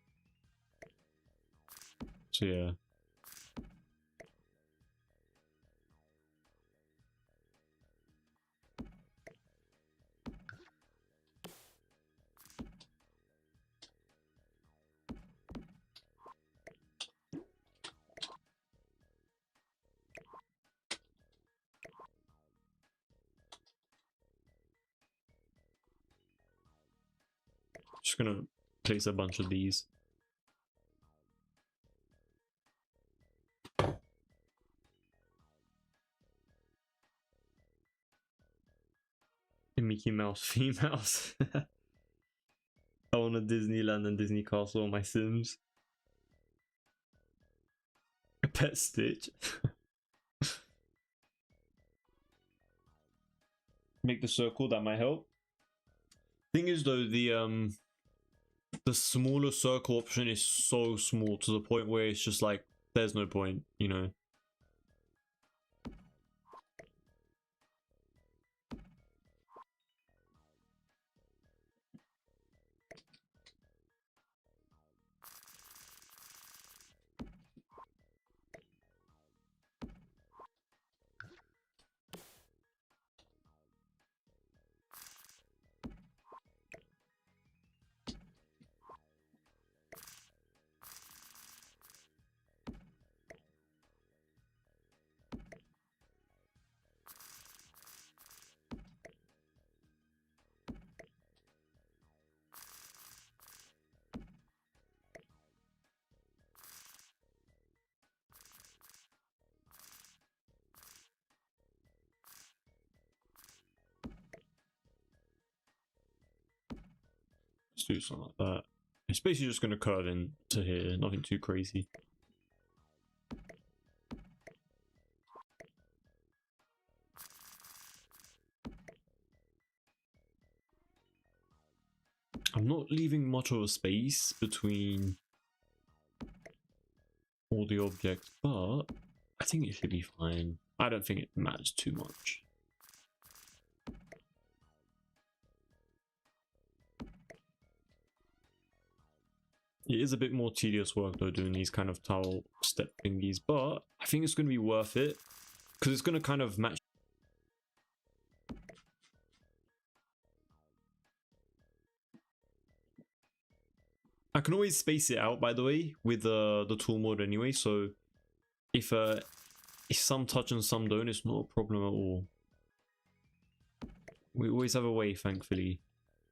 So yeah. Just gonna place a bunch of these. Mickey Mouse females. I want a Disneyland and Disney Castle on my Sims. A pet Stitch. Make the circle, that might help. Thing is though, the smaller circle option is so small to the point where it's just like there's no point, you know. Let's do something like that. It's basically just going to curve in to here, nothing too crazy. I'm not leaving much of a space between all the objects, but I think it should be fine. I don't think it matters too much. It is a bit more tedious work though doing these kind of towel step thingies, but I think it's going to be worth it because it's going to kind of match. I can always space it out, by the way, with the tool mode anyway, so if some touch and some don't, it's not a problem at all. We always have a way, thankfully,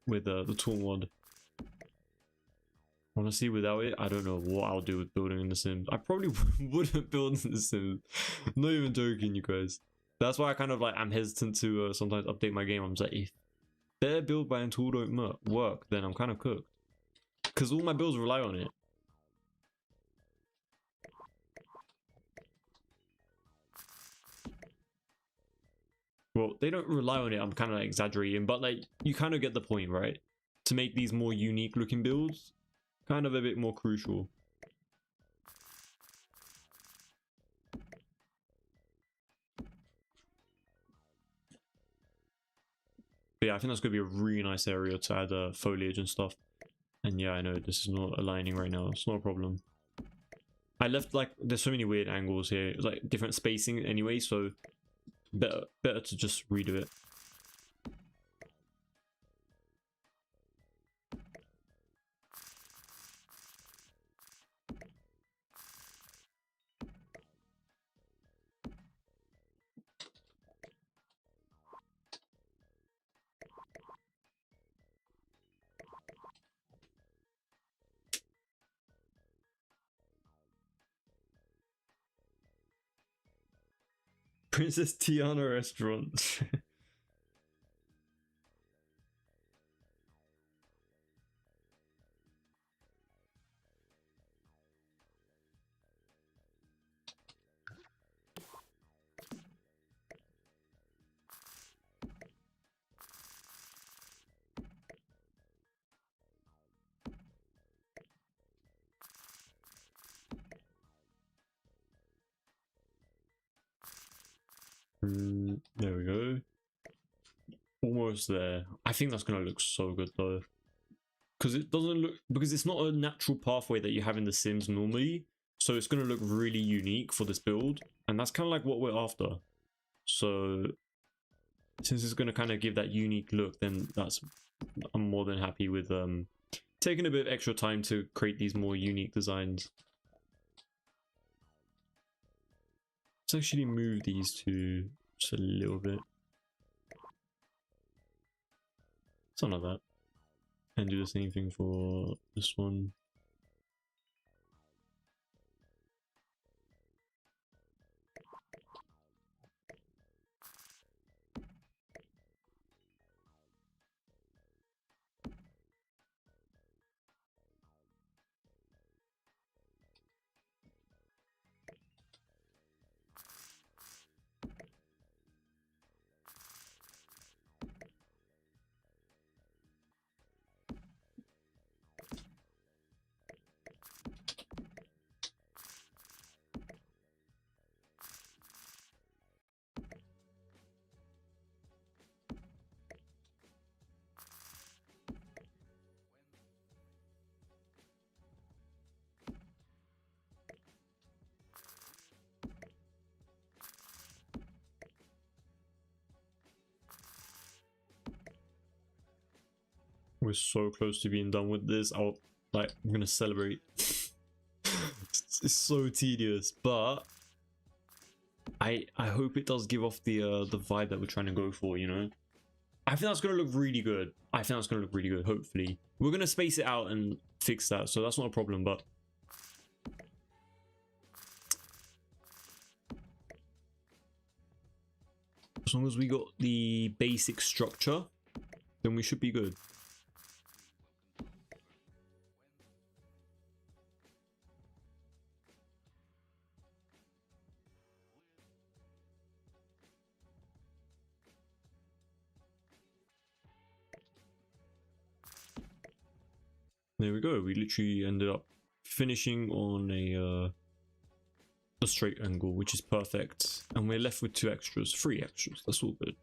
with the tool mod. Honestly, without it, I don't know what I'll do with building in The Sims. I probably wouldn't build in The Sims. I'm not even joking, you guys. That's why I kind of like, I'm hesitant to sometimes update my game. I'm just like, if their build by and tool don't work, then I'm kind of cooked. Because all my builds rely on it. Well, they don't rely on it, I'm kind of like exaggerating, but like, you kind of get the point, right? To make these more unique looking builds, kind of a bit more crucial. But yeah, I think that's going to be a really nice area to add foliage and stuff. And yeah, I know this is not aligning right now. It's not a problem. I left like, there's so many weird angles here, like different spacing anyway, so better to just redo it. Princess Tiana restaurant. There we go. Almost there. I think that's gonna look so good though, because it doesn't look, because it's not a natural pathway that you have in The Sims normally, so it's gonna look really unique for this build, and that's kind of like what we're after. So since it's gonna kind of give that unique look, then I'm more than happy with taking a bit of extra time to create these more unique designs. Let's actually move these two just a little bit. Something like that. And do the same thing for this one. We're so close to being done with this. I'm gonna celebrate. It's so tedious, but I hope it does give off the vibe that we're trying to go for, you know? I think that's gonna look really good. Hopefully. We're gonna space it out and fix that, so that's not a problem, but as long as we got the basic structure, then we should be good. There we go. We literally ended up finishing on a straight angle, which is perfect. And we're left with 3 extras. That's all good.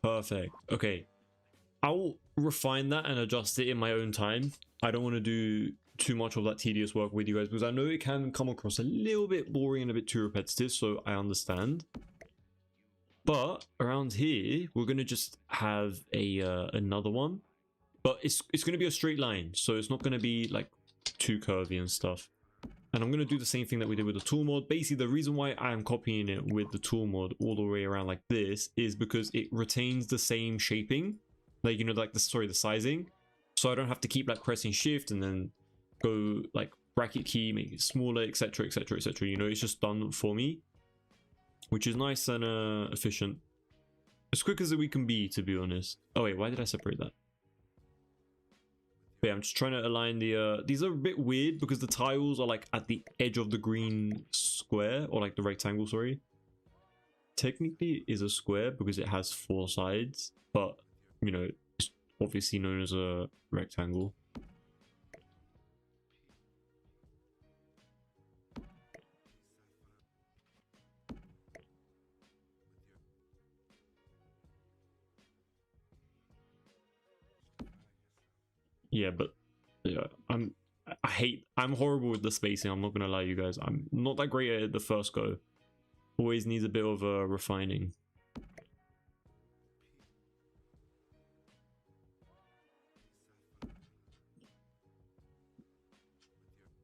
Perfect. Okay. I'll refine that and adjust it in my own time. I don't want to do too much of that tedious work with you guys because I know it can come across a little bit boring and a bit too repetitive, so I understand. But around here, we're going to just have a another one. But it's going to be a straight line, so it's not going to be like too curvy and stuff. And I'm going to do the same thing that we did with the tool mod. Basically, the reason why I'm copying it with the tool mod all the way around like this is because it retains the same shaping. Like, you know, like the sizing. So I don't have to keep like pressing shift and then go like bracket key, make it smaller, etc, etc, etc. You know, it's just done for me, which is nice and efficient. As quick as we can be, to be honest. Oh wait, why did I separate that? But yeah, I'm just trying to align the these are a bit weird because the tiles are like at the edge of the green square, or like the rectangle, sorry. Technically it is a square because it has 4 sides, but you know, it's obviously known as a rectangle. Yeah, but yeah, I'm horrible with the spacing. I'm not gonna lie, you guys. I'm not that great at it the first go. Always needs a bit of refining.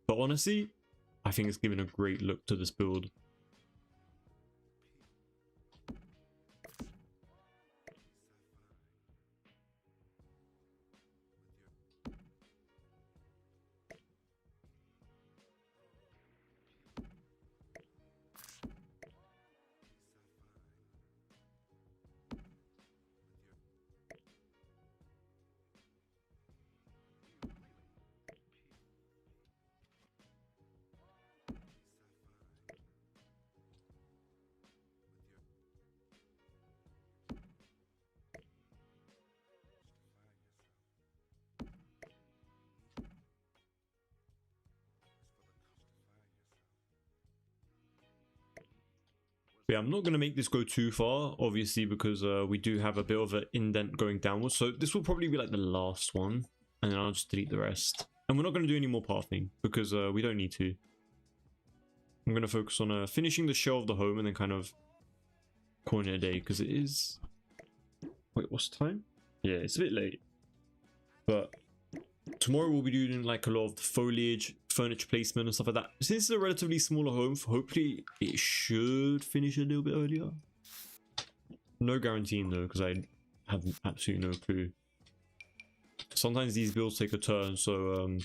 But honestly, I think it's given a great look to this build. But yeah, I'm not going to make this go too far, obviously, because we do have a bit of an indent going downwards. So this will probably be like the last one, and then I'll just delete the rest. And we're not going to do any more pathing because we don't need to. I'm going to focus on finishing the shell of the home and then kind of calling it a day because it is... Wait, what's the time? Yeah, it's a bit late. But tomorrow we'll be doing like a lot of the foliage, furniture placement and stuff like that. Since it's a relatively smaller home, hopefully it should finish a little bit earlier. No guaranteeing though, because I have absolutely no clue. Sometimes these builds take a turn, so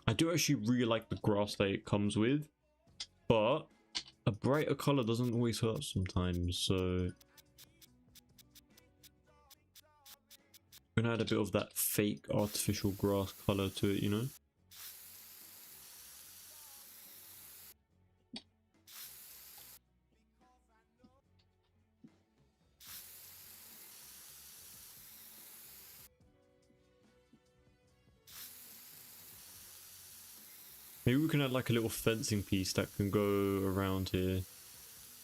I do actually really like the grass that it comes with, but a brighter color doesn't always hurt sometimes, so I'm gonna add a bit of that fake artificial grass color to it, you know. Maybe we can add like a little fencing piece that can go around here.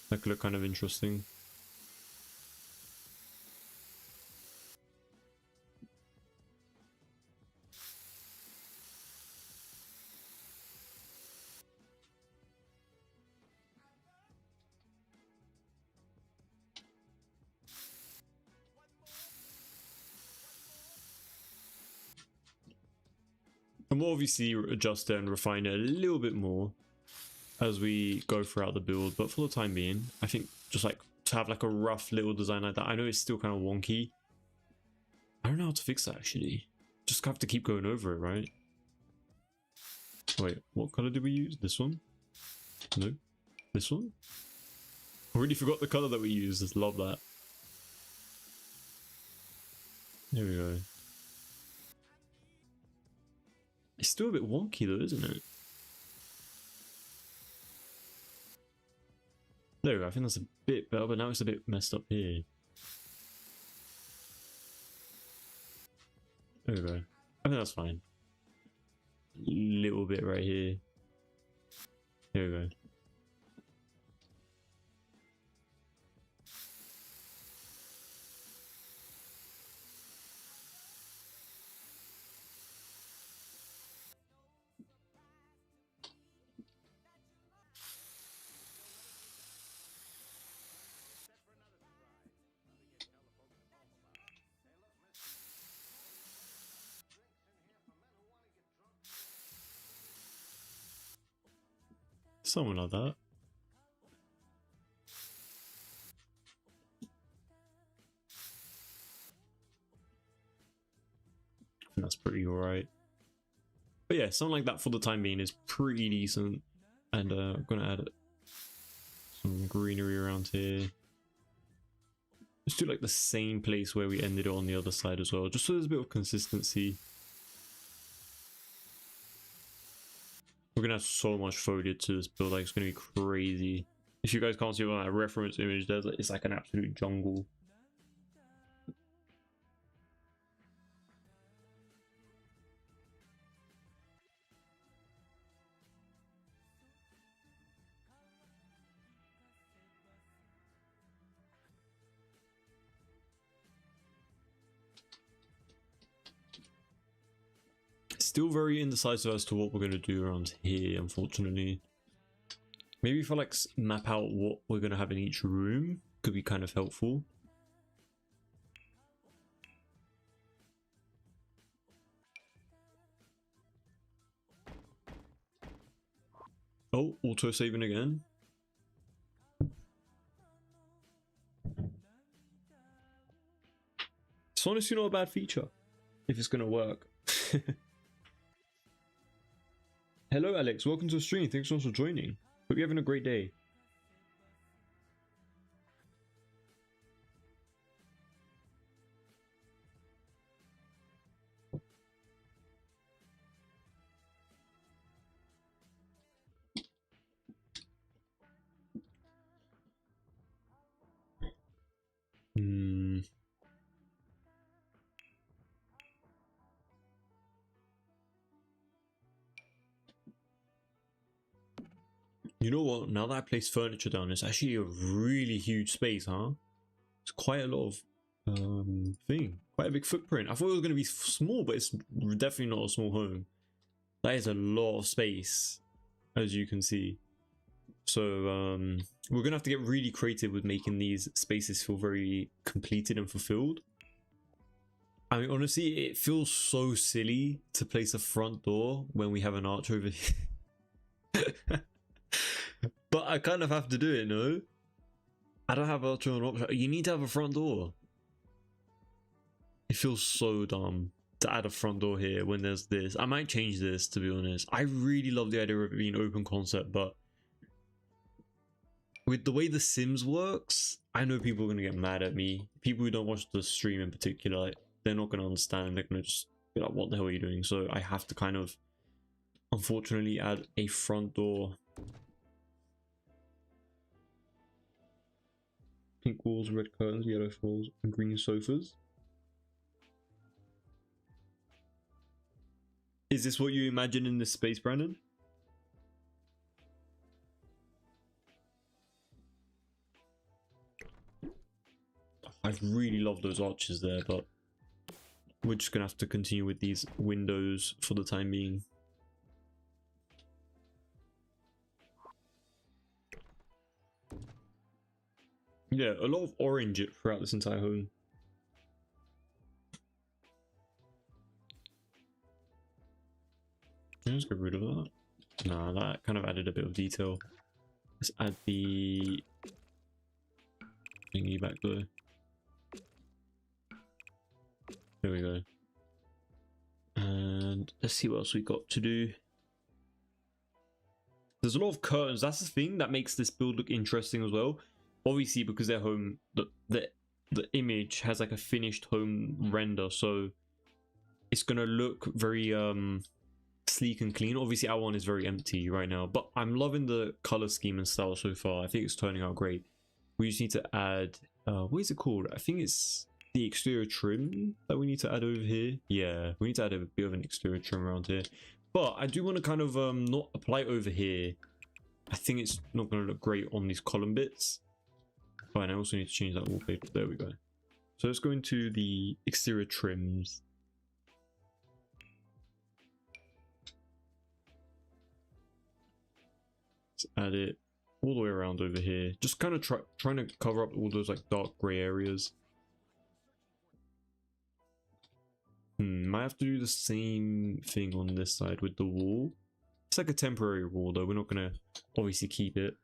That could look kind of interesting. And we'll obviously adjust it and refine it a little bit more as we go throughout the build, but for the time being, I think just like to have like a rough little design like that. I know it's still kind of wonky. I don't know how to fix that actually. Just have to keep going over it, right? Wait, what color did we use? This one? No? This one? Already forgot the color that we used. Just love that. There we go. It's still a bit wonky though, isn't it? There we go. I think that's a bit better, but now it's a bit messed up here. There we go. I think that's fine. Little bit right here. There we go. Something like that. I think that's pretty alright. But yeah, something like that for the time being is pretty decent. And I'm gonna add some greenery around here. Let's do like the same place where we ended it on the other side as well, just so there's a bit of consistency. We're gonna have so much foliage to this build, like it's gonna be crazy. If you guys can't see on that reference image, there's it's like an absolute jungle. Still very indecisive as to what we're gonna do around here, unfortunately. Maybe if I like map out what we're gonna have in each room, could be kind of helpful. Oh, auto saving again. It's honestly not a bad feature if it's gonna work. Hello Alex, welcome to the stream. Thanks so much for joining. Hope you're having a great day. You know what? Now that I place furniture down, it's actually a really huge space, huh? It's quite a lot of quite a big footprint. I thought it was going to be small, but it's definitely not a small home. That is a lot of space, as you can see. So we're gonna have to get really creative with making these spaces feel very completed and fulfilled. I mean, honestly, it feels so silly to place a front door when we have an arch over here. But I kind of have to do it, no? I don't have arch on option. You need to have a front door. It feels so dumb to add a front door here when there's this. I might change this, to be honest. I really love the idea of it being open concept, but with the way The Sims works, I know people are going to get mad at me. People who don't watch the stream in particular, like, they're not going to understand. They're going to just be like, what the hell are you doing? So I have to kind of, unfortunately, add a front door. Pink walls, red curtains, yellow floors, and green sofas. Is this what you imagine in this space, Brandon? I really love those arches there, but we're just gonna have to continue with these windows for the time being. Yeah, a lot of orange throughout this entire home. Let's get rid of that. Nah, that kind of added a bit of detail. Let's add the thingy back though. There we go. And let's see what else we got to do. There's a lot of curtains. That's the thing that makes this build look interesting as well. Obviously, because they're home, the image has like a finished home render, so it's gonna look very sleek and clean. Obviously, our one is very empty right now, but I'm loving the color scheme and style so far. I think it's turning out great. We just need to add what is it called? I think it's the exterior trim that we need to add over here. Yeah, we need to add a bit of an exterior trim around here. But I do want to kind of not apply it over here. I think it's not going to look great on these column bits. Oh, and I also need to change that wallpaper. There we go. So let's go into the exterior trims. Let's add it all the way around over here. Just kind of trying to cover up all those like dark gray areas. Might have to do the same thing on this side with the wall. It's like a temporary wall though. We're not going to obviously keep it.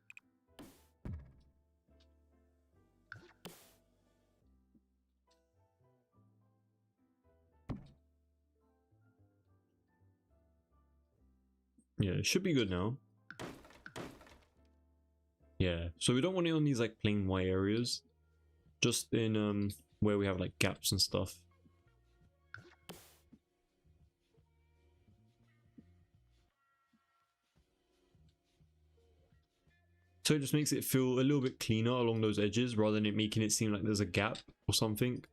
Yeah, it should be good now. Yeah, so we don't want it on these like plain white areas. Just in where we have like gaps and stuff. So it just makes it feel a little bit cleaner along those edges rather than it making it seem like there's a gap or something.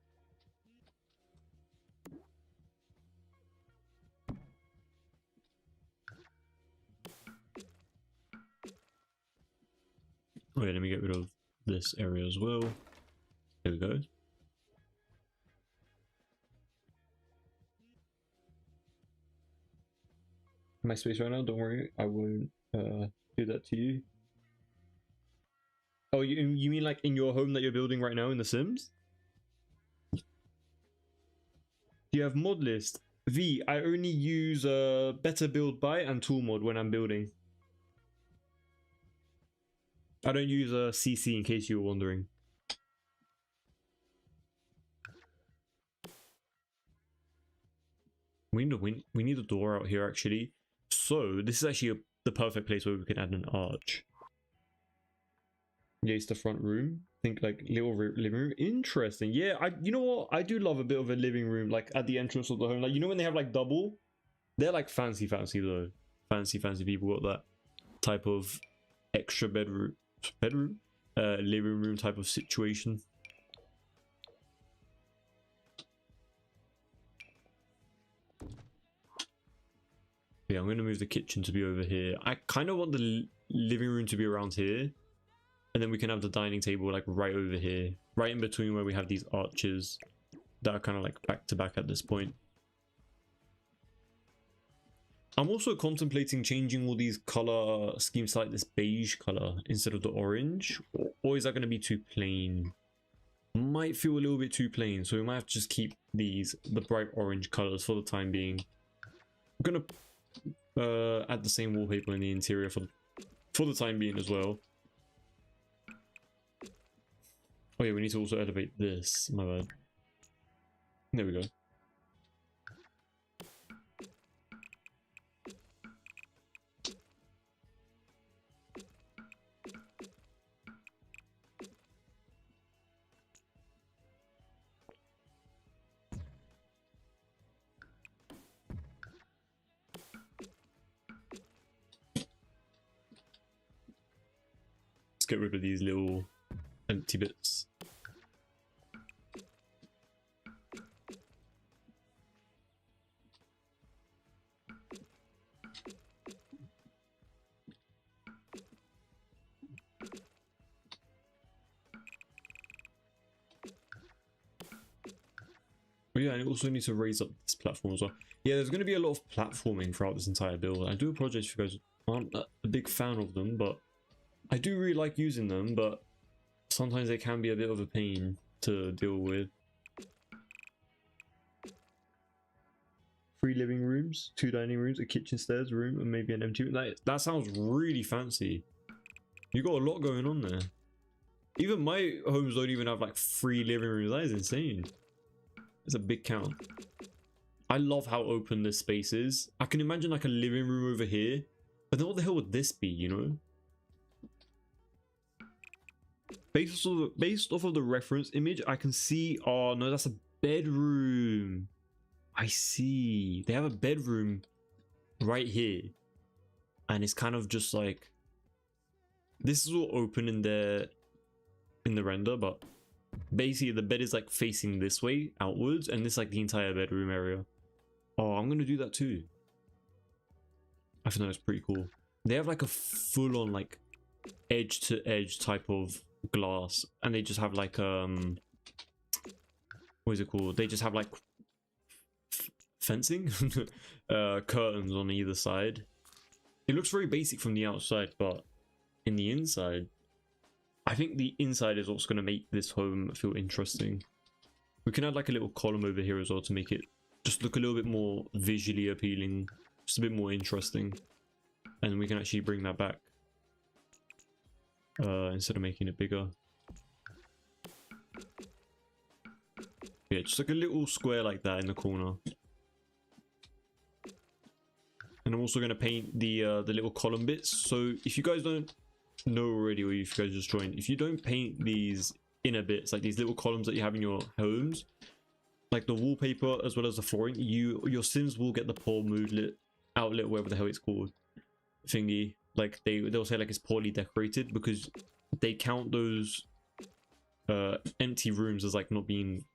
Okay, let me get rid of this area as well. There we go. My space right now, don't worry, I won't do that to you. Oh, you mean like in your home that you're building right now in The Sims? Do you have mod list? V, I only use Better Build By and Tool Mod when I'm building. I don't use CC in case you were wondering. We need a door out here actually. So this is actually the perfect place where we can add an arch. Yeah, it's the front room. Think like little living room. Interesting. Yeah, you know what? I do love a bit of a living room like at the entrance of the home. Like you know when they have like double? They're like fancy though. Fancy people got that type of extra living room type of situation. Yeah, I'm going to move the kitchen to be over here. I kind of want the living room to be around here. And then we can have the dining table like right over here. Right in between where we have these arches that are kind of like back to back at this point. I'm also contemplating changing all these color schemes to like this beige color instead of the orange. Or is that going to be too plain? Might feel a little bit too plain. So we might have to just keep the bright orange colors for the time being. I'm going to add the same wallpaper in the interior for the time being as well. Oh yeah, we need to also elevate this. My bad. There we go. Let's get rid of these little empty bits. But yeah, and it also needs to raise up this platform as well. Yeah, there's going to be a lot of platforming throughout this entire build. I do apologize if you guys aren't a big fan of them, but I do really like using them, but sometimes they can be a bit of a pain to deal with. 3 living rooms, 2 dining rooms, a kitchen stairs room, and maybe an empty room. That sounds really fancy. You got a lot going on there. Even my homes don't even have like 3 living rooms. That is insane. It's a big count. I love how open this space is. I can imagine like a living room over here. But then what the hell would this be, you know? Based off of the reference image, I can see... Oh, no, that's a bedroom. I see. They have a bedroom right here. And it's kind of just like... This is all open in the render, but basically the bed is like facing this way outwards, and this like the entire bedroom area. Oh, I'm gonna do that too. I think that's pretty cool. They have like a full-on like edge to edge type of glass, and they just have like what is it called? They just have like fencing curtains on either side. It looks very basic from the outside, but in the inside, I think the inside is what's going to make this home feel interesting. We can add like a little column over here as well to make it just look a little bit more visually appealing, just a bit more interesting. And we can actually bring that back instead of making it bigger. Yeah, just like a little square like that in the corner. And I'm also going to paint the little column bits. So if you guys don't know already, or if you guys just joined, if you don't paint these inner bits, like these little columns that you have in your homes, like the wallpaper as well as the flooring, your Sims will get the poor moodlet outlet, whatever the hell it's called, thingy. Like they'll say like it's poorly decorated because they count those empty rooms as like not being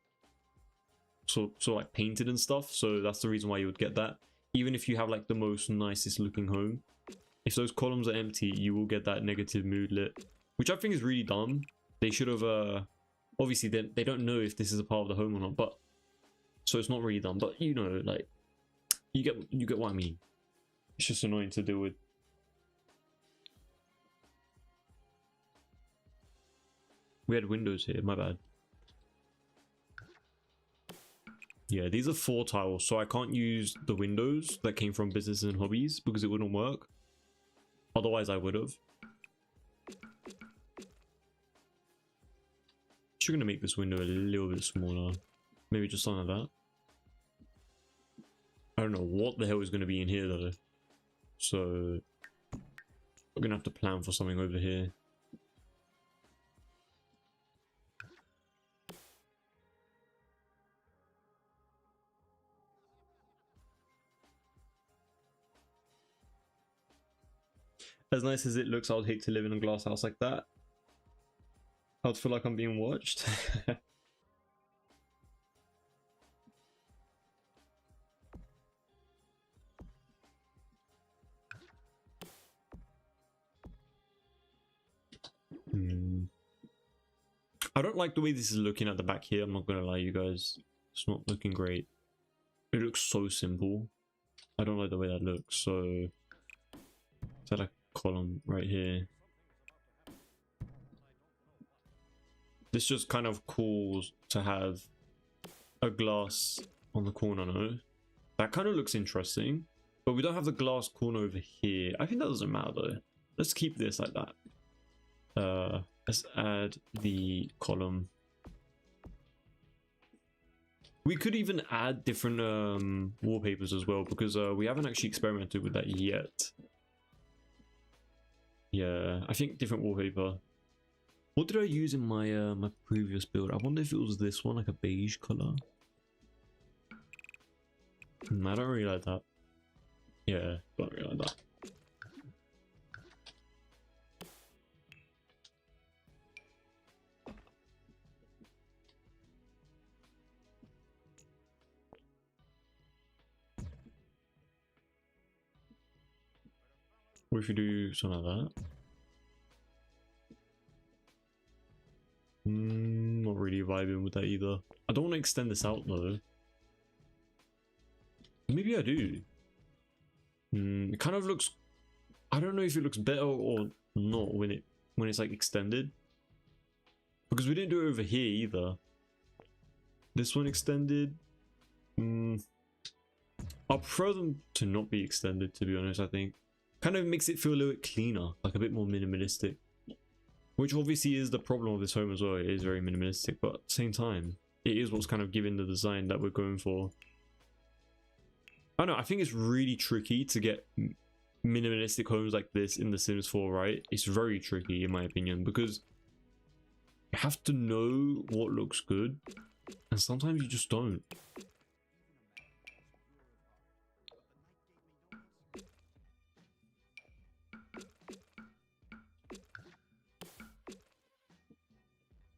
so like painted and stuff. So that's the reason why you would get that. Even if you have like the most nicest looking home, if those columns are empty, you will get that negative moodlet, which I think is really dumb. They should have obviously they don't know if this is a part of the home or not, but so it's not really dumb, but you know, like you get what I mean. It's just annoying to deal with. We had windows here, my bad. Yeah, these are 4 tiles, so I can't use the windows that came from business and hobbies because it wouldn't work. Otherwise, I would have. Just gonna make this window a little bit smaller. Maybe just something like that. I don't know what the hell is gonna be in here though. So we're gonna have to plan for something over here. As nice as it looks, I would hate to live in a glass house like that. I would feel like I'm being watched. I don't like the way this is looking at the back here, I'm not gonna lie you guys. It's not looking great. It looks so simple. I don't like the way that looks, so set a column right here. This just kind of calls to have a glass on the corner, no? That kind of looks interesting, but we don't have the glass corner over here. I think that doesn't matter though. Let's keep this like that. Let's add the column. We could even add different wallpapers as well, because we haven't actually experimented with that yet. Yeah, I think different wallpaper. What did I use in my my previous build? I wonder if it was this one, like a beige color. I don't really like that. Yeah, don't really like that. What if you do something like that? Not really vibing with that either. I don't want to extend this out though. Maybe I do. It kind of looks, I don't know if it looks better or not when it's like extended, because we didn't do it over here either. This one extended. I'll prefer them to not be extended, to be honest. I think kind of makes it feel a little bit cleaner, like a bit more minimalistic, which obviously is the problem of this home as well. It is very minimalistic, but at the same time it is what's kind of giving the design that we're going for. I don't know, I think it's really tricky to get minimalistic homes like this in The Sims 4, right? It's very tricky in my opinion, because you have to know what looks good, and sometimes you just don't.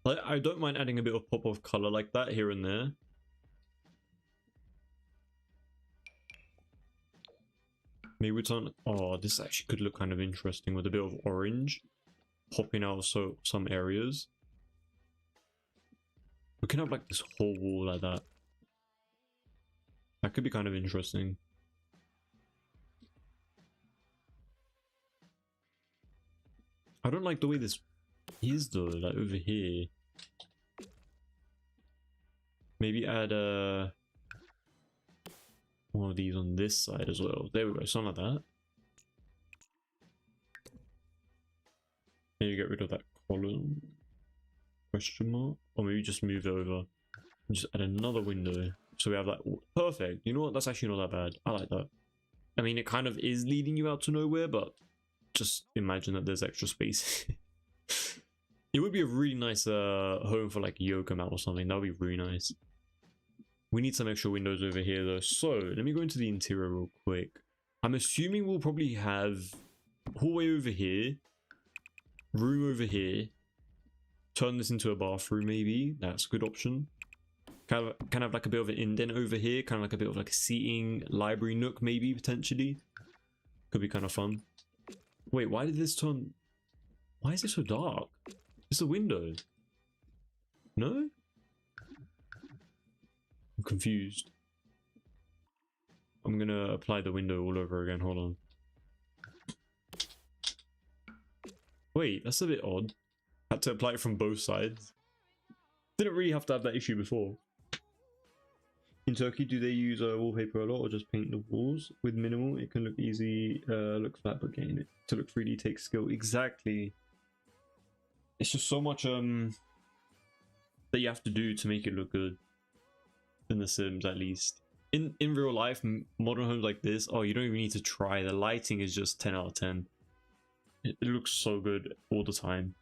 Like, I don't mind adding a bit of pop of color like that here and there. Maybe we turn. Oh, this actually could look kind of interesting with a bit of orange popping out of some areas. We can have like this whole wall like that. That could be kind of interesting. I don't like the way this is though, like over here. Maybe add one of these on this side as well. There we go, something like that. Maybe get rid of that column. Question mark? Or maybe just move it over. And just add another window. So we have that. Perfect. You know what? That's actually not that bad. I like that. I mean, it kind of is leading you out to nowhere, but just imagine that there's extra space. It would be a really nice home for like a yoga mat or something. That would be really nice. We need some extra windows over here though. So let me go into the interior real quick. I'm assuming we'll probably have hallway over here, room over here. Turn this into a bathroom maybe. That's a good option. Kind of have like a bit of an indent over here, kind of like a bit of like a seating library nook maybe potentially. Could be kind of fun. Wait, why did this turn? Why is it so dark? It's a window. No? I'm confused. I'm gonna apply the window all over again. Hold on. Wait, that's a bit odd. Had to apply it from both sides. Didn't really have to have that issue before. In Turkey, do they use wallpaper a lot or just paint the walls? With minimal, it can look easy, look flat, but getting it to look 3D takes skill. Exactly. It's just so much that you have to do to make it look good. In The Sims, at least. In real life, modern homes like this, oh, you don't even need to try. The lighting is just 10 out of 10. It looks so good all the time.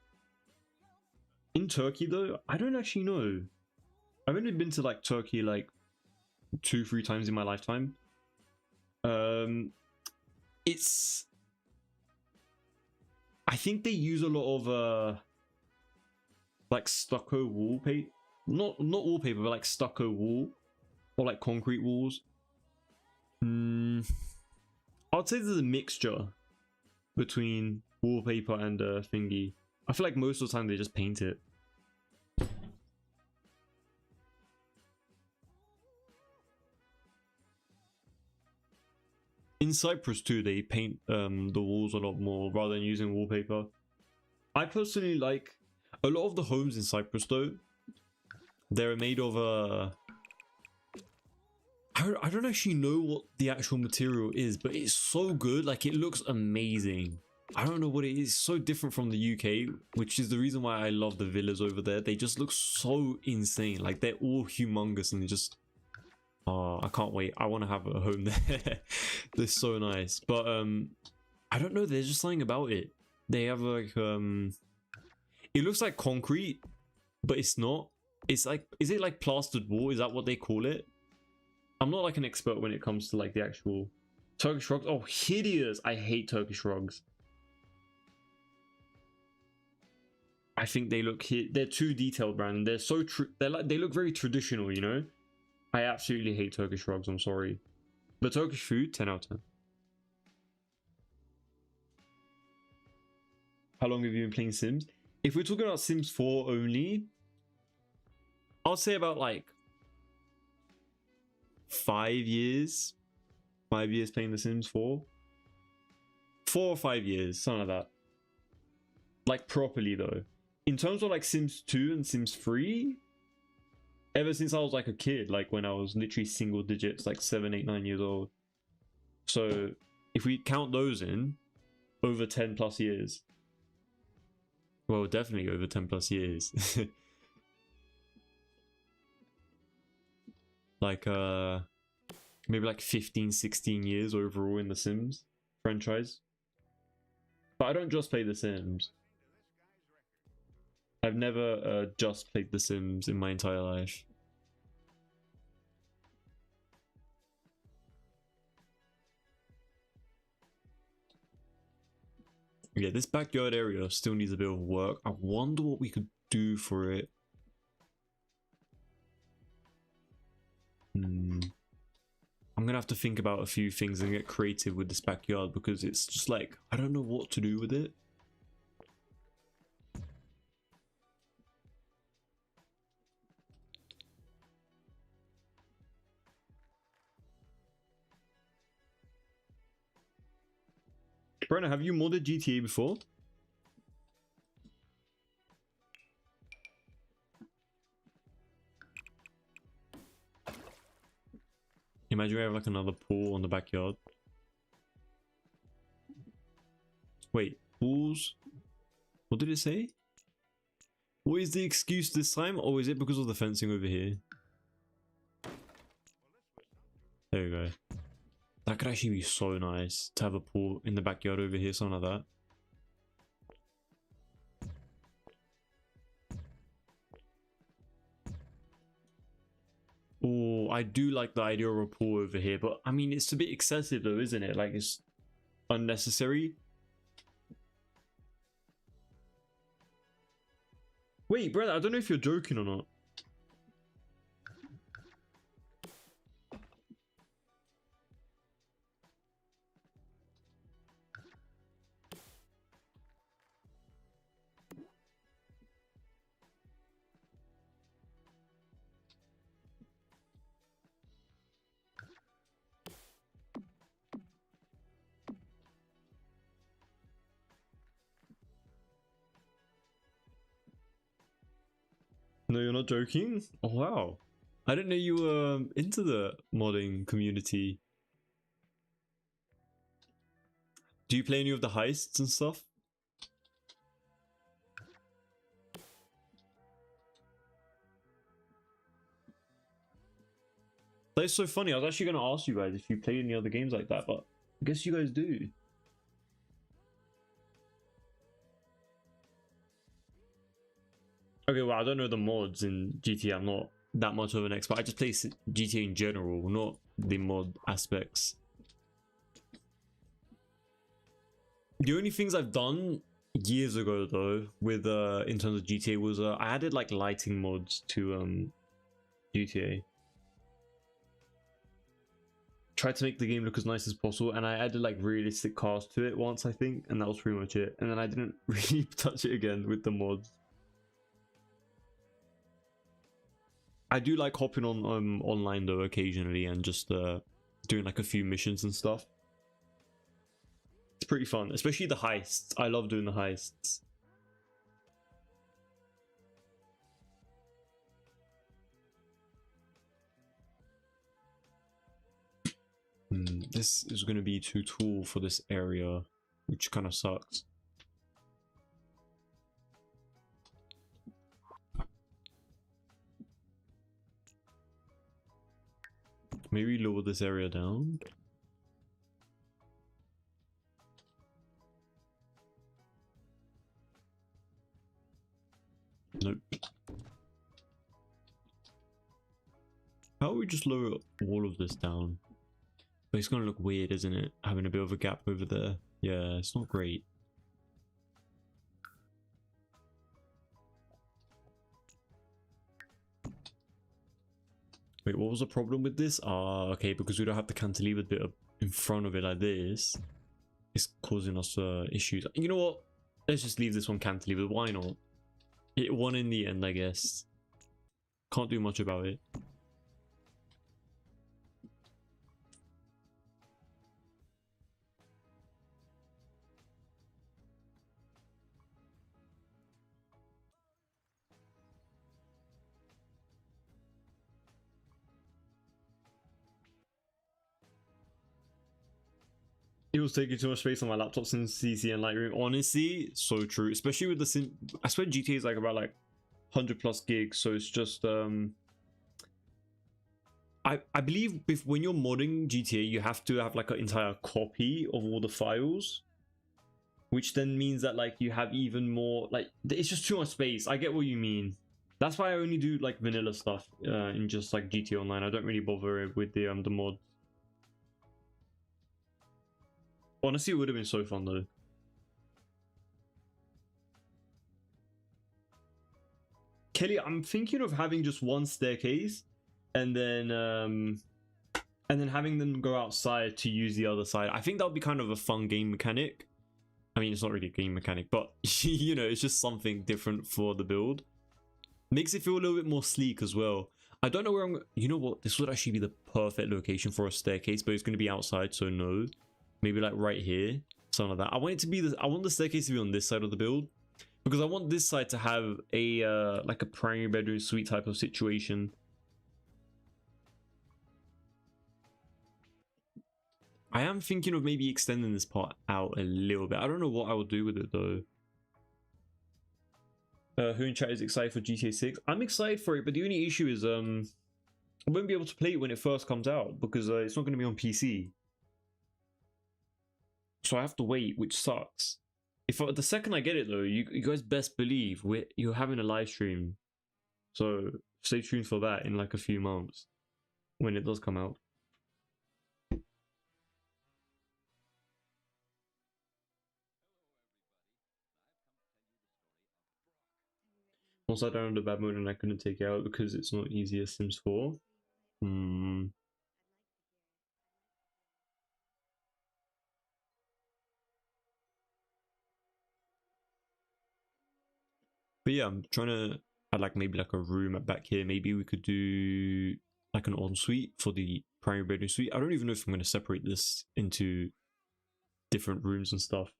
In Turkey, though, I don't actually know. I've only been to like Turkey like 2-3 times in my lifetime. It's, I think they use a lot of like stucco wallpaper, not wallpaper, but like stucco wall or like concrete walls. I'd say there's a mixture between wallpaper and thingy. I feel like most of the time they just paint it. In Cyprus too, they paint the walls a lot more rather than using wallpaper. I personally like a lot of the homes in Cyprus though. They're made of I don't actually know what the actual material is, but it's so good. Like, it looks amazing. I don't know what it is. So different from the UK, which is the reason why I love the villas over there. They just look so insane. Like, they're all humongous and just, oh, I can't wait. I want to have a home there. They're so nice. But I don't know. There's just something about it. They have like it looks like concrete, but it's not. It's like, is it like plastered wall? Is that what they call it? I'm not like an expert when it comes to like the actual Turkish rugs. Oh, hideous. I hate Turkish rugs. I think they look here. They're too detailed, Brandon. They're so they look very traditional, you know? I absolutely hate Turkish rugs. I'm sorry. But Turkish food, 10 out of 10. How long have you been playing Sims? If we're talking about Sims 4 only, I'll say about like 5 years. 5 years playing The Sims 4. 4 or 5 years, something like that. Like properly though. In terms of like Sims 2 and Sims 3, ever since I was like a kid, like when I was literally single digits, like 7, 8, 9 years old. So if we count those in, over 10 plus years. Well, definitely over 10 plus years. Like maybe like 15, 16 years overall in the Sims franchise. But I don't just play The Sims. I've never just played The Sims in my entire life. Yeah, this backyard area still needs a bit of work. I wonder what we could do for it. I'm gonna have to think about a few things and get creative with this backyard because it's just like I don't know what to do with it. Brenna, have you modded GTA before? Imagine we have like another pool on the backyard. Wait, pools? What did it say? What is the excuse this time? Or is it because of the fencing over here? There we go. That could actually be so nice to have a pool in the backyard over here, something like that. Oh, I do like the idea of a pool over here, but I mean, it's a bit excessive though, isn't it? Like, it's unnecessary. Wait, brother, I don't know if you're joking or not. No, you're not joking? Oh, wow. I didn't know you were into the modding community. Do you play any of the heists and stuff? That's so funny. I was actually going to ask you guys if you play any other games like that, but I guess you guys do. Okay, well, I don't know the mods in GTA. I'm not that much of an expert. I just play GTA in general, not the mod aspects. The only things I've done years ago, though, with in terms of GTA was I added like lighting mods to GTA. Tried to make the game look as nice as possible, and I added like realistic cars to it once, I think, and that was pretty much it. And then I didn't really touch it again with the mods. I do like hopping on online though occasionally and just doing like a few missions and stuff. It's pretty fun, especially the heists. I love doing the heists. This is going to be too tall for this area, which kind of sucks. Maybe lower this area down. Nope. How about we just lower all of this down? But it's gonna look weird, isn't it? Having a bit of a gap over there. Yeah, it's not great. Wait, what was the problem with this? Ah, okay, because we don't have the cantilever bit up in front of it like this. It's causing us issues. You know what? Let's just leave this one cantilever. Why not? It won in the end, I guess. Can't do much about it. It was taking too much space on my laptop since CC and Lightroom. Honestly, so true. Especially with the I swear GTA is like about like 100 plus gigs, so it's just I believe when you're modding GTA, you have to have like an entire copy of all the files, which then means that like you have even more, like it's just too much space. I get what you mean. That's why I only do like vanilla stuff in just like GTA Online. I don't really bother with the mod. Honestly, it would have been so fun though. Kelly, I'm thinking of having just one staircase and then and then having them go outside to use the other side. I think that would be kind of a fun game mechanic. I mean, it's not really a game mechanic, but you know, it's just something different for the build. Makes it feel a little bit more sleek as well. I don't know where I'm... You know what? This would actually be the perfect location for a staircase, but it's going to be outside, so no. Maybe like right here. Something like that. I want it to be... I want the staircase to be on this side of the build. Because I want this side to have a like a primary bedroom suite type of situation. I am thinking of maybe extending this part out a little bit. I don't know what I will do with it though. Who in chat is excited for GTA 6? I'm excited for it, but the only issue is I won't be able to play it when it first comes out because it's not going to be on PC. So I have to wait, which sucks. If the second I get it though, you guys best believe you're having a live stream. So stay tuned for that in like a few months when it does come out. Once I downloaded bad mode and I couldn't take it out because it's not easy as Sims 4. But yeah, I'm trying to add like maybe like a room at back here. Maybe we could do like an ensuite for the primary bedroom suite. I don't even know if I'm going to separate this into different rooms and stuff.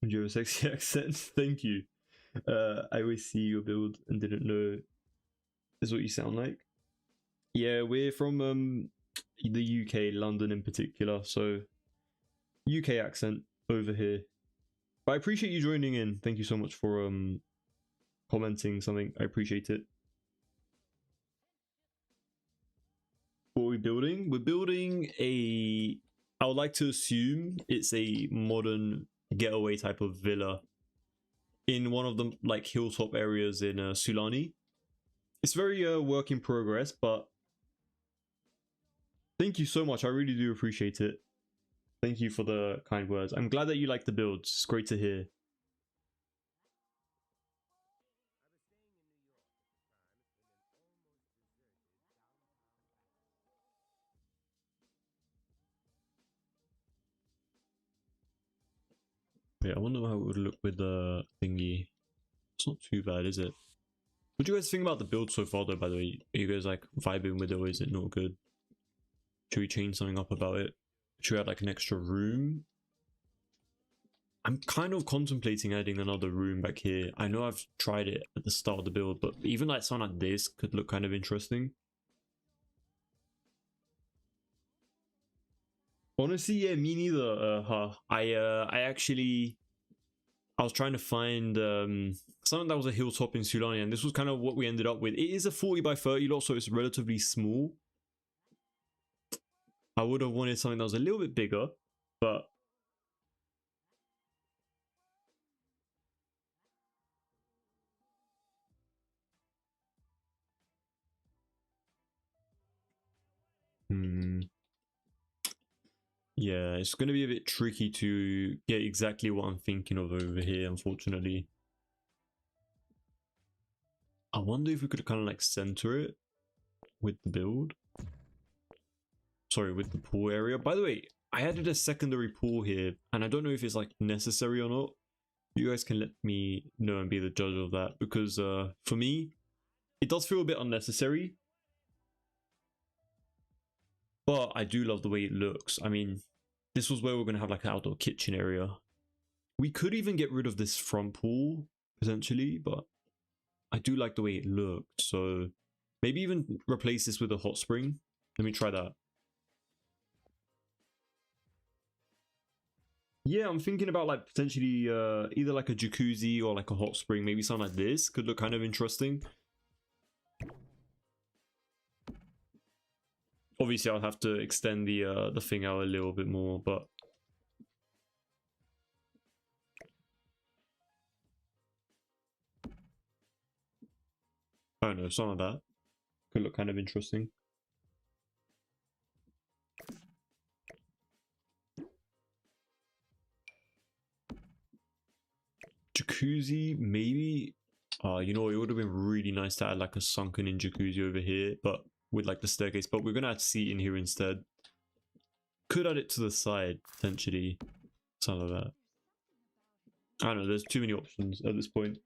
Do you have a sexy accent? Thank you. I always see your build and didn't know this is what you sound like. Yeah, we're from the UK, London in particular, so UK accent over here. But I appreciate you joining in. Thank you so much for commenting something. I appreciate it. What are we building? We're building a... I would like to assume it's a modern getaway type of villa in one of the like hilltop areas in Sulani. It's very work in progress, but thank you so much. I really do appreciate it. Thank you for the kind words. I'm glad that you like the builds. It's great to hear. Yeah, I wonder how it would look with the thingy. It's not too bad, is it? What do you guys think about the build so far though, by the way? Are you guys like vibing with it or is it not good? Should we change something up about it? Should we add like an extra room? I'm kind of contemplating adding another room back here. I know I've tried it at the start of the build, but even like something like this could look kind of interesting. Honestly, yeah, me neither. I was trying to find something that was a hilltop in Sulani, and this was kind of what we ended up with. It is a 40 by 30 lot, so it's relatively small. I would have wanted something that was a little bit bigger, but yeah, it's going to be a bit tricky to get exactly what I'm thinking of over here, unfortunately. I wonder if we could kind of like center it with the build. Sorry, with the pool area. By the way, I added a secondary pool here, and I don't know if it's like necessary or not. You guys can let me know and be the judge of that, because for me, it does feel a bit unnecessary. But I do love the way it looks. I mean, this was where we're going to have like an outdoor kitchen area. We could even get rid of this front pool, potentially, but I do like the way it looked. So maybe even replace this with a hot spring. Let me try that. Yeah, I'm thinking about like potentially either like a jacuzzi or like a hot spring. Maybe something like this could look kind of interesting. Obviously, I'll have to extend the thing out a little bit more, but I don't know, something like that could look kind of interesting. Jacuzzi, maybe. You know, it would have been really nice to add like a sunken in jacuzzi over here, but with like the staircase, but we're gonna add seat in here instead. Could add it to the side potentially, something like that. I don't know. There's too many options at this point.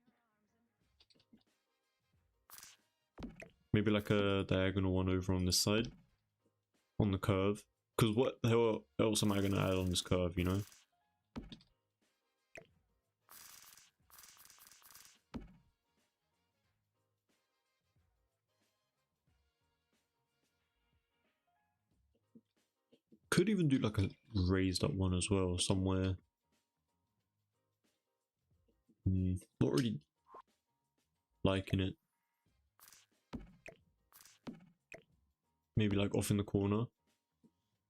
Maybe like a diagonal one over on this side, on the curve. Because what the hell else am I gonna add on this curve? You know. Could even do like a raised up one as well somewhere. Not really liking it. Maybe like off in the corner.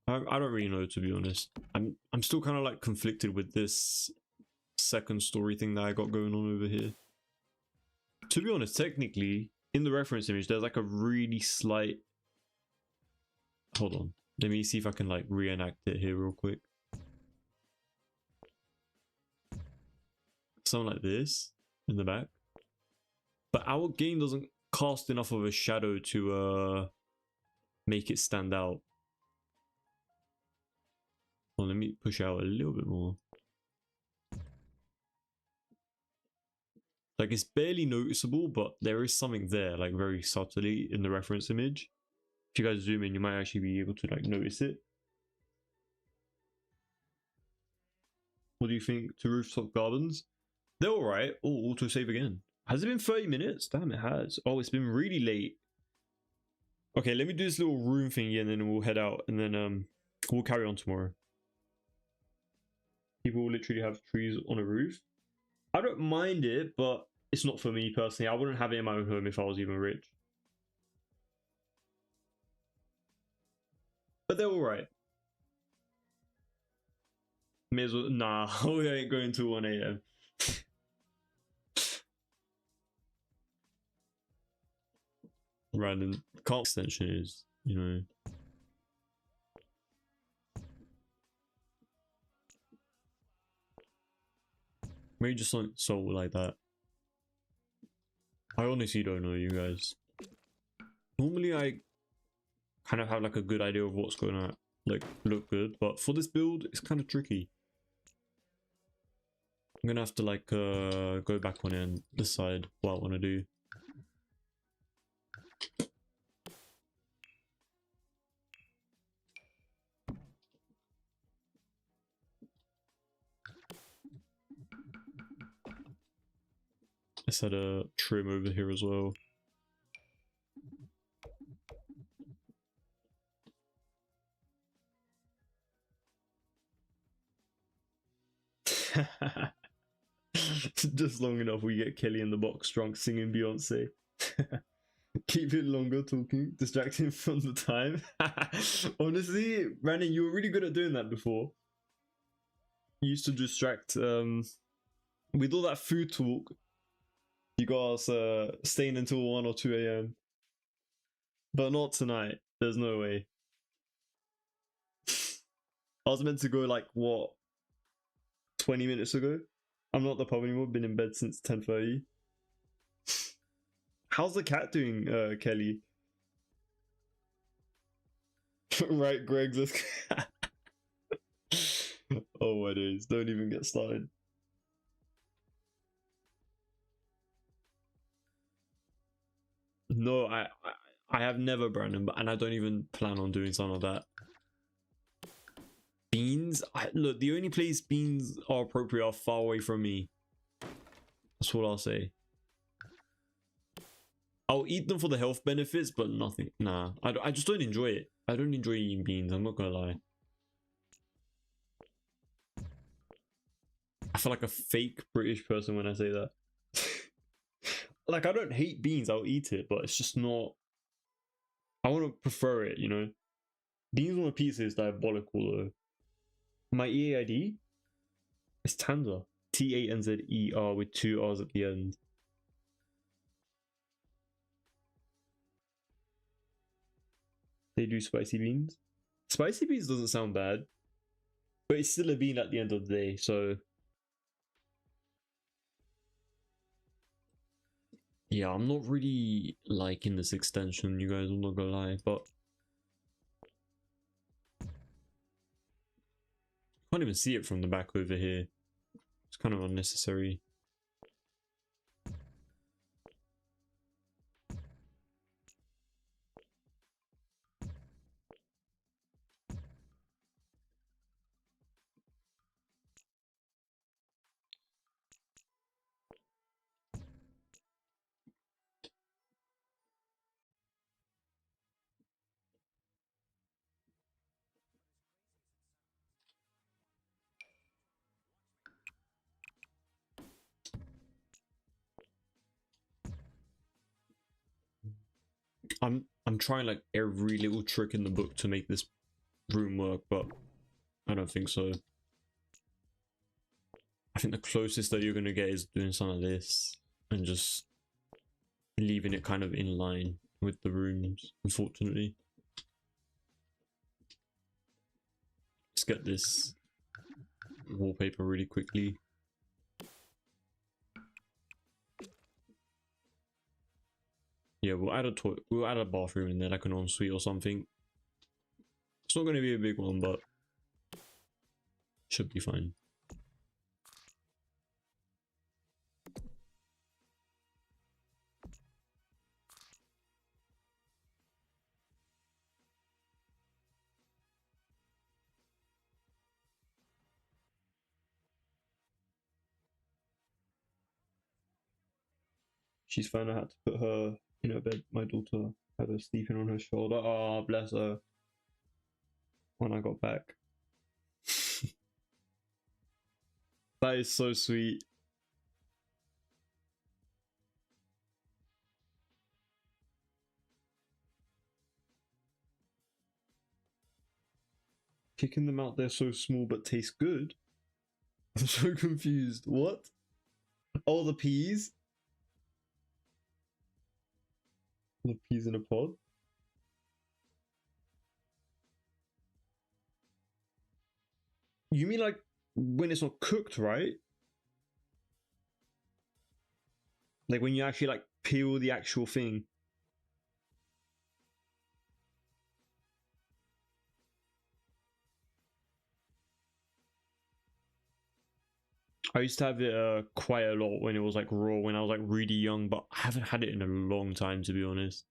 I don't really know, to be honest. I'm still kind of like conflicted with this second story thing that I got going on over here. To be honest, technically in the reference image there's like a really slight, hold on, let me see if I can like reenact it here real quick. Something like this in the back, but our game doesn't cast enough of a shadow to make it stand out. Well, let me push out a little bit more. Like, it's barely noticeable, but there is something there, like very subtly in the reference image. If you guys zoom in, you might actually be able to like notice it. What do you think to Rooftop Gardens? They're alright. Oh, autosave again. Has it been 30 minutes? Damn, it has. Oh, it's been really late. Okay, let me do this little room thingy and then we'll head out, and then we'll carry on tomorrow. People will literally have trees on a roof. I don't mind it, but it's not for me personally. I wouldn't have it in my own home if I was even rich. But they're alright. May as well. Nah, we ain't going to 1 AM. Random. Can't extension is, you know. Maybe just like soul like that. I honestly don't know, you guys. Normally I kind of have like a good idea of what's going to like look good, but for this build it's kind of tricky. I'm gonna have to like go back on it and decide what I want to do. Let's add a trim over here as well. Just long enough we get Kelly in the box drunk singing Beyonce. Keep it longer talking, distracting from the time. Honestly, Brandon, you were really good at doing that before. You used to distract with all that food talk. You got us staying until 1 or 2 AM. But not tonight. There's no way. I was meant to go like, what, 20 minutes ago? I'm not at the pub anymore, been in bed since 10:30. How's the cat doing, Kelly? Right, Greg, let's... Oh my days, don't even get started. No, I have never, Brandon, and I don't even plan on doing something like that. Beans? Look, the only place beans are appropriate are far away from me. That's what I'll say. I'll eat them for the health benefits, but nothing. Nah, I just don't enjoy it. I don't enjoy eating beans, I'm not gonna lie. I feel like a fake British person when I say that. Like, I don't hate beans, I'll eat it, but it's just not... I want to prefer it, you know? Beans on a pizza is diabolical, though. My EAID is Tanzer. Tanzer with 2 R's at the end. They do spicy beans. Spicy beans doesn't sound bad, but it's still a bean at the end of the day, so... Yeah, I'm not really liking this extension, you guys, I'm not gonna lie, but can't even see it from the back over here. It's kind of unnecessary. I'm trying like every little trick in the book to make this room work, but I don't think so. I think the closest that you're gonna get is doing some of this and just leaving it kind of in line with the rooms, unfortunately. Let's get this wallpaper really quickly. Yeah, we'll add a bathroom in there, like an ensuite or something. It's not going to be a big one, but should be fine. She's fine. I had to put her in her bed. My daughter had her sleeping on her shoulder. Oh, bless her. When I got back. That is so sweet. Kicking them out, they're so small but taste good. I'm so confused. What? Oh, the peas? The peas in a pod? You mean like when it's not cooked, right? Like when you actually like peel the actual thing. I used to have it quite a lot when it was like raw, when I was like really young, but I haven't had it in a long time, to be honest.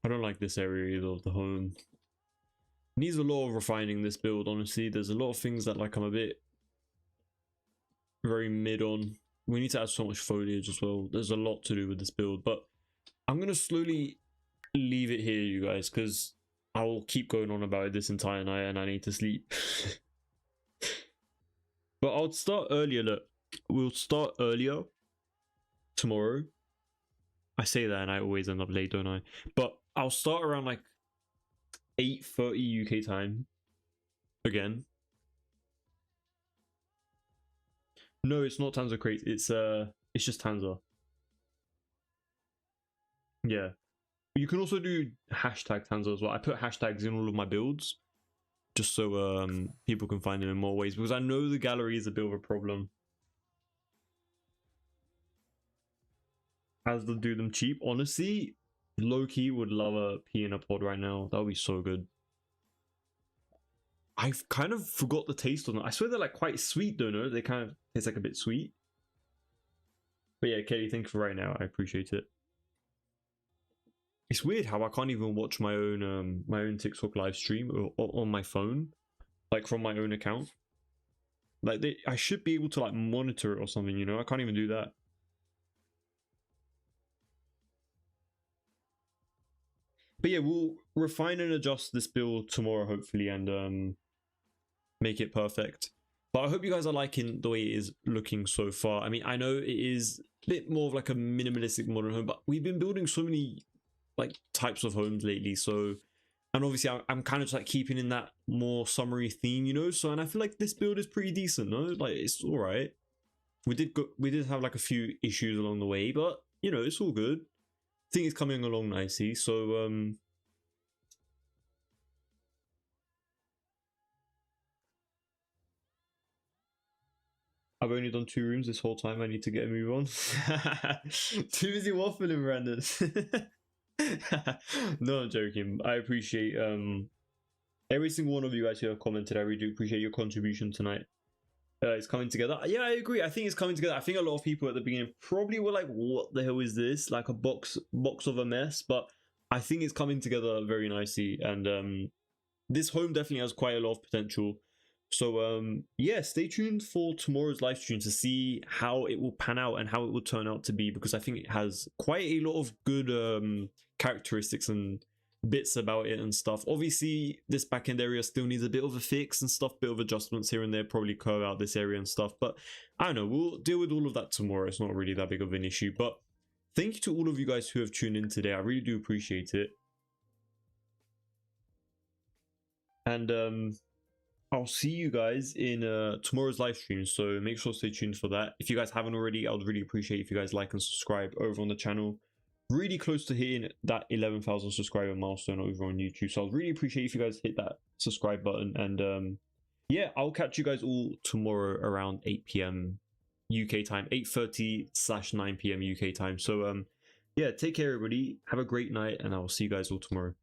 I don't like this area either of the home. Needs a lot of refining, this build, honestly. There's a lot of things that like I'm a bit very mid on. We need to add so much foliage as well. There's a lot to do with this build, but I'm gonna slowly leave it here, you guys, because I will keep going on about it this entire night and I need to sleep. But I'll start earlier. Look, we'll start earlier tomorrow. I say that and I always end up late, don't I? But I'll start around like 8:30 UK time again. No, it's not Tanza Crate. It's just Tanza. Yeah. You can also do hashtag Tanza as well. I put hashtags in all of my builds just so people can find them in more ways, because I know the gallery is a bit of a problem. As to do them cheap, honestly, low-key would love a pea in a pod right now. That would be so good. I've kind of forgot the taste on them. I swear they're like quite sweet, don't know? They kind of taste like a bit sweet. But yeah, Katie, thank you for right now. I appreciate it. It's weird how I can't even watch my own TikTok live stream on my phone, like from my own account. Like I should be able to like monitor it or something, you know? I can't even do that. But yeah, we'll refine and adjust this build tomorrow, hopefully, and make it perfect. But I hope you guys are liking the way it is looking so far. I mean, I know it is a bit more of like a minimalistic modern home, but we've been building so many like types of homes lately, so And obviously I'm kind of just like keeping in that more summery theme, you know. So, and I feel like this build is pretty decent, no? Like it's all right. We did have like a few issues along the way, but you know, it's all good. I think it's coming along nicely. So I've only done 2 rooms this whole time. I need to get a move on. Too busy waffling, Brandon. No, I'm joking. I appreciate every single one of you guys who have commented. I really do appreciate your contribution tonight. It's coming together. Yeah, I agree. I think it's coming together. I think a lot of people at the beginning probably were like, "What the hell is this? Like a box of a mess." But I think it's coming together very nicely, and this home definitely has quite a lot of potential. So yeah, stay tuned for tomorrow's live stream to see how it will pan out and how it will turn out to be, because I think it has quite a lot of good characteristics and bits about it and stuff. Obviously this back end area still needs a bit of a fix and stuff, bit of adjustments here and there, probably curve out this area and stuff, but I don't know, we'll deal with all of that tomorrow. It's not really that big of an issue. But thank you to all of you guys who have tuned in today. I really do appreciate it. And I'll see you guys in tomorrow's live stream, so make sure to stay tuned for that. If you guys haven't already, I would really appreciate if you guys like and subscribe over on the channel. Really close to hitting that 11,000 subscriber milestone over on YouTube, so I'd really appreciate if you guys hit that subscribe button. And yeah, I'll catch you guys all tomorrow around 8 p.m. UK time, 8:30/9 p.m. UK time. So yeah, take care everybody, have a great night, and I'll see you guys all tomorrow.